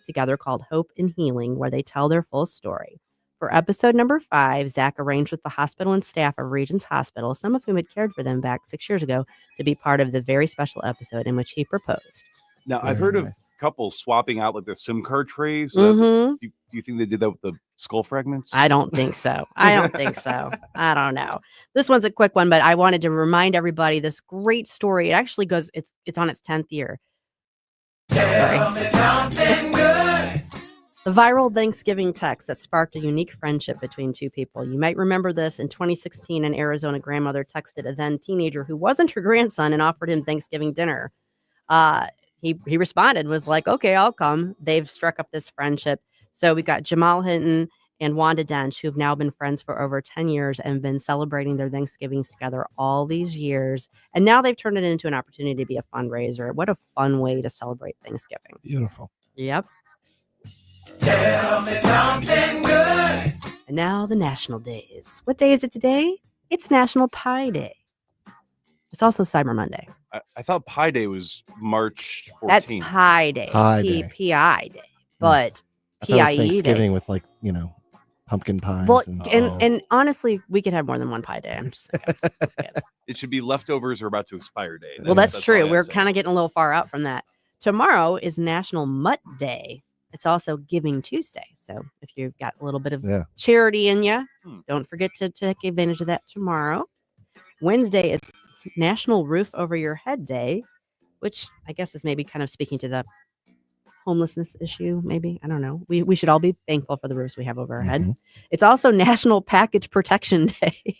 together called Hope and Healing, where they tell their full story. For episode number 5, Zach arranged with the hospital and staff of Regents Hospital, some of whom had cared for them back 6 years ago, to be part of the very special episode in which he proposed. Now, I've heard of couples swapping out like the SIM card trays. Mhm. Do you think they did that with the skull fragments? I don't think so. I don't know. This one's a quick one, but I wanted to remind everybody this great story. It actually goes, it's on its 10th year. Tell me something good. The viral Thanksgiving text that sparked a unique friendship between two people. You might remember this. In 2016, an Arizona grandmother texted a then teenager who wasn't her grandson and offered him Thanksgiving dinner. He responded, was like, okay, I'll come. They've struck up this friendship. So we've got Jamal Hinton and Wanda Dench, who've now been friends for over 10 years and been celebrating their Thanksgivings together all these years. And now they've turned it into an opportunity to be a fundraiser. What a fun way to celebrate Thanksgiving. Beautiful. Yep. Tell me something good. And now the national days. What day is it today? It's National Pie Day. It's also Cyber Monday. I thought Pi Day was March 14th. That's Pie Day. Pie Day. P-I Day. But I thought it was P-I-E Thanksgiving Day. with pumpkin pies. Well, and and honestly, we could have more than one Pie Day. I'm just saying. It should be leftovers or about to expire day. Well, that's true. why I We're said. kind of getting a little far out from that. Tomorrow is National Mutt Day. It's also Giving Tuesday. So if you've got a little bit of charity in you, don't forget to take advantage of that tomorrow. Wednesday is National Roof Over Your Head Day, which I guess is maybe kind of speaking to the homelessness issue, maybe. I don't know. We should all be thankful for the roofs we have over our head. It's also National Package Protection Day.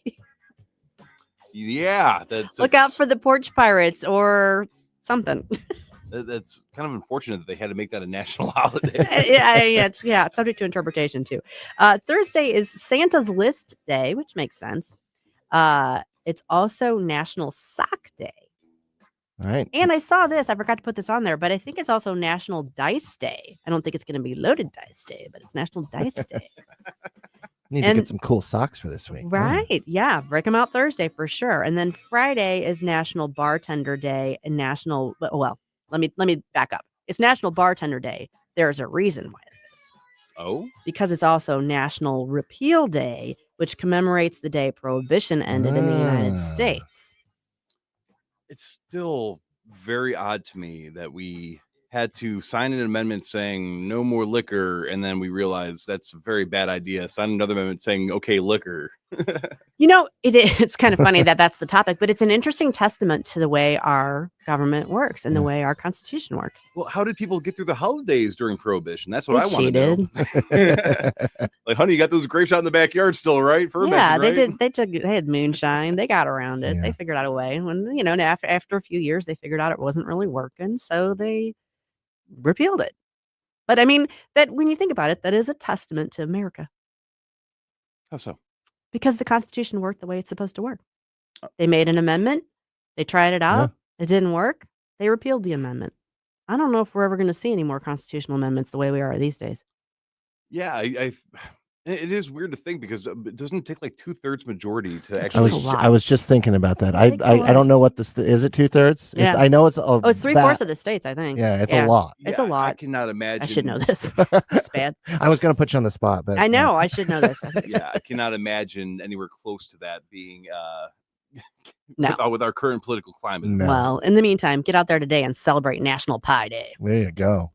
Yeah. Look out for the porch pirates or something. That's kind of unfortunate that they had to make that a national holiday. It's subject to interpretation too. Thursday is Santa's List Day, which makes sense. It's also National Sock Day. All right. And I saw this. I forgot to put this on there, but I think it's also National Dice Day. I don't think it's going to be Loaded Dice Day, but it's National Dice Day. Need to get some cool socks for this week. Right. Yeah. Break them out Thursday for sure. And then Friday is National Bartender Day and National. Well, let me back up. It's National Bartender Day. There's a reason why it is. Oh? Because it's also National Repeal Day, which commemorates the day Prohibition ended in the United States. It's still very odd to me that we had to sign an amendment saying no more liquor, and then we realized that's a very bad idea. Sign another amendment saying, okay, liquor. It's kind of funny that that's the topic, but it's an interesting testament to the way our government works and the way our Constitution works. Well, how did people get through the holidays during Prohibition? That's what They I want to know. Like, honey, you got those grapes out in the backyard still, right? Yeah, they Fermented, right? did. They had moonshine. They got around it. They figured out a way. When after a few years, they figured out it wasn't really working, so they repealed it. But I mean, that when you think about it, that is a testament to America. How so? Because the Constitution worked the way it's supposed to work. They made an amendment. They tried it out. It didn't work. They repealed the amendment. I don't know if we're ever going to see any more constitutional amendments the way we are these days. Yeah, it is weird to think because doesn't it take like 2/3 majority to actually? I was just thinking about that. I don't know what this is. It 2/3? Yeah. I know it's it's 3/4 of the states, I think. Yeah, it's a lot. It's a lot. I cannot imagine. I should know this. It's bad. I was going to put you on the spot, but I know I should know this. Yeah, I cannot imagine anywhere close to that being No. with our current political climate. No. Well, in the meantime, get out there today and celebrate National Pie Day. There you go.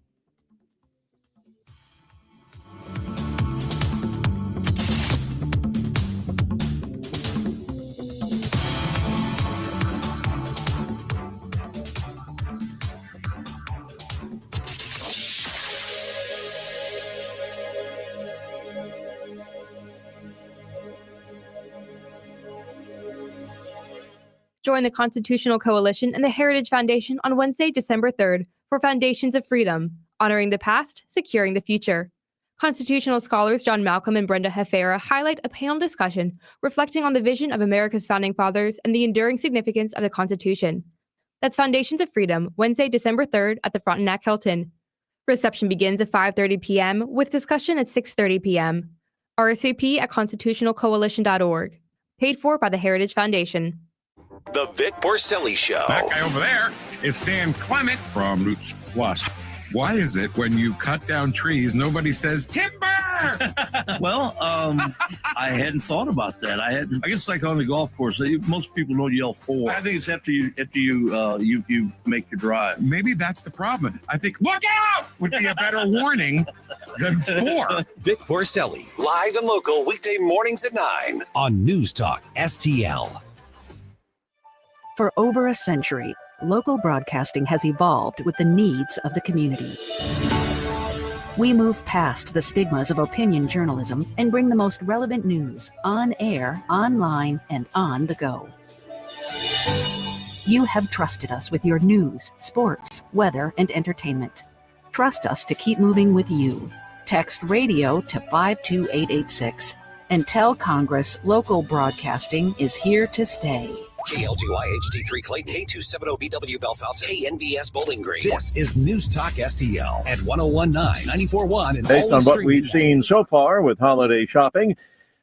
Join the Constitutional Coalition and the Heritage Foundation on Wednesday, December 3rd for Foundations of Freedom, honoring the past, securing the future. Constitutional scholars John Malcolm and Brenda Hefera highlight a panel discussion reflecting on the vision of America's founding fathers and the enduring significance of the Constitution. That's Foundations of Freedom, Wednesday, December 3rd at the Frontenac Hilton. Reception begins at 5:30 p.m. with discussion at 6:30 p.m. RSVP at constitutionalcoalition.org. Paid for by the Heritage Foundation. The Vic Porcelli Show. That guy over there is Stan Clement from Roots Plus. Why is it when you cut down trees, nobody says timber? Well, I hadn't thought about that. I guess it's like on the golf course. Most people don't yell for. I think it's after you make your drive. Maybe that's the problem. I think look out would be a better warning than for. Vic Porcelli, live and local, weekday mornings at 9 on News Talk STL. For over a century, local broadcasting has evolved with the needs of the community. We move past the stigmas of opinion journalism and bring the most relevant news on air, online, and on the go. You have trusted us with your news, sports, weather, and entertainment. Trust us to keep moving with you. Text radio to 52886 and tell Congress local broadcasting is here to stay. KLGY HD3 Clayton, K270BW Belfast, KNBS Bowling Green. This is News Talk STL at 1019, 94.1 and based on always what streaming. we've seen so far with holiday shopping,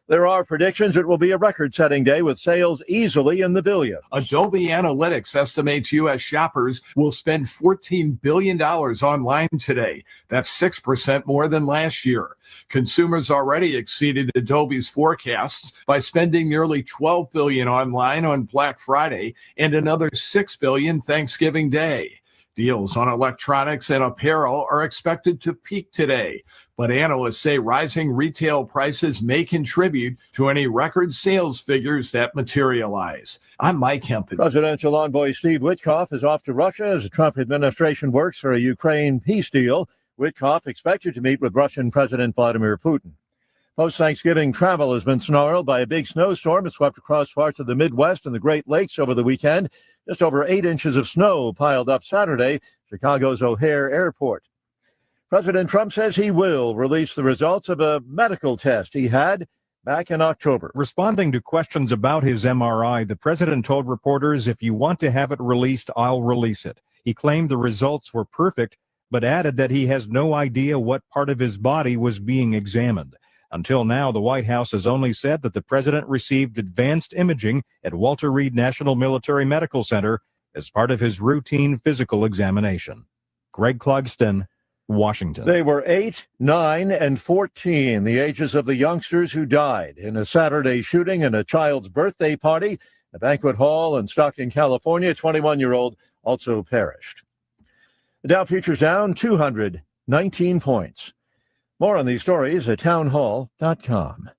there are predictions it will be a record-setting day with sales easily in the billions. Adobe Analytics estimates U.S. shoppers will spend $14 billion online today. That's 6% more than last year. Consumers already exceeded Adobe's forecasts by spending nearly $12 billion online on Black Friday and another $6 billion Thanksgiving Day. Deals on electronics and apparel are expected to peak today, but analysts say rising retail prices may contribute to any record sales figures that materialize. I'm Mike Hempel. Presidential envoy Steve Witkoff is off to Russia as the Trump administration works for a Ukraine peace deal. Witkoff expected to meet with Russian President Vladimir Putin. Post-Thanksgiving travel has been snarled by a big snowstorm that swept across parts of the Midwest and the Great Lakes over the weekend. Just over 8 inches of snow piled up Saturday, Chicago's O'Hare Airport. President Trump says he will release the results of a medical test he had back in October. Responding to questions about his MRI, the president told reporters, "If you want to have it released, I'll release it." He claimed the results were perfect, but added that he has no idea what part of his body was being examined. Until now, the White House has only said that the president received advanced imaging at Walter Reed National Military Medical Center as part of his routine physical examination. Greg Clugston, Washington. They were 8, 9, and 14, the ages of the youngsters who died in a Saturday shooting in a child's birthday party, a banquet hall in Stockton, California. 21-year-old also perished. The Dow futures down 219 points. More on these stories at townhall.com.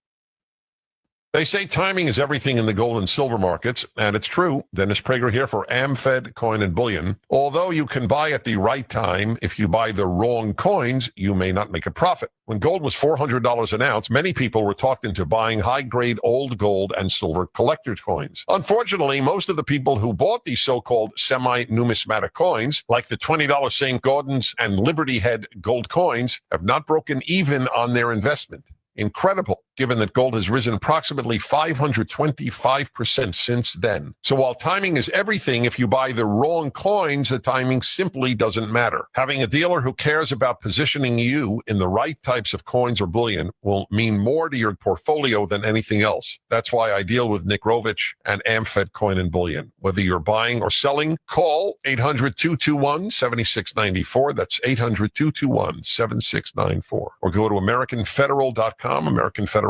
They say timing is everything in the gold and silver markets, and it's true. Dennis Prager here for AmFed Coin and Bullion. Although you can buy at the right time, if you buy the wrong coins, you may not make a profit. When gold was $400 an ounce, many people were talked into buying high-grade old gold and silver collector's coins. Unfortunately, most of the people who bought these so-called semi-numismatic coins, like the $20 St. Gaudens and Liberty Head gold coins, have not broken even on their investment. Incredible, given that gold has risen approximately 525% since then. So while timing is everything, if you buy the wrong coins, the timing simply doesn't matter. Having a dealer who cares about positioning you in the right types of coins or bullion will mean more to your portfolio than anything else. That's why I deal with Nick Rovich and AmFed Coin and Bullion. Whether you're buying or selling, call 800-221-7694. That's 800-221-7694. Or go to AmericanFederal.com, AmericanFederal.com.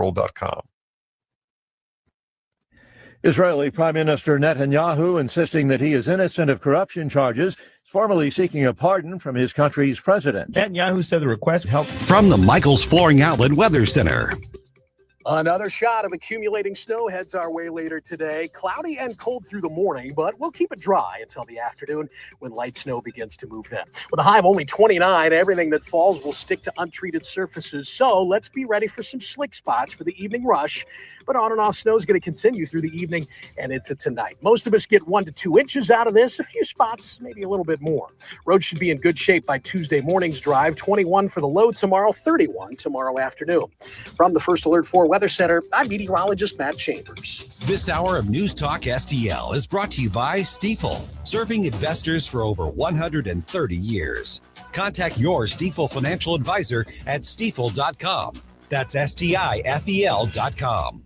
Israeli Prime Minister Netanyahu insisting that he is innocent of corruption charges, formally seeking a pardon from his country's president. Netanyahu said the request helped. From the Michaels Flooring Outlet Weather Center. Another shot of accumulating snow heads our way later today. Cloudy and cold through the morning, but we'll keep it dry until the afternoon when light snow begins to move in. With a high of only 29, everything that falls will stick to untreated surfaces. So let's be ready for some slick spots for the evening rush. But on and off snow is going to continue through the evening and into tonight. Most of us get 1 to 2 inches out of this. A few spots, maybe a little bit more. Roads should be in good shape by Tuesday morning's drive. 21 for the low tomorrow, 31 tomorrow afternoon. From the First Alert 4 Weather Center, I'm meteorologist Matt Chambers. This hour of News Talk STL is brought to you by Stifel, serving investors for over 130 years. Contact your Stifel financial advisor at stifel.com. That's STIFEL.com.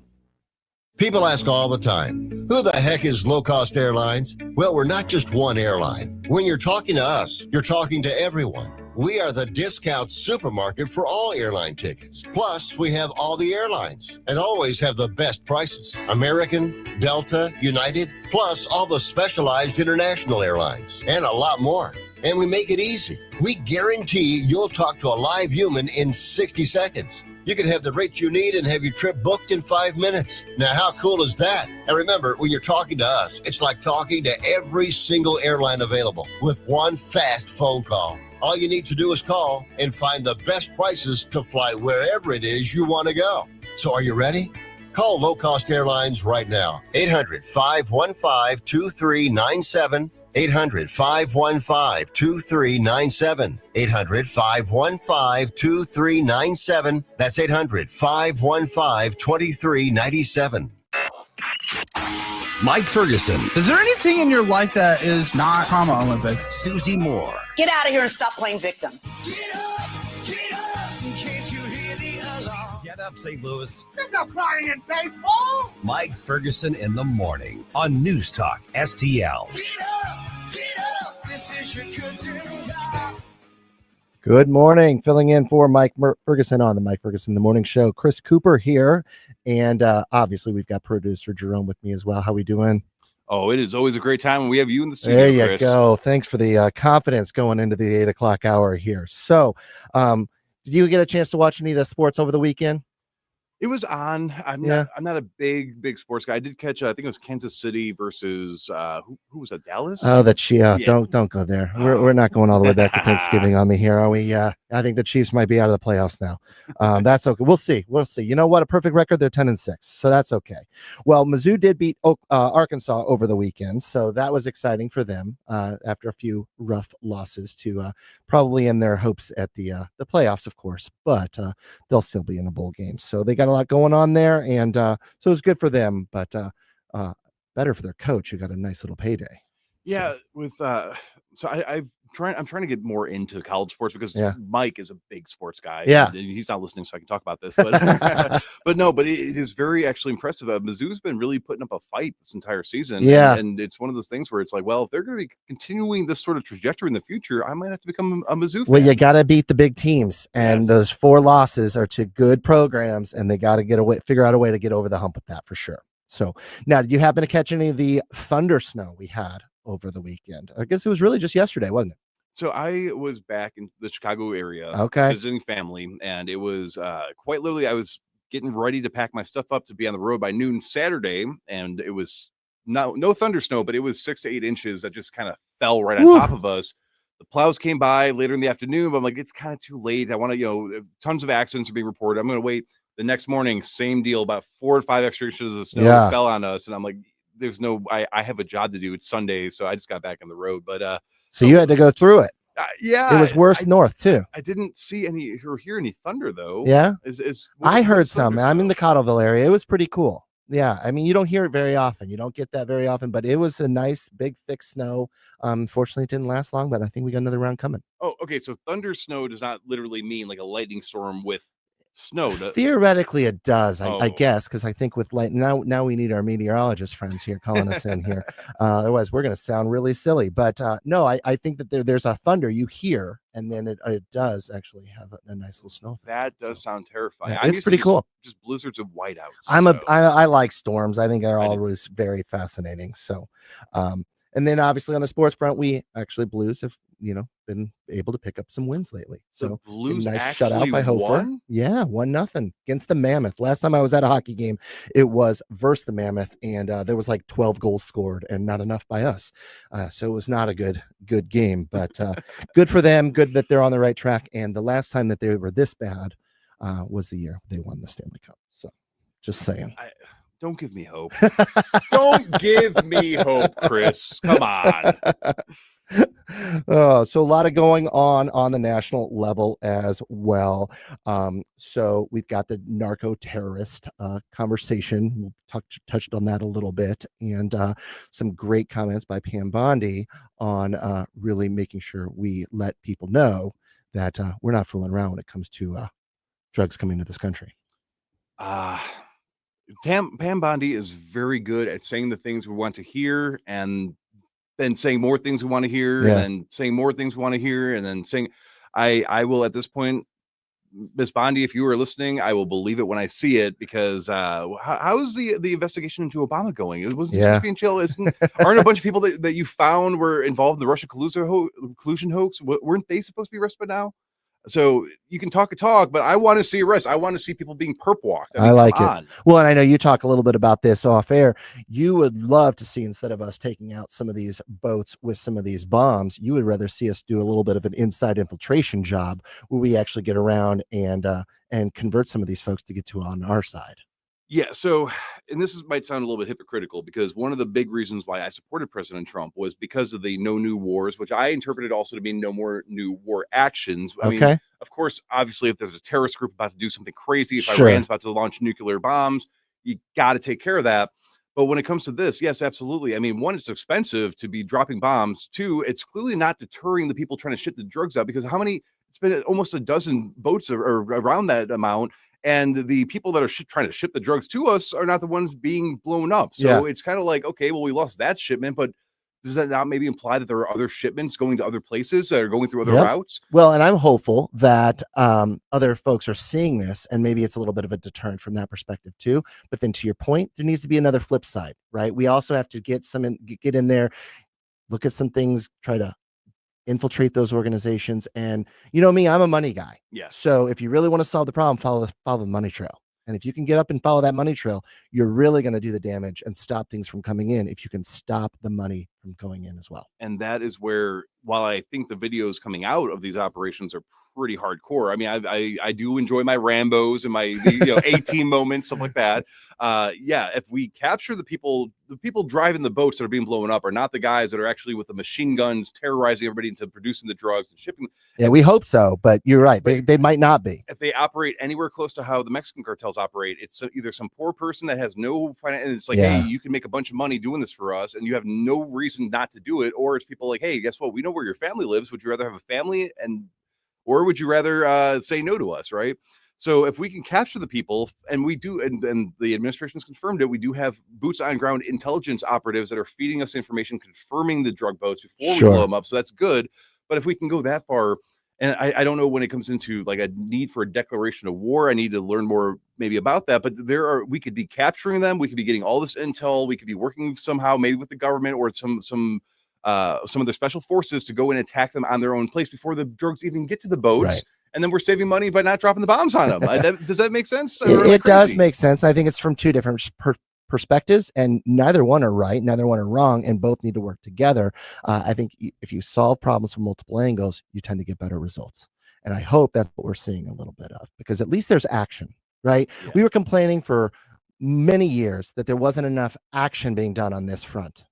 People ask all the time, who the heck is Low Cost Airlines? Well, we're not just one airline. When you're talking to us, you're talking to everyone. We are the discount supermarket for all airline tickets. Plus, we have all the airlines and always have the best prices. American, Delta, United, plus all the specialized international airlines and a lot more. And we make it easy. We guarantee you'll talk to a live human in 60 seconds. You can have the rate you need and have your trip booked in 5 minutes. Now, how cool is that? And remember, when you're talking to us, it's like talking to every single airline available with one fast phone call. All you need to do is call and find the best prices to fly wherever it is you want to go. So are you ready? Call Low Cost Airlines right now. 800-515-2397. 800-515-2397. 800-515-2397. That's 800-515-2397. Mike Ferguson. Is there anything in your life that is not trauma Olympics? Susie Moore. Get out of here and stop playing victim. Get up, St. Louis. There's no crying in baseball. Mike Ferguson in the morning on News Talk STL. This is your cousin. Good morning. Filling in for Mike Ferguson on the Mike Ferguson in the Morning Show. Chris Cooper here. And obviously, we've got producer Jerome with me as well. How we doing? Oh, it is always a great time when we have you in the studio, There you Chris. go. Thanks for the confidence going into the 8 o'clock hour here. So, did you get a chance to watch any of the sports over the weekend? It was on. I'm not a big sports guy. I did catch. I think it was Kansas City versus who was that? Dallas. Oh, the Chiefs. Don't go there. We're not going all the way back to Thanksgiving on me here, are we? I think the Chiefs might be out of the playoffs now. That's okay. We'll see. You know what? A perfect record. They're 10-6, so that's okay. Well, Mizzou did beat Arkansas over the weekend, so that was exciting for them after a few rough losses to probably end their hopes at the playoffs, of course, but they'll still be in a bowl game. So they got a lot going on there, and so it was good for them, but better for their coach who got a nice little payday. Yeah, with I'm trying to get more into college sports because Mike is a big sports guy. Yeah. And he's not listening, so I can talk about this. But but it is very actually impressive. Mizzou's been really putting up a fight this entire season. Yeah. And it's one of those things where it's like, well, if they're going to be continuing this sort of trajectory in the future, I might have to become a Mizzou fan. Well, you got to beat the big teams, and those 4 losses are to good programs, and they got to figure out a way to get over the hump with that for sure. So now, did you happen to catch any of the thunder snow we had over the weekend? I guess it was really just yesterday, wasn't it? So I was back in the Chicago area visiting family, and it was quite literally, I was getting ready to pack my stuff up to be on the road by noon Saturday, and it was no thunder snow, but it was 6 to 8 inches that just kind of fell right on top of us. The plows came by later in the afternoon, but I'm like, it's kind of too late. I want to, tons of accidents are being reported. I'm going to wait. The next morning, same deal, about 4 or 5 extra inches of snow fell on us. And I'm like, I have a job to do. It's Sunday. So I just got back on the road. But so you had to go through it. Yeah. It was worse north too. I didn't see any or hear any thunder though. Yeah. I heard what's some. I'm in the Cottleville area. It was pretty cool. Yeah. I mean, you don't hear it very often. You don't get that very often, but it was a nice, big, thick snow. Fortunately, it didn't last long, but I think we got another round coming. Oh, okay. So thunder snow does not literally mean like a lightning storm with snow. Theoretically, it does, I Oh. guess, because I think with now we need our meteorologist friends here calling us in here. Otherwise, we're going to sound really silly. But no, I think that there's a thunder you hear, and then it does actually have a nice little snow. That does sound terrifying. Yeah, I'm it's used to pretty cool. Just blizzards of whiteouts. I like storms. I think they're always very fascinating. So, and then obviously on the sports front, we actually Blues have been able to pick up some wins lately. So Blues nice actually shutout by Hofer. won? Yeah, 1-0 against the Mammoth. Last time I was at a hockey game, it was versus the Mammoth, and there was like 12 goals scored, and not enough by us. So it was not a good game, but good for them. Good that they're on the right track. And the last time that they were this bad was the year they won the Stanley Cup. So just saying. Don't give me hope. Don't give me hope, Chris. Come on. So a lot of going on the national level as well. So we've got the narco terrorist conversation. We'll touched on that a little bit, and some great comments by Pam Bondi on really making sure we let people know that we're not fooling around when it comes to drugs coming to this country. Pam Bondi is very good at saying the things we want to hear, and then saying more things we want to hear, and then saying more things we want to hear, and then saying, I will at this point, Miss Bondi, if you were listening, I will believe it when I see it, because how is the investigation into Obama going? It wasn't supposed to be in jail. Aren't a bunch of people that you found were involved in the Russia collusion hoax? Weren't they supposed to be arrested by now? So you can talk, but I want to see arrests. I want to see people being perp walked. I like it. Well, and I know you talk a little bit about this off air. You would love to see, instead of us taking out some of these boats with some of these bombs, you would rather see us do a little bit of an inside infiltration job where we actually get around and convert some of these folks to get to on our side. Yeah. So, and this might sound a little bit hypocritical, because one of the big reasons why I supported President Trump was because of the no new wars, which I interpreted also to mean no more new war actions. I mean, of course, obviously, if there's a terrorist group about to do something crazy, if Iran's about to launch nuclear bombs, you got to take care of that. But when it comes to this, yes, absolutely. I mean, one, it's expensive to be dropping bombs. Two, it's clearly not deterring the people trying to ship the drugs out, because it's been almost a dozen boats or around that amount. And the people that are trying to ship the drugs to us are not the ones being blown up. So it's kind of like, okay, well, we lost that shipment, but does that not maybe imply that there are other shipments going to other places that are going through other routes? Well, and I'm hopeful that other folks are seeing this, and maybe it's a little bit of a deterrent from that perspective too. But then to your point, there needs to be another flip side, right? We also have to get in there, look at some things, try to infiltrate those organizations. And you know me, I'm a money guy. Yes. So if you really want to solve the problem, follow the money trail. And if you can get up and follow that money trail, you're really going to do the damage and stop things from coming in, if you can stop the money from going in as well. And that is where, while I think the videos coming out of these operations are pretty hardcore, I mean, I do enjoy my Rambos and my A-team moments, stuff like that. If we capture the people driving the boats that are being blown up are not the guys that are actually with the machine guns terrorizing everybody into producing the drugs and shipping. Yeah, we hope so, but you're right. They might not be. If they operate anywhere close to how the Mexican cartels operate, it's either some poor person that has no finance, and it's like, hey, you can make a bunch of money doing this for us, and you have no reason not to do it. Or it's people like, hey, guess what? We know where your family lives. Would you rather have a family, or would you rather say no to us, right? So if we can capture the people, and we do, and the administration's confirmed it, we do have boots on ground intelligence operatives that are feeding us information, confirming the drug boats before we blow them up. So that's good. But if we can go that far, and I don't know when it comes into like a need for a declaration of war, I need to learn more maybe about that. But we could be capturing them. We could be getting all this intel. We could be working somehow, maybe with the government or some of their special forces to go and attack them on their own place before the drugs even get to the boats. Right. And then we're saving money by not dropping the bombs on them. Does that make sense? It does make sense. I think it's from two different perspectives, and neither one are right, neither one are wrong, and both need to work together. I think if you solve problems from multiple angles, you tend to get better results. And I hope that's what we're seeing a little bit of, because at least there's action, right? Yeah. We were complaining for many years that there wasn't enough action being done on this front.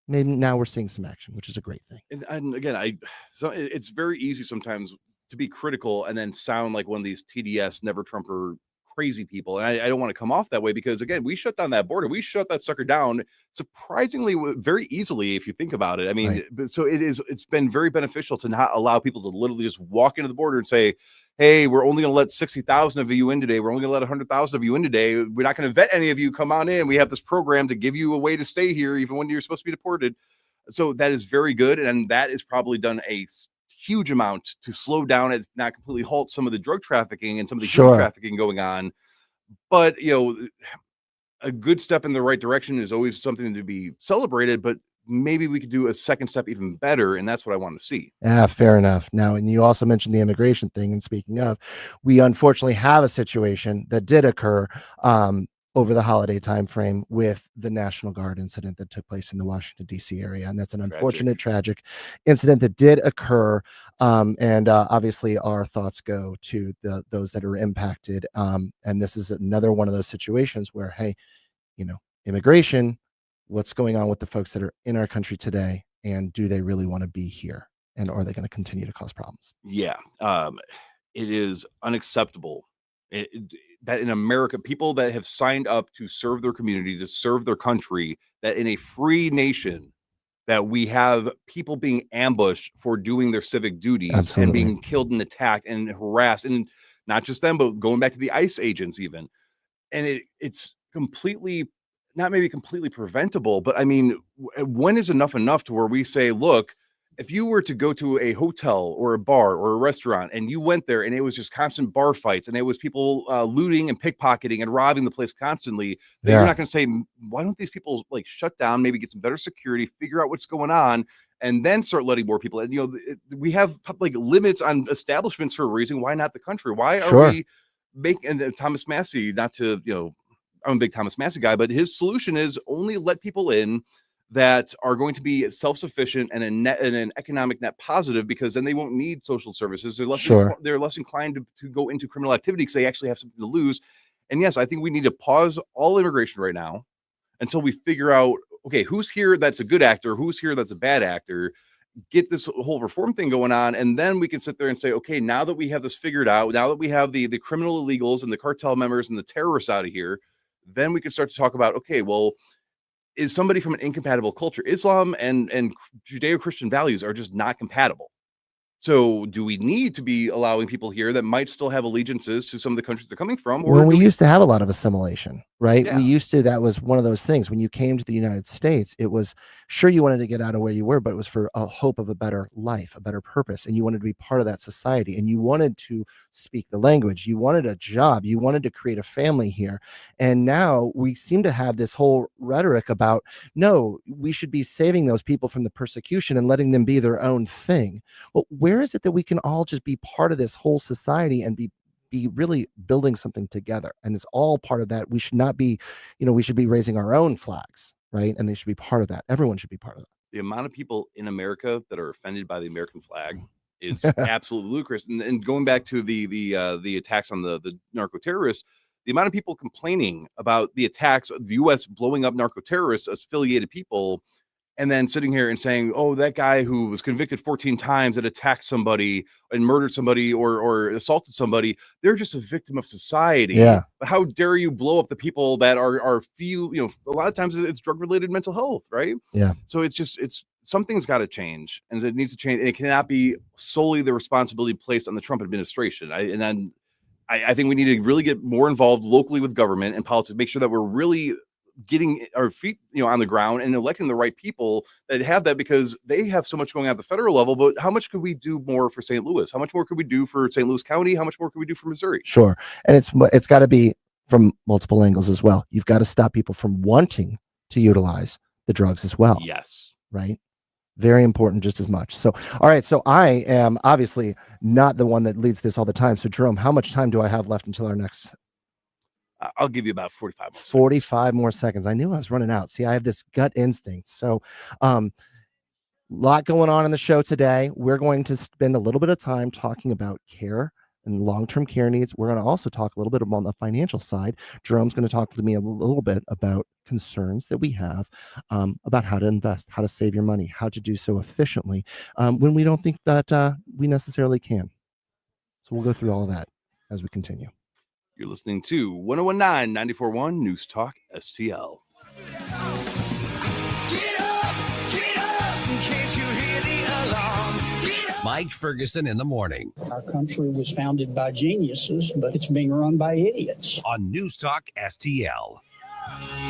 Maybe now we're seeing some action, which is a great thing. And again, it's very easy sometimes to be critical and then sound like one of these TDS never Trumper crazy people. And I don't want to come off that way because, again, we shut down that border. We shut that sucker down surprisingly very easily, if you think about it. I mean, Right. but so it's been very beneficial to not allow people to literally just walk into the border and say, hey, we're only going to let 60,000 of you in today. We're only going to let 100,000 of you in today. We're not going to vet any of you. Come on in. We have this program to give you a way to stay here, even when you're supposed to be deported. So that is very good. And that is probably done a huge amount to slow down, if not completely halt, some of the drug trafficking and some of the human trafficking going on. But, a good step in the right direction is always something to be celebrated, but maybe we could do a second step even better. And that's what I want to see. Yeah, fair enough. Now, and you also mentioned the immigration thing. And speaking of, we unfortunately have a situation that did occur over the holiday time frame with the National Guard incident that took place in the Washington, D.C. area. And that's an unfortunate, tragic incident that did occur. And obviously our thoughts go to those that are impacted. And this is another one of those situations where, hey, immigration, what's going on with the folks that are in our country today, and do they really want to be here, and are they going to continue to cause problems? Yeah. It is unacceptable that in America, people that have signed up to serve their community, to serve their country, that in a free nation, that we have people being ambushed for doing their civic duties. Absolutely. And being killed and attacked and harassed, and not just them, but going back to the ICE agents even. And it's completely, not maybe completely preventable, but I mean, when is enough to where we say, look, if you were to go to a hotel or a bar or a restaurant and you went there and it was just constant bar fights and it was people looting and pickpocketing and robbing the place constantly, then you're not going to say, why don't these people like shut down, maybe get some better security, figure out what's going on, and then start letting more people in? We have like limits on establishments for a reason. Why not the country? Why are we making Thomas Massey, not to, I'm a big Thomas Massey guy, but his solution is only let people in that are going to be self-sufficient and an economic net positive, because then they won't need social services. They're less inclined to go into criminal activity because they actually have something to lose. And yes, I think we need to pause all immigration right now until we figure out, okay, who's here that's a good actor, who's here that's a bad actor, get this whole reform thing going on. And then we can sit there and say, okay, now that we have this figured out, now that we have the criminal illegals and the cartel members and the terrorists out of here, then we can start to talk about, okay, well, is somebody from an incompatible culture? Islam and Judeo-Christian values are just not compatible. So do we need to be allowing people here that might still have allegiances to some of the countries they're coming from? Or we used to have a lot of assimilation, right? Yeah. We used to, that was one of those things. When you came to the United States, it was sure you wanted to get out of where you were, but it was for a hope of a better life, a better purpose. And you wanted to be part of that society, and you wanted to speak the language. You wanted a job. You wanted to create a family here. And now we seem to have this whole rhetoric about, no, we should be saving those people from the persecution and letting them be their own thing. Well, where is it that we can all just be part of this whole society and be really building something together? And it's all part of that. We should not be, we should be raising our own flags, right? And they should be part of that. Everyone should be part of that. The amount of people in America that are offended by the American flag is absolutely ludicrous. And going back to the attacks on the narco terrorists, the amount of people complaining about the attacks of the U.S. blowing up narco terrorists, affiliated people, and then sitting here and saying, oh, that guy who was convicted 14 times that attacked somebody and murdered somebody or assaulted somebody, they're just a victim of society. Yeah. But how dare you blow up the people that are a lot of times it's drug-related mental health, right? Yeah. So it's something's got to change, and it needs to change. And it cannot be solely the responsibility placed on the Trump administration. I think we need to really get more involved locally with government and politics, make sure that we're really getting our feet on the ground and electing the right people that have that, because they have so much going on at the federal level. But how much could we do more for St. Louis? How much more could we do for St. Louis County? How much more could we do for Missouri? Sure. And it's got to be from multiple angles as well. You've got to stop people from wanting to utilize the drugs as well. Yes. Right. Very important, just as much. So, all right. So I am obviously not the one that leads this all the time. So Jerome, how much time do I have left until our next? I'll give you about 45 more seconds. 45 more seconds. I knew I was running out. See, I have this gut instinct. So, lot going on in the show today. We're going to spend a little bit of time talking about care and long-term care needs. We're going to also talk a little bit about the financial side. Jerome's going to talk to me a little bit about concerns that we have about how to invest, how to save your money, how to do so efficiently when we don't think that we necessarily can. So we'll go through all of that as we continue. You're listening to 1019 94.1 News Talk STL. Mike Ferguson in the morning. Our country was founded by geniuses, but it's being run by idiots. On News Talk STL.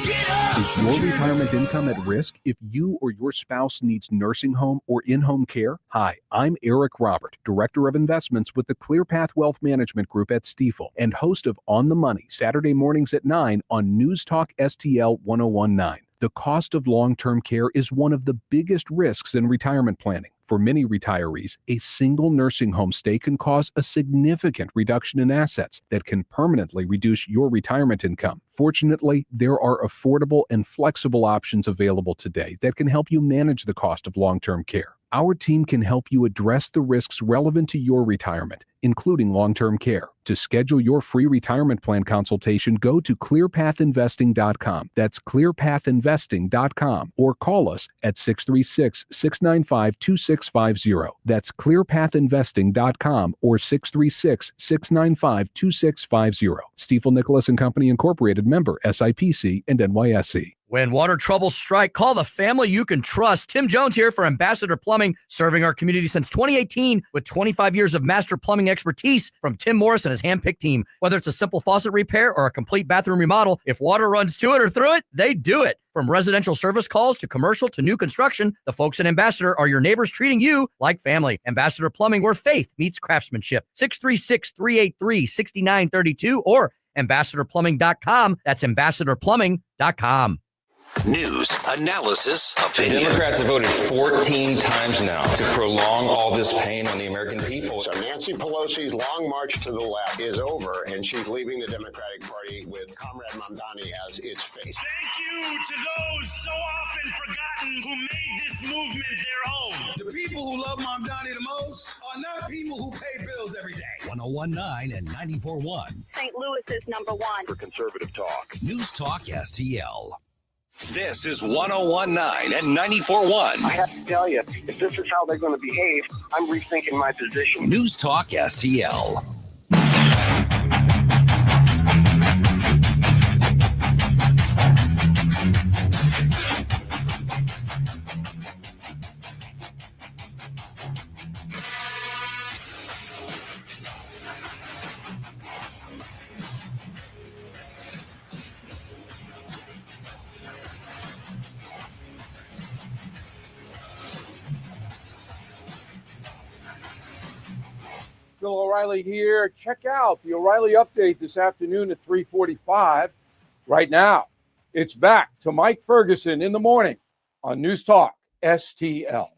Is your retirement income at risk if you or your spouse needs nursing home or in-home care? Hi, I'm Eric Robert, Director of Investments with the ClearPath Wealth Management Group at Stifel and host of On the Money, Saturday mornings at 9 on News Talk STL 1019. The cost of long-term care is one of the biggest risks in retirement planning. For many retirees, a single nursing home stay can cause a significant reduction in assets that can permanently reduce your retirement income. Fortunately, there are affordable and flexible options available today that can help you manage the cost of long-term care. Our team can help you address the risks relevant to your retirement, including long-term care. To schedule your free retirement plan consultation, go to clearpathinvesting.com. That's clearpathinvesting.com, or call us at 636-695-2650. That's clearpathinvesting.com or 636-695-2650. Stifel Nicholas and Company Incorporated, member SIPC and NYSE. When water troubles strike, call the family you can trust. Tim Jones here for Ambassador Plumbing, serving our community since 2018 with 25 years of master plumbing expertise from Tim Morris and his handpicked team. Whether it's a simple faucet repair or a complete bathroom remodel, if water runs to it or through it, they do it. From residential service calls to commercial to new construction, the folks at Ambassador are your neighbors treating you like family. Ambassador Plumbing, where faith meets craftsmanship. 636-383-6932 or ambassadorplumbing.com. That's ambassadorplumbing.com. News, analysis, opinion. The Democrats have voted 14 times now to prolong all this pain on the American people. So Nancy Pelosi's long march to the left is over, and she's leaving the Democratic Party with Comrade Mamdani as its face. Thank you to those so often forgotten who made this movement their own. The people who love Mamdani the most are not people who pay bills every day. 1019 and 94.1. St. Louis is number one for conservative talk. News Talk STL. This is 1019 and 94.1. I have to tell you, if this is how they're going to behave, I'm rethinking my position. News Talk STL. Bill O'Reilly here. Check out the O'Reilly Update this afternoon at 3:45. Right now, it's back to Mike Ferguson in the morning on News Talk STL.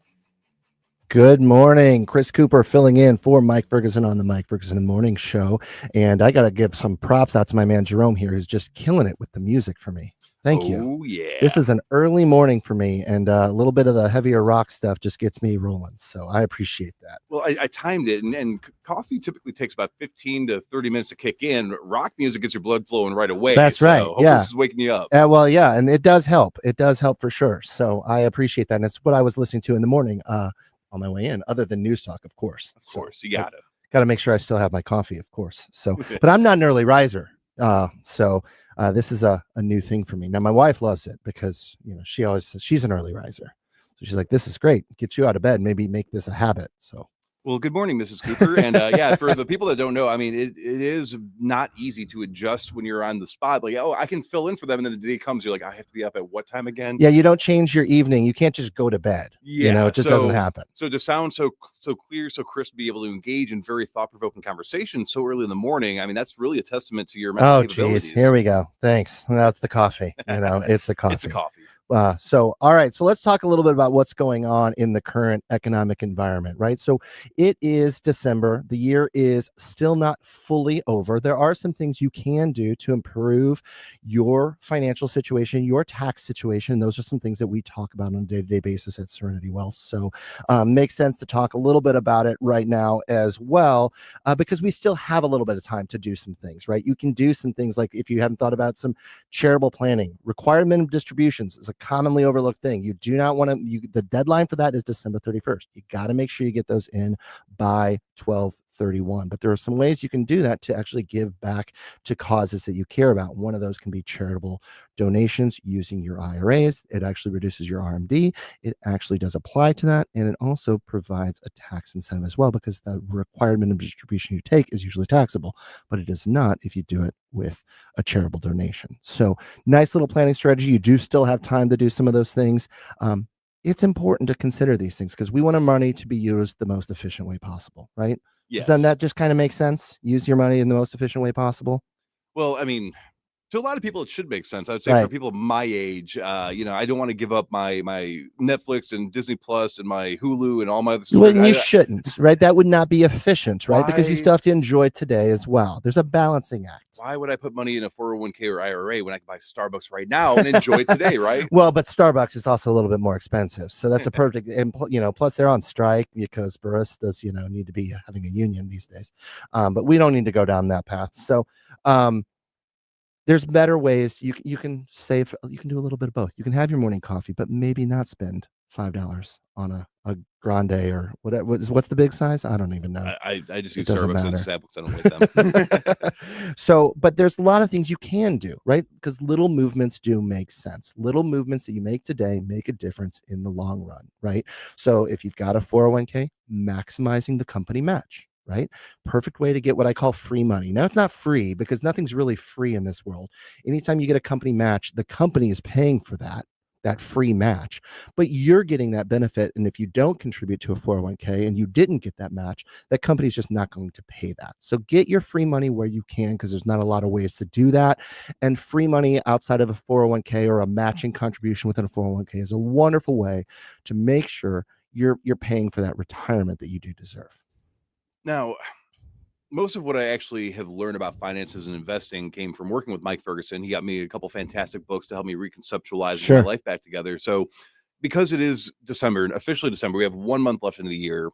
Good morning. Chris Cooper filling in for Mike Ferguson on the Mike Ferguson in the Morning Show. And I got to give some props out to my man Jerome here, who's just killing it with the music for me. Thank you. Oh, yeah. This is an early morning for me, and a little bit of the heavier rock stuff just gets me rolling. So I appreciate that. Well, I timed it, and coffee typically takes about 15 to 30 minutes to kick in. Rock music gets your blood flowing right away. That's right. Hopefully Yeah. This is waking you up. Well, yeah, and it does help. It does help for sure. So I appreciate that. And it's what I was listening to in the morning on my way in, other than News Talk, of course. Of course, you got to. Got to make sure I still have my coffee, of course. So, but I'm not an early riser. So this is a new thing for me. Now, my wife loves it because, you know, she always says she's an early riser. So she's like, this is great. Get you out of bed. Maybe make this a habit. So. Well, good morning, Mrs. Cooper. And yeah, for the people that don't know, I mean, it is not easy to adjust when you're on the spot. Like, oh, I can fill in for them. And then the day comes, you're like, I have to be up at what time again? Yeah, you don't change your evening. You can't just go to bed. Yeah, you know, it just doesn't happen. So to sound so clear, so crisp, be able to engage in very thought-provoking conversation so early in the morning, I mean, that's really a testament to your mental capabilities. Geez. Here we go. Thanks. That's the coffee. You know, it's the coffee. It's the coffee. So, all right. So let's talk a little bit about what's going on in the current economic environment, right? So it is December. The year is still not fully over. There are some things you can do to improve your financial situation, your tax situation. Those are some things that we talk about on a day-to-day basis at Serenity Wealth. So makes sense to talk a little bit about it right now as well, because we still have a little bit of time to do some things, right? You can do some things like, if you haven't thought about some charitable planning, required minimum distributions is a commonly overlooked thing. You do not want to, the deadline for that is December 31st. You got to make sure you get those in by 12:30. 1231. But there are some ways you can do that to actually give back to causes that you care about. One of those can be charitable donations using your IRAs. It actually reduces your RMD. It actually does apply to that. And it also provides a tax incentive as well, because the required minimum distribution you take is usually taxable, but it is not if you do it with a charitable donation. So nice little planning strategy. You do still have time to do some of those things. It's important to consider these things because we want our money to be used the most efficient way possible, right? Yes. Doesn't that just kind of make sense? Use your money in the most efficient way possible. Well, I mean, to a lot of people, it should make sense. I would say Right. for people my age, I don't want to give up my Netflix and Disney Plus and my Hulu and all my other stuff. Well, you shouldn't, right? That would not be efficient, right? Because you still have to enjoy today as well. There's a balancing act. Why would I put money in a 401k or IRA when I can buy Starbucks right now and enjoy today, right? Well, but Starbucks is also a little bit more expensive. So that's a perfect, and plus they're on strike because baristas, need to be having a union these days. But we don't need to go down that path. So, there's better ways you can save. You can do a little bit of both. You can have your morning coffee, but maybe not spend $5 on a grande or whatever. What's the big size? I don't even know. I just use doesn't Starbucks and matter. Starbucks. I don't like them. So, but there's a lot of things you can do, right? Because little movements do make sense. Little movements that you make today make a difference in the long run, right? So if you've got a 401k, maximizing the company match, right? Perfect way to get what I call free money. Now, it's not free because nothing's really free in this world. Anytime you get a company match, the company is paying for that free match, but you're getting that benefit. And if you don't contribute to a 401k and you didn't get that match, that company's just not going to pay that. So get your free money where you can, because there's not a lot of ways to do that. And free money outside of a 401k or a matching contribution within a 401k is a wonderful way to make sure you're paying for that retirement that you do deserve. Now, most of what I actually have learned about finances and investing came from working with Mike Ferguson. He got me a couple fantastic books to help me reconceptualize Sure. my life back together. So because it is December, officially December, we have 1 month left in the year.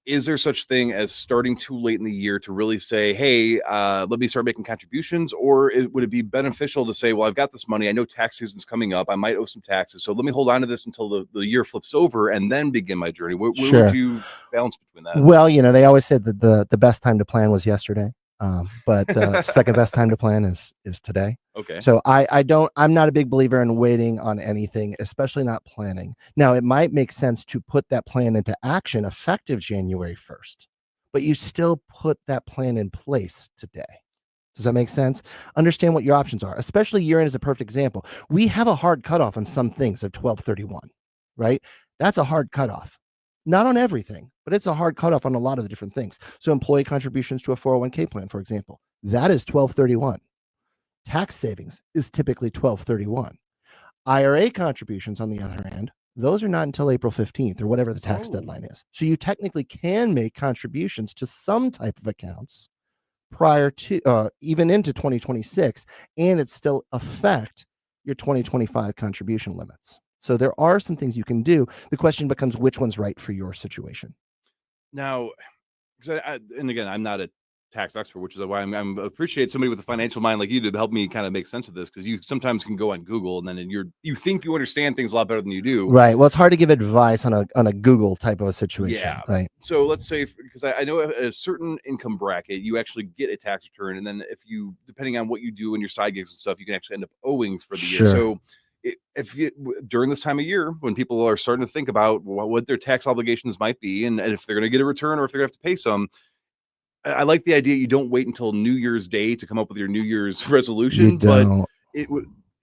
Is there such thing as starting too late in the year to really say, hey, let me start making contributions? Or would it be beneficial to say, well, I've got this money. I know tax season's coming up. I might owe some taxes. So let me hold on to this until the year flips over and then begin my journey. Where Sure. would you balance between that? Well, they always said that the best time to plan was yesterday. But the second best time to plan is today. Okay. So I'm not a big believer in waiting on anything, especially not planning. Now, it might make sense to put that plan into action effective January 1st, but you still put that plan in place today. Does that make sense? Understand what your options are, especially year-end is a perfect example. We have a hard cutoff on some things of 12/31, right? That's a hard cutoff. Not on everything, but it's a hard cutoff on a lot of the different things. So employee contributions to a 401k plan, for example, that is 12/31. Tax savings is typically 12/31. IRA contributions, on the other hand, those are not until April 15th or whatever the tax deadline is. So you technically can make contributions to some type of accounts prior to even into 2026, and it still affect your 2025 contribution limits. So there are some things you can do. The question becomes which one's right for your situation. Now, because and again, I'm not a tax expert, which is why I'm appreciate somebody with a financial mind like you to help me kind of make sense of this, because you sometimes can go on Google and then you think you understand things a lot better than you do. Right. Well, it's hard to give advice on a Google type of a situation. Yeah. Right. So let's say, because I know at a certain income bracket, you actually get a tax return, and then if you, depending on what you do in your side gigs and stuff, you can actually end up owing for the Sure. year. So if you, during this time of year, when people are starting to think about what their tax obligations might be, and if they're going to get a return or if they're going to have to pay some, I like the idea you don't wait until New Year's Day to come up with your New Year's resolution, but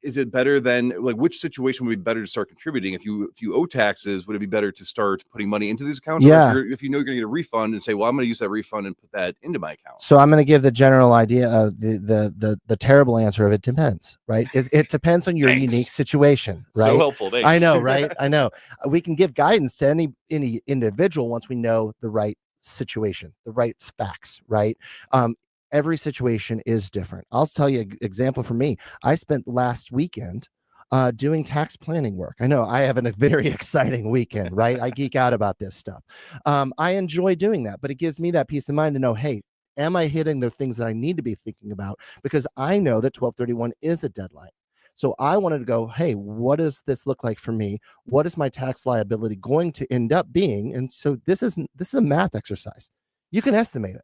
is it better than, like, which situation would be better to start contributing? If you owe taxes, would it be better to start putting money into these accounts? Yeah. Or if you know you're going to get a refund and say, well, I'm going to use that refund and put that into my account. So I'm going to give the general idea of the terrible answer of it depends, right? It depends on your unique situation, right? So helpful. Thanks. I know, right? I know. We can give guidance to any individual once we know the right situation, the right facts, right? Every situation is different. I'll tell you an example for me. I spent last weekend doing tax planning work. I know I have a very exciting weekend, right? I geek out about this stuff. I enjoy doing that, but it gives me that peace of mind to know, hey, am I hitting the things that I need to be thinking about? Because I know that 12/31 is a deadline. So I wanted to go, hey, what does this look like for me? What is my tax liability going to end up being? And so this is a math exercise. You can estimate it.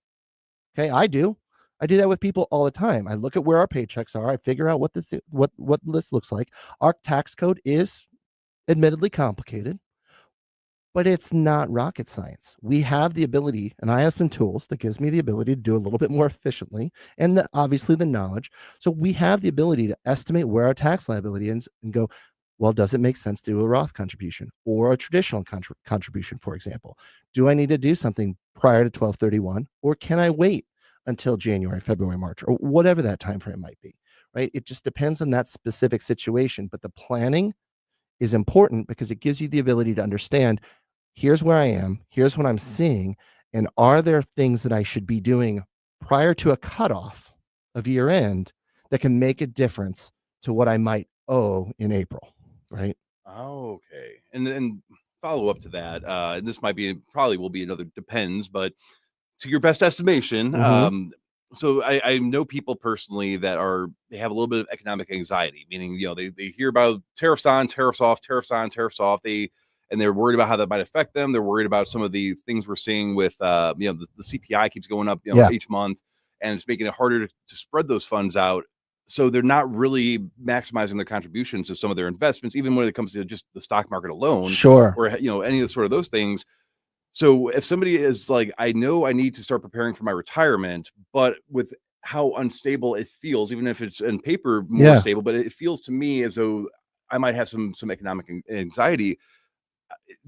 Okay, I do that with people all the time. I look at where our paychecks are. I figure out what this looks like. Our tax code is admittedly complicated, but it's not rocket science. We have the ability, and I have some tools that gives me the ability to do a little bit more efficiently, and obviously the knowledge. So we have the ability to estimate where our tax liability is and go, well, does it make sense to do a Roth contribution or a traditional contribution, for example? Do I need to do something prior to 12/31, or can I wait until January, February, March, or whatever that time frame might be, right? It just depends on that specific situation, but the planning is important because it gives you the ability to understand, here's where I am, here's what I'm seeing, and are there things that I should be doing prior to a cutoff of year end that can make a difference to what I might owe in April, right? Okay. And then follow up to that, and this probably will be another depends, but to your best estimation, so I know people personally that they have a little bit of economic anxiety, meaning, they hear about tariffs on, tariffs off, tariffs on, tariffs off. They're worried about how that might affect them. They're worried about some of the things we're seeing with, the CPI keeps going up, each month, and it's making it harder to spread those funds out. So they're not really maximizing their contributions to some of their investments, even when it comes to just the stock market alone, Sure, or any of the sort of those things. So if somebody is like, I know I need to start preparing for my retirement, but with how unstable it feels, even if it's in paper more stable, but it feels to me as though I might have some economic anxiety.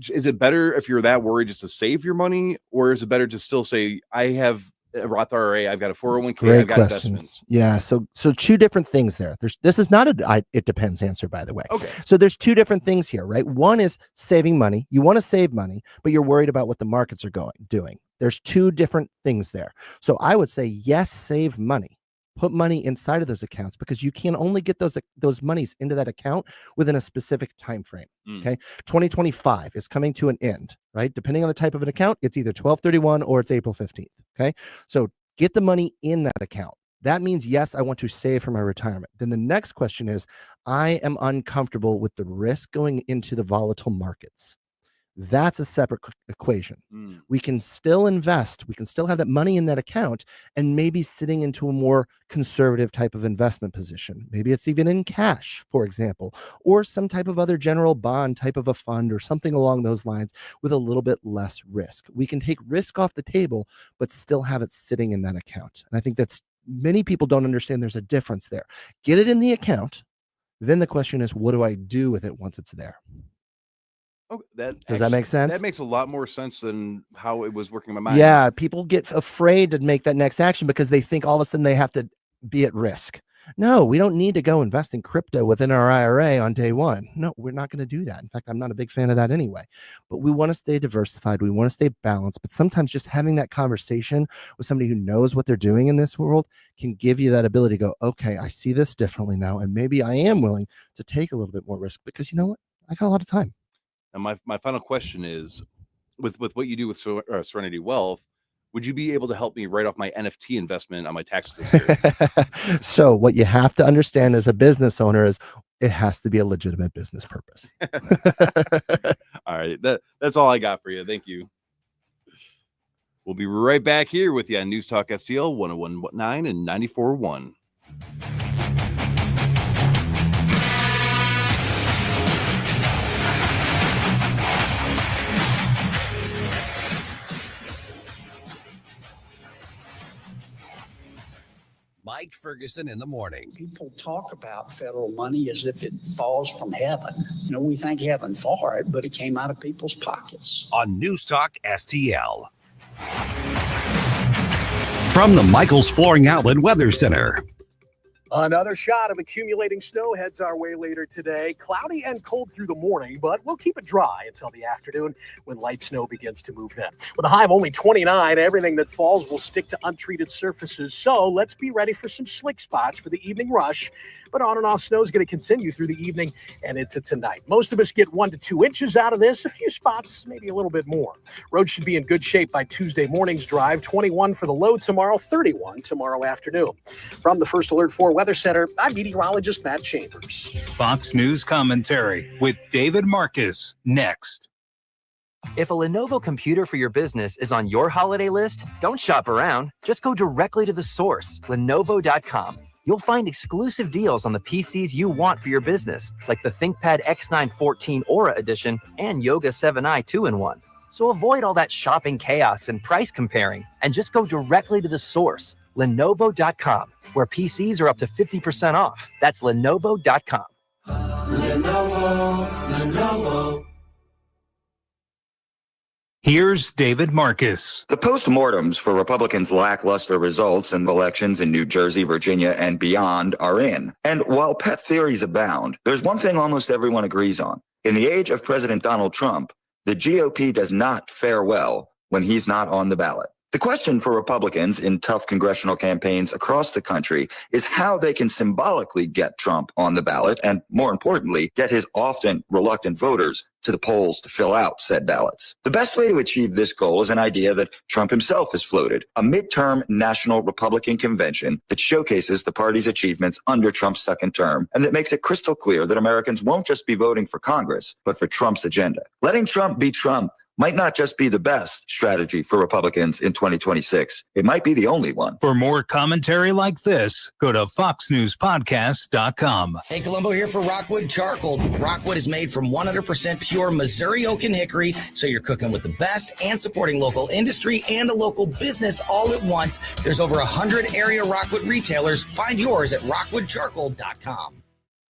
Is it better if you're that worried just to save your money, or is it better to still say, I have a Roth IRA, I've got a 401k, Great I've got questions. investments? Yeah. So two different things there. This is not it depends answer, by the way. Okay. So there's two different things here, right? One is saving money. You want to save money, but you're worried about what the markets are doing. There's two different things there. So I would say, yes, save money. Put money inside of those accounts, because you can only get those monies into that account within a specific time frame. Okay. 2025 is coming to an end, right? Depending on the type of an account, it's either 12/31 or it's April 15th. Okay. So get the money in that account. That means, yes, I want to save for my retirement. Then the next question is, I am uncomfortable with the risk going into the volatile markets. That's a separate equation. We can still invest. We can still have that money in that account and maybe sitting into a more conservative type of investment position. Maybe it's even in cash, for example, or some type of other general bond type of a fund or something along those lines with a little bit less risk. We can take risk off the table, but still have it sitting in that account. And I think many people don't understand there's a difference there. Get it in the account. Then the question is, what do I do with it once it's there? Oh, Does that make sense? That makes a lot more sense than how it was working in my mind. Yeah, people get afraid to make that next action because they think all of a sudden they have to be at risk. No, we don't need to go invest in crypto within our IRA on day one. No, we're not going to do that. In fact, I'm not a big fan of that anyway. But we want to stay diversified. We want to stay balanced. But sometimes just having that conversation with somebody who knows what they're doing in this world can give you that ability to go, okay, I see this differently now. And maybe I am willing to take a little bit more risk because, you know what? I got a lot of time. And my final question is, with what you do with Serenity Wealth, would you be able to help me write off my NFT investment on my taxes this year? So what you have to understand as a business owner is it has to be a legitimate business purpose. All right. That's all I got for you. Thank you. We'll be right back here with you on News Talk STL 101.9 and 94.1. Mike Ferguson in the morning. People talk about federal money as if it falls from heaven. We thank heaven for it, but it came out of people's pockets. On News Talk STL. From the Michaels Flooring Outlet Weather Center. Another shot of accumulating snow heads our way later today. Cloudy and cold through the morning, but we'll keep it dry until the afternoon when light snow begins to move in. With a high of only 29, everything that falls will stick to untreated surfaces. So let's be ready for some slick spots for the evening rush. But on and off snow is going to continue through the evening and into tonight. Most of us get 1 to 2 inches out of this. A few spots, maybe a little bit more. Roads should be in good shape by Tuesday morning's drive. 21 for the low tomorrow, 31 tomorrow afternoon. From the First Alert 4 Weather Center, I'm meteorologist Matt Chambers. Fox News commentary with David Marcus next. If a Lenovo computer for your business is on your holiday list, don't shop around. Just go directly to the source, Lenovo.com. You'll find exclusive deals on the PCs you want for your business, like the ThinkPad X9 14 Aura Edition and Yoga 7i 2-in-1. So avoid all that shopping chaos and price comparing, and just go directly to the source, Lenovo.com, where PCs are up to 50% off. That's Lenovo.com. Lenovo. Here's David Marcus. The postmortems for Republicans' lackluster results in elections in New Jersey, Virginia, and beyond are in. And while pet theories abound, there's one thing almost everyone agrees on. In the age of President Donald Trump, the GOP does not fare well when he's not on the ballot. The question for Republicans in tough congressional campaigns across the country is how they can symbolically get Trump on the ballot and, more importantly, get his often reluctant voters to the polls to fill out said ballots. The best way to achieve this goal is an idea that Trump himself has floated, a midterm national Republican convention that showcases the party's achievements under Trump's second term and that makes it crystal clear that Americans won't just be voting for Congress, but for Trump's agenda. Letting Trump be Trump might not just be the best strategy for Republicans in 2026. It might be the only one. For more commentary like this, go to foxnewspodcast.com. Hey, Columbo here for Rockwood Charcoal. Rockwood is made from 100% pure Missouri oak and hickory, so you're cooking with the best and supporting local industry and a local business all at once. There's over 100 area Rockwood retailers. Find yours at rockwoodcharcoal.com.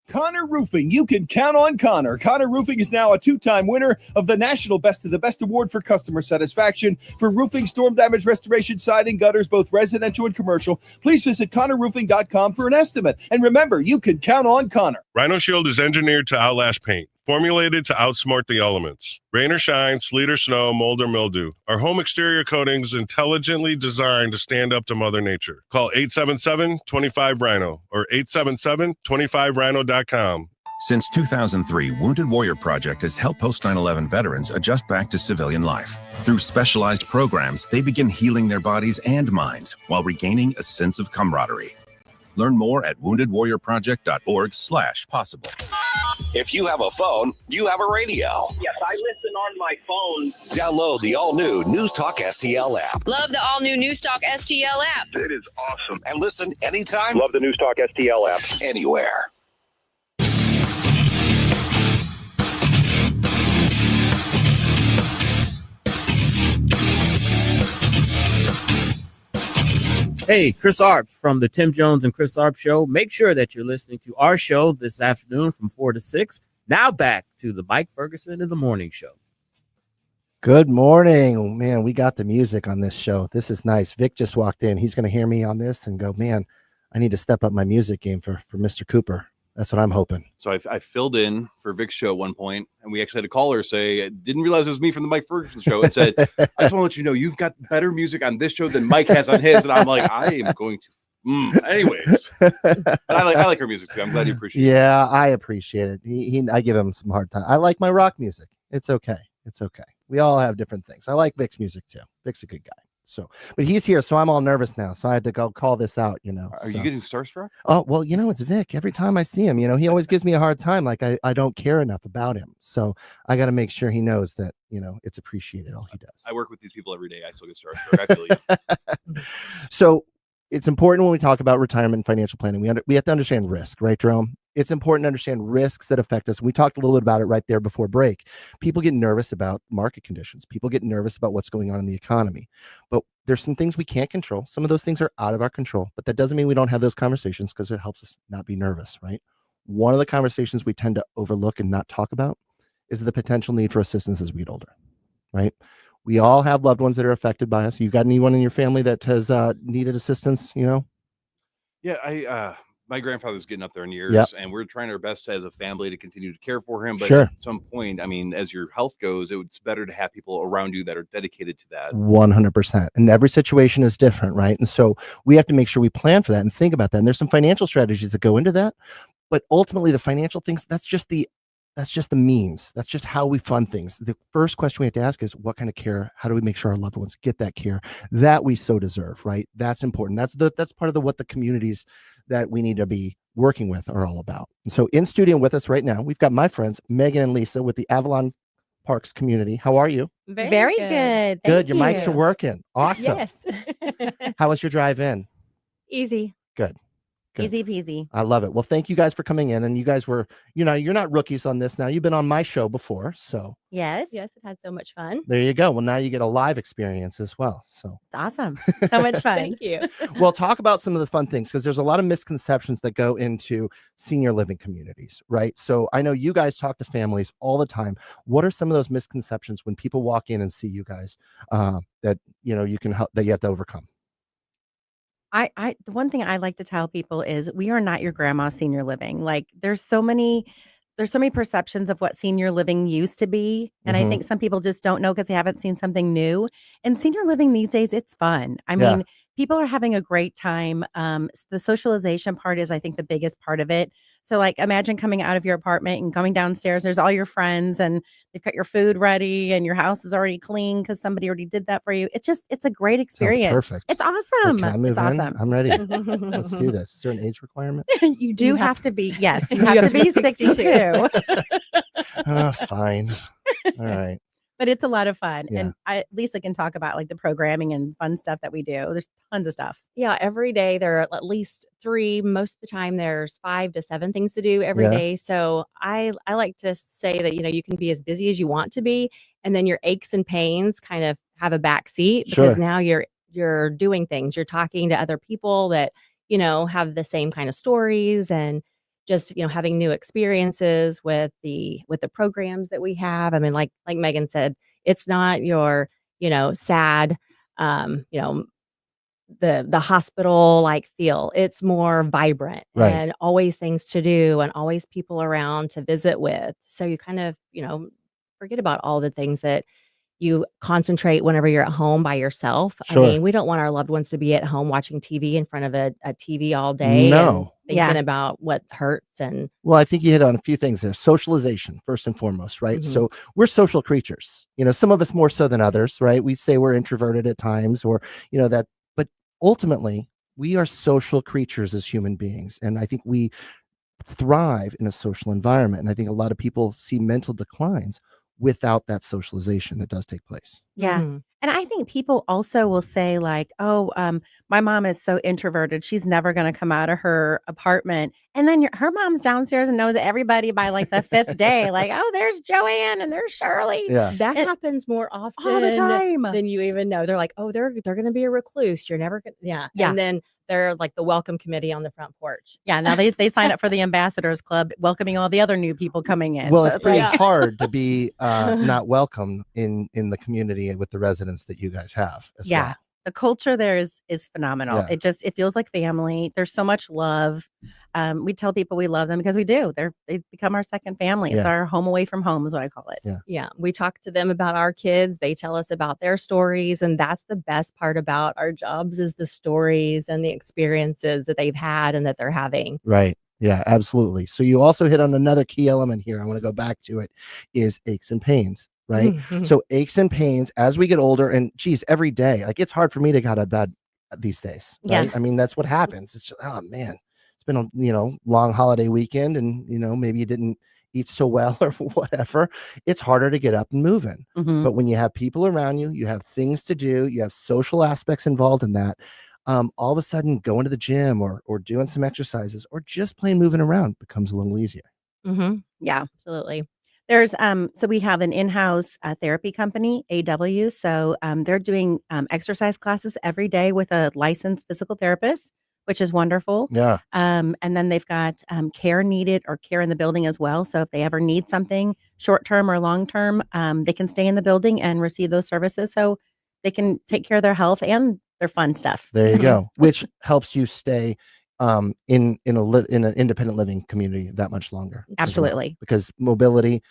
Connor Roofing. You can count on Connor. Connor Roofing is now a 2-time winner of the National Best of the Best Award for customer satisfaction for roofing, storm damage restoration, siding, gutters, both residential and commercial. Please visit ConnorRoofing.com for an estimate. And remember, you can count on Connor. Rhino Shield is engineered to outlast paint, formulated to outsmart the elements. Rain or shine, sleet or snow, mold or mildew. Our home exterior coatings intelligently designed to stand up to Mother Nature. Call 877-25-RHINO or 877-25rhino.com. Since 2003, Wounded Warrior Project has helped post 9/11 veterans adjust back to civilian life. Through specialized programs, they begin healing their bodies and minds while regaining a sense of camaraderie. Learn more at woundedwarriorproject.org/possible. If you have a phone, you have a radio. Yes, I listen on my phone. Download the all-new NewsTalk STL app. Love the all-new NewsTalk STL app. It is awesome. And listen anytime. Love the NewsTalk STL app. Anywhere. Hey, Chris Arp from the Tim Jones and Chris Arp Show. Make sure that you're listening to our show this afternoon from 4 to 6. Now back to the Mike Ferguson in the Morning Show. Good morning. Man, we got the music on this show. This is nice. Vic just walked in. He's going to hear me on this and go, man, I need to step up my music game for Mr. Cooper. That's what I'm hoping. So I filled in for Vic's show at one point, and we actually had a caller say, I didn't realize it was me from the Mike Ferguson show. It said, I just want to let you know, you've got better music on this show than Mike has on his. And I'm like, I am going to. Anyways, I like her music too. I'm glad you appreciate it. Yeah, I appreciate it. I give him some hard time. I like my rock music. It's okay. It's okay. We all have different things. I like Vic's music too. Vic's a good guy. So, but he's here, so I'm all nervous now. So I had to go call this out, Are you getting starstruck? Oh, well, it's Vic. Every time I see him, he always gives me a hard time. Like I don't care enough about him. So I got to make sure he knows that, it's appreciated all he does. I work with these people every day. I still get starstruck. I feel you. So it's important when we talk about retirement and financial planning. We have to understand risk, right, Jerome? It's important to understand risks that affect us. We talked a little bit about it right there before break. People get nervous about market conditions. People get nervous about what's going on in the economy. But there's some things we can't control. Some of those things are out of our control. But that doesn't mean we don't have those conversations, because it helps us not be nervous, right? One of the conversations we tend to overlook and not talk about is the potential need for assistance as we get older, right? We all have loved ones that are affected by us. You got anyone in your family that has needed assistance, Yeah, my grandfather's getting up there in years, and we're trying our best as a family to continue to care for him. But at some point, as your health goes, it's better to have people around you that are dedicated to that. 100%. And every situation is different, right? And so we have to make sure we plan for that and think about that. And there's some financial strategies that go into that. But ultimately, the financial things, that's just the means. That's just how we fund things. The first question we have to ask is, what kind of care? How do we make sure our loved ones get that care that we so deserve, right? That's important. That's part of what the communities that we need to be working with are all about. And so in studio with us right now, we've got my friends, Megan and Lisa with the Avalon Parks community. How are you? Very good. Good. Thank Your mics are you. working. Awesome. Yes. How was your drive in? Easy. Good. Good. Easy peasy. I love it. Well, thank you guys for coming in. And you guys were, you're not rookies on this now. You've been on my show before. So Yes. Yes, it had so much fun. there you go. Well, now you get a live experience as well. So It's awesome. So much fun. Thank you. well, talk about some of the fun things because there's a lot of misconceptions that go into senior living communities, right? So I know you guys talk to families all the time. What are some of those misconceptions when people walk in and see you guys that you can help that you have to overcome? The one thing I like to tell people is we are not your grandma's senior living. Like there's so many perceptions of what senior living used to be. And I think some people just don't know because they haven't seen something new. And senior living these days, it's fun. I mean, people are having a great time. The socialization part is, I think, the biggest part of it. So like imagine coming out of your apartment and going downstairs, there's all your friends and they've got your food ready and your house is already clean because somebody already did that for you. It's a great experience. Sounds perfect. It's awesome. Can I move It's in? awesome. I'm ready. Let's do this. Is there an age requirement? You do have to be, yes, you have to be 62. Fine. All right. But it's a lot of fun. Yeah. And Lisa can talk about like the programming and fun stuff that we do. There's tons of stuff. Yeah, every day there are at least 3. Most of the time there's 5 to 7 things to do every day. So I like to say that, you can be as busy as you want to be. And then your aches and pains kind of have a back seat because now you're doing things. You're talking to other people that, have the same kind of stories and just, having new experiences with the programs that we have. I mean, like Megan said, it's not your, sad, the hospital like feel. It's more vibrant and always things to do and always people around to visit with. So you kind of, forget about all the things that you concentrate whenever you're at home by yourself. I mean, we don't want our loved ones to be at home watching TV in front of a TV all day. No. And thinking about what hurts. And well, I think you hit on a few things there. Socialization, first and foremost, right? So we're social creatures, some of us more so than others, right? We say we're introverted at times or, but ultimately we are social creatures as human beings. And I think we thrive in a social environment. And I think a lot of people see mental declines without that socialization that does take place. Yeah. And I think people also will say like, oh, my mom is so introverted. She's never going to come out of her apartment. And then her mom's downstairs and knows everybody by like the 5th day. Like, oh, there's Joanne and there's Shirley. Yeah. That happens more often all the time than you even know. They're like, oh, they're going to be a recluse. You're never going to. Yeah. And then they're like the welcome committee on the front porch. Yeah. Now they sign up for the ambassadors club, welcoming all the other new people coming in. Well, it's pretty hard to be not welcome in the community with the residents that you guys have as well. The culture there is phenomenal. It feels like family. There's so much love. We tell people we love them because we do. They become our second family. It's our home away from home is what I call it. Yeah. We talk to them about our kids. They tell us about their stories. And that's the best part about our jobs is the stories and the experiences that they've had and that they're having. Right. Yeah, absolutely. So you also hit on another key element here. I want to go back to it is aches and pains. Right. So aches and pains as we get older and geez, every day, like it's hard for me to get out of bed these days. Right? Yeah. I mean, that's what happens. It's just, oh man, it's been a, long holiday weekend and, maybe you didn't eat so well or whatever. It's harder to get up and moving. But when you have people around you, you have things to do, you have social aspects involved in that. All of a sudden going to the gym or doing some exercises or just plain moving around becomes a little easier. Yeah, absolutely. There's so we have an in-house therapy company, AW. So they're doing exercise classes every day with a licensed physical therapist, which is wonderful. Yeah. And then they've got care needed or care in the building as well. So if they ever need something short-term or long-term, they can stay in the building and receive those services. So they can take care of their health and their fun stuff. There you go, which helps you stay in an independent living community that much longer. Absolutely. Because mobility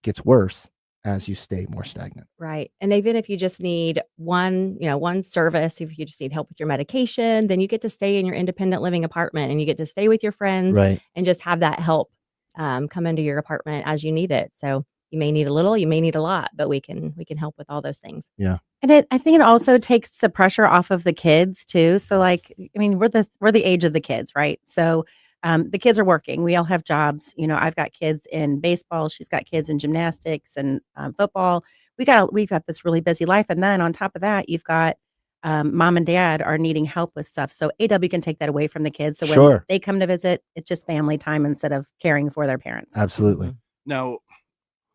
gets worse as you stay more stagnant. Right. And even if you just need one service, if you just need help with your medication, then you get to stay in your independent living apartment and you get to stay with your friends and just have that help come into your apartment as you need it. So you may need a little, you may need a lot, but we can help with all those things. Yeah. And I think it also takes the pressure off of the kids too. So like, I mean, we're the age of the kids, right? So the kids are working. We all have jobs. I've got kids in baseball. She's got kids in gymnastics and football. We've got this really busy life. And then on top of that, you've got mom and dad are needing help with stuff. So AW can take that away from the kids. So when Sure. they come to visit, it's just family time instead of caring for their parents. Absolutely. Now,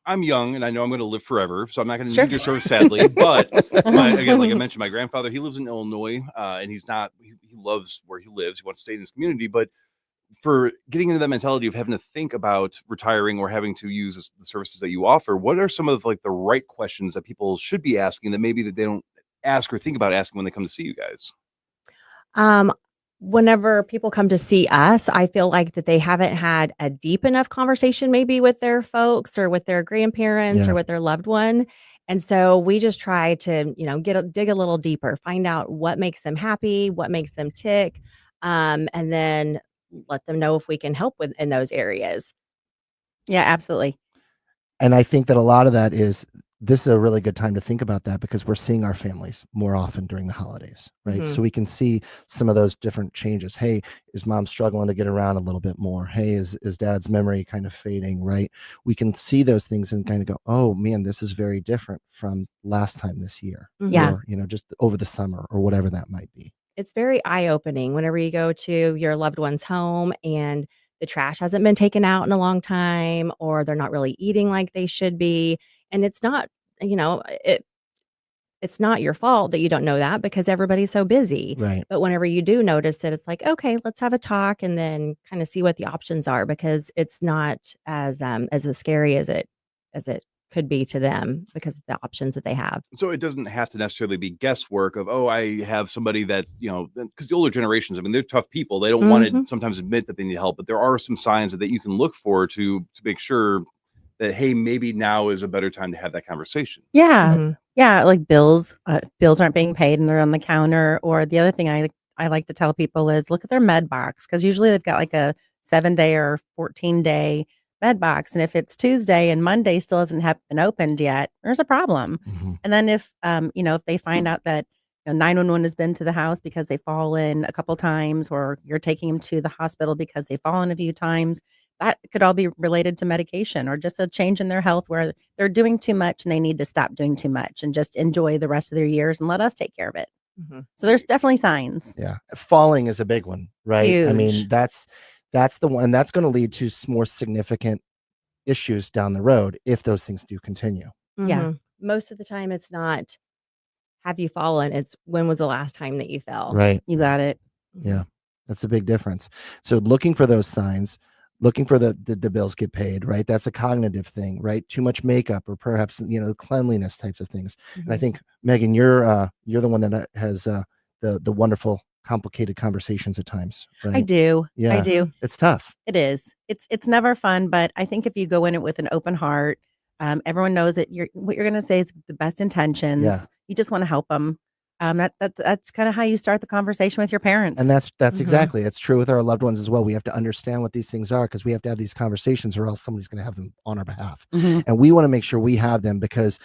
I'm young and I know I'm going to live forever, so I'm not going to Sure. need your service, sadly. But again, like I mentioned, my grandfather, he lives in Illinois, and he loves where he lives. He wants to stay in his community, but for getting into that mentality of having to think about retiring or having to use the services that you offer, what are some of the right questions that people should be asking that maybe that they don't ask or think about asking when they come to see you guys? Whenever people come to see us, I feel like that they haven't had a deep enough conversation maybe with their folks or with their grandparents Yeah. or with their loved one. And so we just try to, dig a little deeper, find out what makes them happy, what makes them tick, and then let them know if we can help in those areas. Yeah, absolutely. And I think that a lot of that this is a really good time to think about that because we're seeing our families more often during the holidays, right? Mhm. So we can see some of those different changes. Hey, is mom struggling to get around a little bit more? Hey, is dad's memory kind of fading, right? We can see those things and kind of go, oh man, this is very different from last time this year. Yeah. Or, just over the summer or whatever that might be. It's very eye-opening whenever you go to your loved one's home and the trash hasn't been taken out in a long time, or they're not really eating like they should be. And it's not, it's not your fault that you don't know that because everybody's so busy. Right. But whenever you do notice it, it's like, okay, let's have a talk and then kind of see what the options are because it's not as scary as it could be to them because of the options that they have. So it doesn't have to necessarily be guesswork of, oh, I have somebody that's, because the older generations, I mean, they're tough people. They don't want to sometimes admit that they need help, but there are some signs that you can look for to make sure that, hey, maybe now is a better time to have that conversation. Yeah. Mhm. Yeah. Like bills aren't being paid and they're on the counter. Or the other thing I like to tell people is look at their med box because usually they've got like a 7-day or 14-day med box. And if it's Tuesday and Monday still hasn't been opened yet, there's a problem. And then if they find out that 911 has been to the house because they've fallen a couple times, or you're taking them to the hospital because they've fallen a few times, that could all be related to medication or just a change in their health where they're doing too much and they need to stop doing too much and just enjoy the rest of their years and let us take care of it. So there's definitely signs. Yeah. Falling is a big one, right? I mean, Huge. that's the one that's going to lead to more significant issues down the road if those things do continue. Yeah. Mhm. Most of the time it's not have you fallen, it's when was the last time that you fell. Right. You got it. Yeah. That's a big difference. So looking for those signs, looking for the bills get paid, right? That's a cognitive thing, right? Too much makeup or perhaps, cleanliness types of things. And I think, Megan, you're the one that has the wonderful, complicated conversations at times, right? I do. Yeah. I do. It's tough. It is. It's never fun, but I think if you go in it with an open heart, everyone knows that what you're going to say is the best intentions. Yeah. You just want to help them. That's kind of how you start the conversation with your parents. And that's exactly, it's true with our loved ones as well. We have to understand what these things are because we have to have these conversations or else somebody's going to have them on our behalf. And we want to make sure we have them because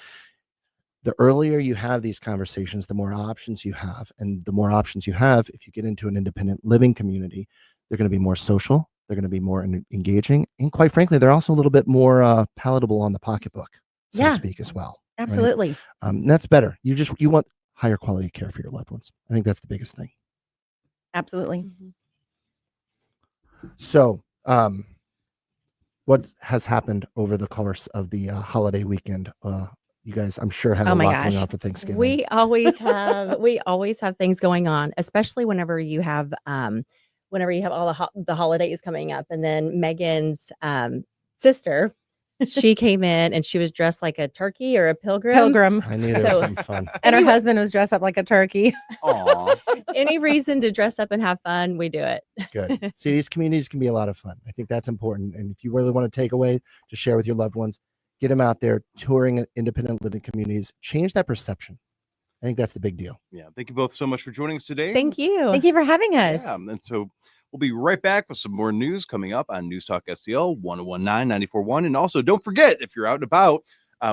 the earlier you have these conversations, the more options you have. And the more options you have, if you get into an independent living community, they're going to be more social. They're going to be more engaging. And quite frankly, they're also a little bit more palatable on the pocketbook, so to speak, as well. right? Absolutely. That's better. You want higher quality care for your loved ones. I think that's the biggest thing. Absolutely. So, what has happened over the course of the holiday weekend? You guys, I'm sure, had a lot going on for Thanksgiving. We always have things going on, especially whenever you have all the holidays coming up. And then Megan's sister, she came in and she was dressed like a turkey or a pilgrim. I knew there was something fun. And her husband was dressed up like a turkey. Aw. Any reason to dress up and have fun, we do it. Good. See, these communities can be a lot of fun. I think that's important. And if you really want to take away to share with your loved ones, get them out there touring independent living communities. Change that perception. I think that's the big deal. Yeah. Thank you both so much for joining us today. Thank you. Thank you for having us. Yeah. And so we'll be right back with some more news coming up on News Talk STL 1019-94.1. And also, don't forget, if you're out and about,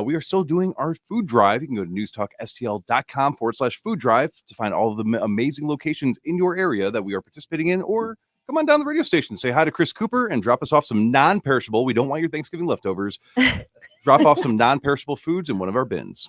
we are still doing our food drive. You can go to newstalkstl.com/food drive to find all of the amazing locations in your area that we are participating in, or come on down to the radio station, say hi to Chris Cooper, and drop us off some non-perishable. We don't want your Thanksgiving leftovers. Drop off some non-perishable foods in one of our bins.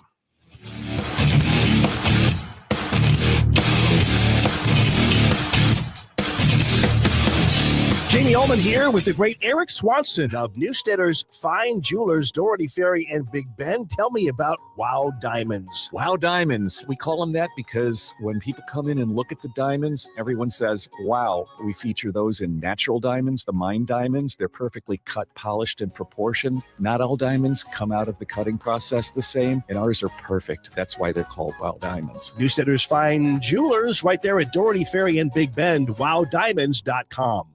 Jamie Ullman here with the great Eric Swanson of Newstedter's Fine Jewelers, Doherty Ferry and Big Ben. Tell me about Wow Diamonds. Wow Diamonds. We call them that because when people come in and look at the diamonds, everyone says, wow. We feature those in natural diamonds, the mine diamonds. They're perfectly cut, polished, and proportioned. Not all diamonds come out of the cutting process the same, and ours are perfect. That's why they're called Wow Diamonds. Newstedter's Fine Jewelers right there at Doherty Ferry and Big Bend, wowdiamonds.com.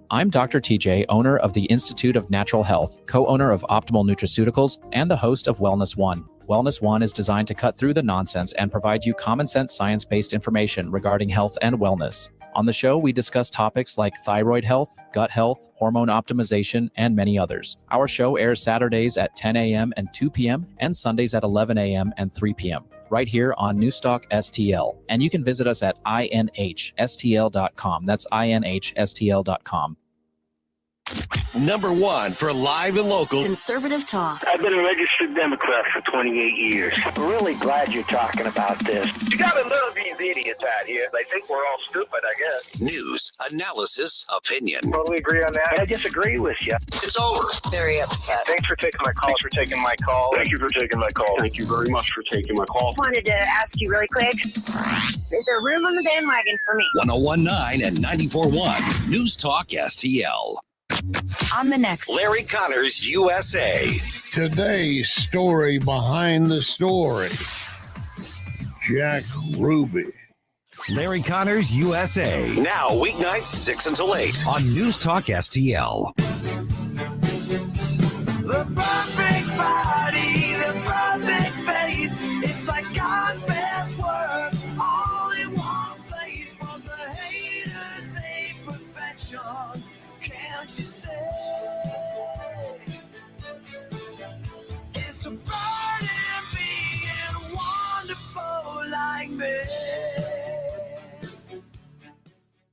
I'm Dr. TJ, owner of the Institute of Natural Health, co-owner of Optimal Nutraceuticals, and the host of Wellness One. Wellness One is designed to cut through the nonsense and provide you common sense, science-based information regarding health and wellness. On the show, we discuss topics like thyroid health, gut health, hormone optimization, and many others. Our show airs Saturdays at 10 a.m. and 2 p.m. and Sundays at 11 a.m. and 3 p.m. right here on NewsTalkSTL. And you can visit us at inhstl.com. That's inhstl.com. Number one for live and local Conservative talk. I've been a registered Democrat for 28 years. I'm really glad you're talking about this. You gotta love these idiots out here. They think we're all stupid, I guess. news, analysis, opinion. Totally agree on that. I disagree with you. It's over. Very upset. Thanks for taking my call. Thank you for taking my call. Thank you very much for taking my call. Wanted to ask you really quick. Is there room on the bandwagon for me? 1019 and 94.1 News Talk STL. On the next Larry Connors USA. Today's story behind the story. Jack Ruby. Larry Connors USA. Now weeknights 6 until 8 on News Talk STL. The perfect body, the perfect face. It's like God's best work, all in one place. From the haters, a perfection. Can't you say it's a burden being wonderful like me?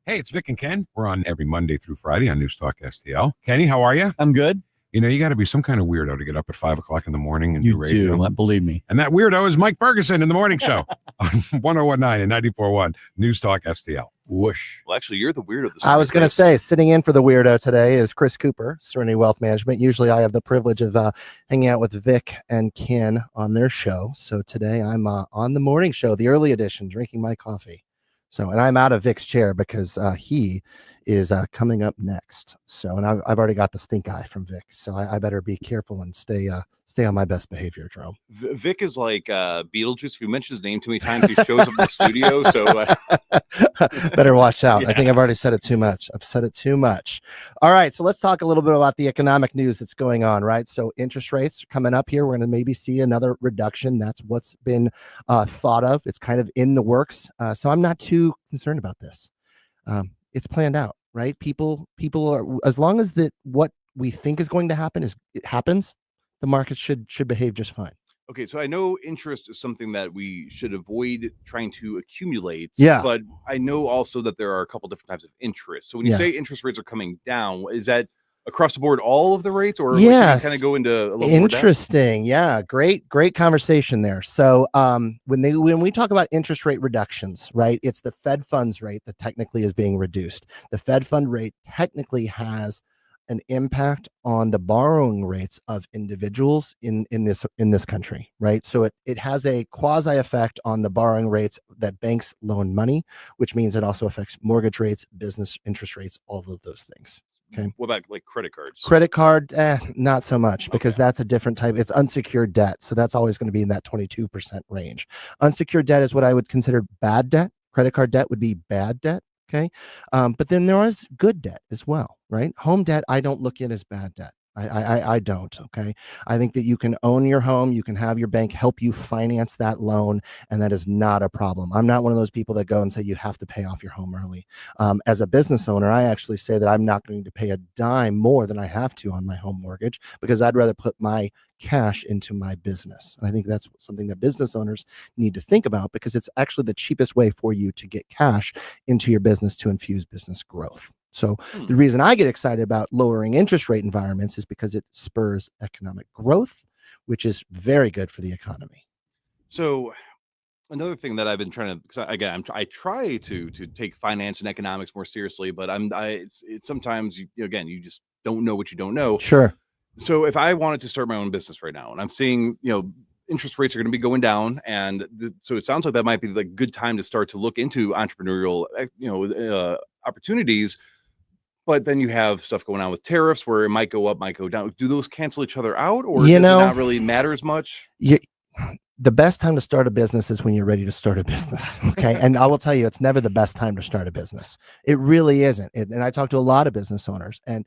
Hey, it's Vic and Ken. We're on every Monday through Friday on News Talk STL. Kenny, how are you? I'm good. You know, you got to be some kind of weirdo to get up at 5 o'clock in the morning and do radio. Do, believe me. And that weirdo is Mike Ferguson in the morning show on 1019 and 94.1 News Talk STL. Whoosh. Well, actually, you're the weirdo. This I was going to say, sitting in for the weirdo today is Chris Cooper, Serenity Wealth Management. Usually I have the privilege of hanging out with Vic and Ken on their show. So today I'm on the morning show, the early edition, drinking my coffee. So, and I'm out of Vic's chair because he is coming up next. So, and I've already got the stink eye from Vic. So I better be careful and stay on my best behavior, Jerome. Vic is like Beetlejuice. If you mention his name too many times, he shows up in the studio. So better watch out. Yeah. I think I've already said it too much. I've said it too much. All right. So let's talk a little bit about the economic news that's going on, right? So interest rates are coming up here. We're going to maybe see another reduction. That's what's been thought of. It's kind of in the works. So I'm not too concerned about this. It's planned out, right? People are, as long as that what we think is going to happen it happens, the market should behave just fine. okay, so I know interest is something that we should avoid trying to accumulate. Yeah. But I know also that there are a couple different types of interest. So when you say interest rates are coming down, is that across the board all of the rates, or yes, kind of go into a little interesting? Yeah, great conversation there. So when we talk about interest rate reductions, right, it's the Fed funds rate that technically is being reduced. The Fed fund rate technically has an impact on the borrowing rates of individuals in this country, right? So it has a quasi effect on the borrowing rates that banks loan money, which means it also affects mortgage rates, business interest rates, all of those things. Okay. What about like credit cards? Credit card, not so much, because that's a different type. It's unsecured debt. So that's always going to be in that 22% range. Unsecured debt is what I would consider bad debt. Credit card debt would be bad debt. Okay. But then there is good debt as well, right? Home debt, I don't look at as bad debt. I don't. Okay. I think that you can own your home. You can have your bank help you finance that loan. And that is not a problem. I'm not one of those people that go and say you have to pay off your home early. As a business owner, I actually say that I'm not going to pay a dime more than I have to on my home mortgage, because I'd rather put my cash into my business. And I think that's something that business owners need to think about, because it's actually the cheapest way for you to get cash into your business to infuse business growth. So the reason I get excited about lowering interest rate environments is because it spurs economic growth, which is very good for the economy. So another thing that I've been trying to, because again, I try to take finance and economics more seriously, but it's sometimes again, you just don't know what you don't know. Sure. So if I wanted to start my own business right now, and I'm seeing, interest rates are going to be going down, and so it sounds like that might be the good time to start to look into entrepreneurial, opportunities. But then you have stuff going on with tariffs where it might go up, might go down. Do those cancel each other out, or does it not really matter as much? The best time to start a business is when you're ready to start a business. Okay. And I will tell you, it's never the best time to start a business. It really isn't. And I talk to a lot of business owners, and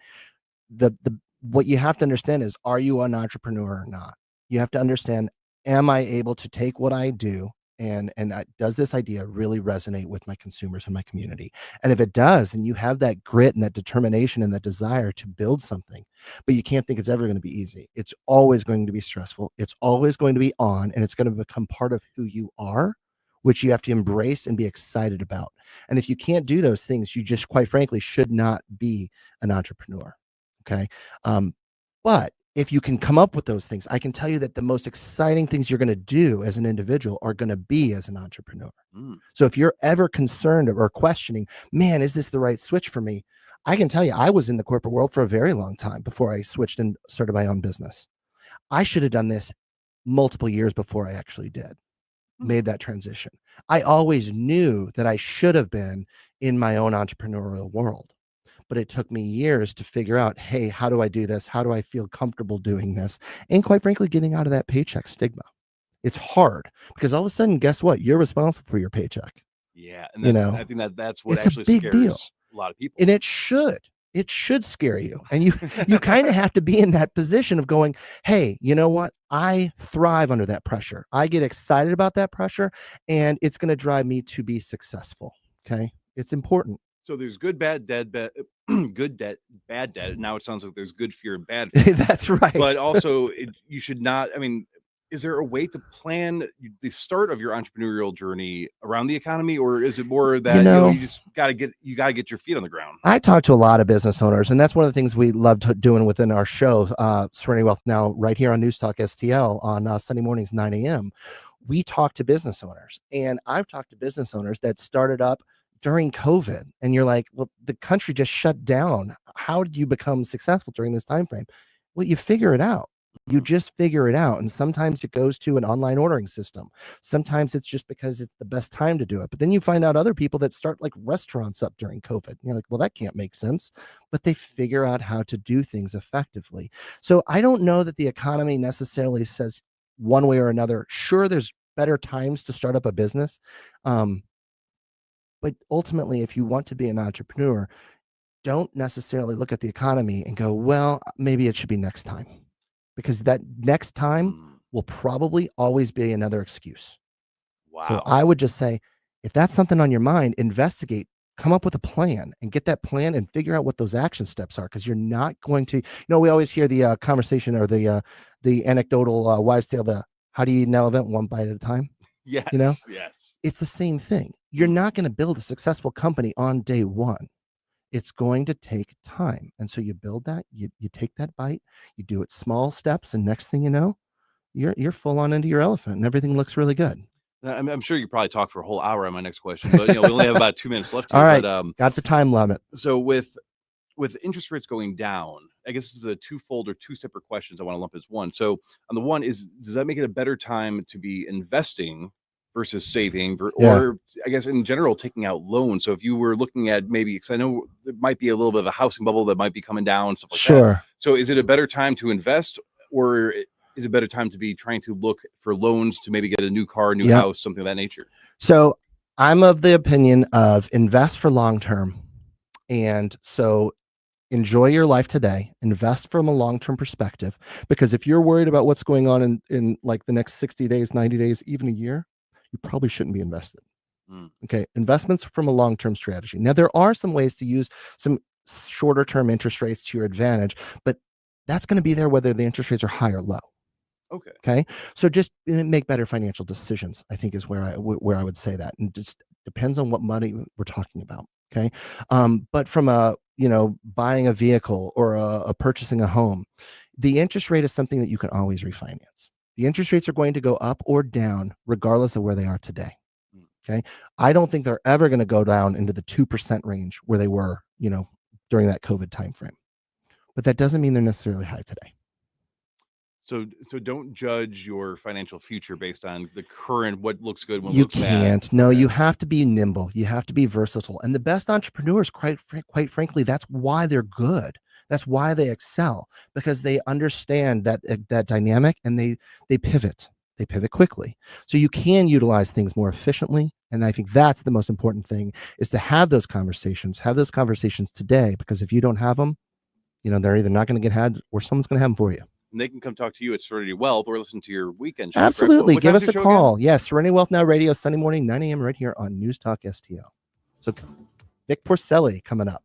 what you have to understand is, are you an entrepreneur or not? You have to understand, am I able to take what I do and does this idea really resonate with my consumers and my community? And if it does, and you have that grit and that determination and that desire to build something, but you can't think it's ever going to be easy. It's always going to be stressful. It's always going to be on, and it's going to become part of who you are, which you have to embrace and be excited about. And if you can't do those things, you just, quite frankly, should not be an entrepreneur. Okay. But if you can come up with those things, I can tell you that the most exciting things you're going to do as an individual are going to be as an entrepreneur. So if you're ever concerned or questioning, man, is this the right switch for me? I can tell you, I was in the corporate world for a very long time before I switched and started my own business. I should have done this multiple years before I actually did, made that transition. I always knew that I should have been in my own entrepreneurial world. But it took me years to figure out, hey, how do I do this? How do I feel comfortable doing this? And quite frankly, getting out of that paycheck stigma. It's hard because all of a sudden, guess what? You're responsible for your paycheck. Yeah. And I think that's what it's actually a big scares deal. a lot of people. And it should scare you. And you kind of have to be in that position of going, hey, you know what? I thrive under that pressure. I get excited about that pressure, and it's going to drive me to be successful. Okay. It's important. So there's good, bad, dead, good debt, bad debt. Now it sounds like there's good fear and bad fear. That's right. But also, you should not. I mean, is there a way to plan the start of your entrepreneurial journey around the economy, or is it more that you just got to get your feet on the ground? I talk to a lot of business owners, and that's one of the things we love doing within our show, Serenity Wealth Now, right here on NewsTalkSTL on Sunday mornings, 9 a.m. We talk to business owners, and I've talked to business owners that started up during COVID, and you're like, well, the country just shut down. How did you become successful during this time frame? Well, you figure it out. You just figure it out. And sometimes it goes to an online ordering system. Sometimes it's just because it's the best time to do it. But then you find out other people that start like restaurants up during COVID. And you're like, well, that can't make sense. But they figure out how to do things effectively. So I don't know that the economy necessarily says one way or another. Sure, there's better times to start up a business. But ultimately, if you want to be an entrepreneur, don't necessarily look at the economy and go, well, maybe it should be next time. Because that next time will probably always be another excuse. Wow. So I would just say, if that's something on your mind, investigate, come up with a plan and get that plan and figure out what those action steps are. Because you're not going to, we always hear the conversation or the anecdotal wives' tale, how do you eat an elephant one bite at a time? Yes. Yes. It's the same thing. You're not going to build a successful company on day one. It's going to take time. And so you build that, you take that bite, you do it small steps, and next thing you know, you're full on into your elephant and everything looks really good. I'm sure you probably talk for a whole hour on my next question, but we only have about 2 minutes left here. All right, but, got the time limit. So with interest rates going down, I guess this is a twofold or two separate questions I want to lump as one. So on the one is, does that make it a better time to be investing versus saving, or I guess in general, taking out loans? So if you were looking at maybe, because I know there might be a little bit of a housing bubble that might be coming down, stuff like that. So is it a better time to invest, or is it a better time to be trying to look for loans to maybe get a new car, new house, something of that nature? So I'm of the opinion of invest for long-term. And so enjoy your life today, invest from a long-term perspective, because if you're worried about what's going on in like the next 60 days, 90 days, even a year, you probably shouldn't be invested. Okay. Investments from a long-term strategy. Now, there are some ways to use some shorter term interest rates to your advantage, but that's going to be there whether the interest rates are high or low. Okay. Okay. So just make better financial decisions, I think, is where I would say that. And just depends on what money we're talking about. Okay. But from buying a vehicle or purchasing a home, the interest rate is something that you can always refinance. The interest rates are going to go up or down regardless of where they are today. Okay. I don't think they're ever going to go down into the 2% range where they were, during that COVID timeframe. But that doesn't mean they're necessarily high today. So don't judge your financial future based on the current, what looks good, what You looks bad. can't. No, you have to be nimble. You have to be versatile. And the best entrepreneurs, quite frankly, that's why they're good. That's why they excel, because they understand that dynamic, and they pivot. They pivot quickly. So you can utilize things more efficiently. And I think that's the most important thing, is to have those conversations today, because if you don't have them, they're either not going to get had or someone's going to have them for you. And they can come talk to you at Serenity Wealth or listen to your weekend show. Absolutely. What Give time's us a your show call. again? Yes, Serenity Wealth Now Radio, Sunday morning, 9 a.m. right here on News Talk STL. So Vic Porcelli coming up.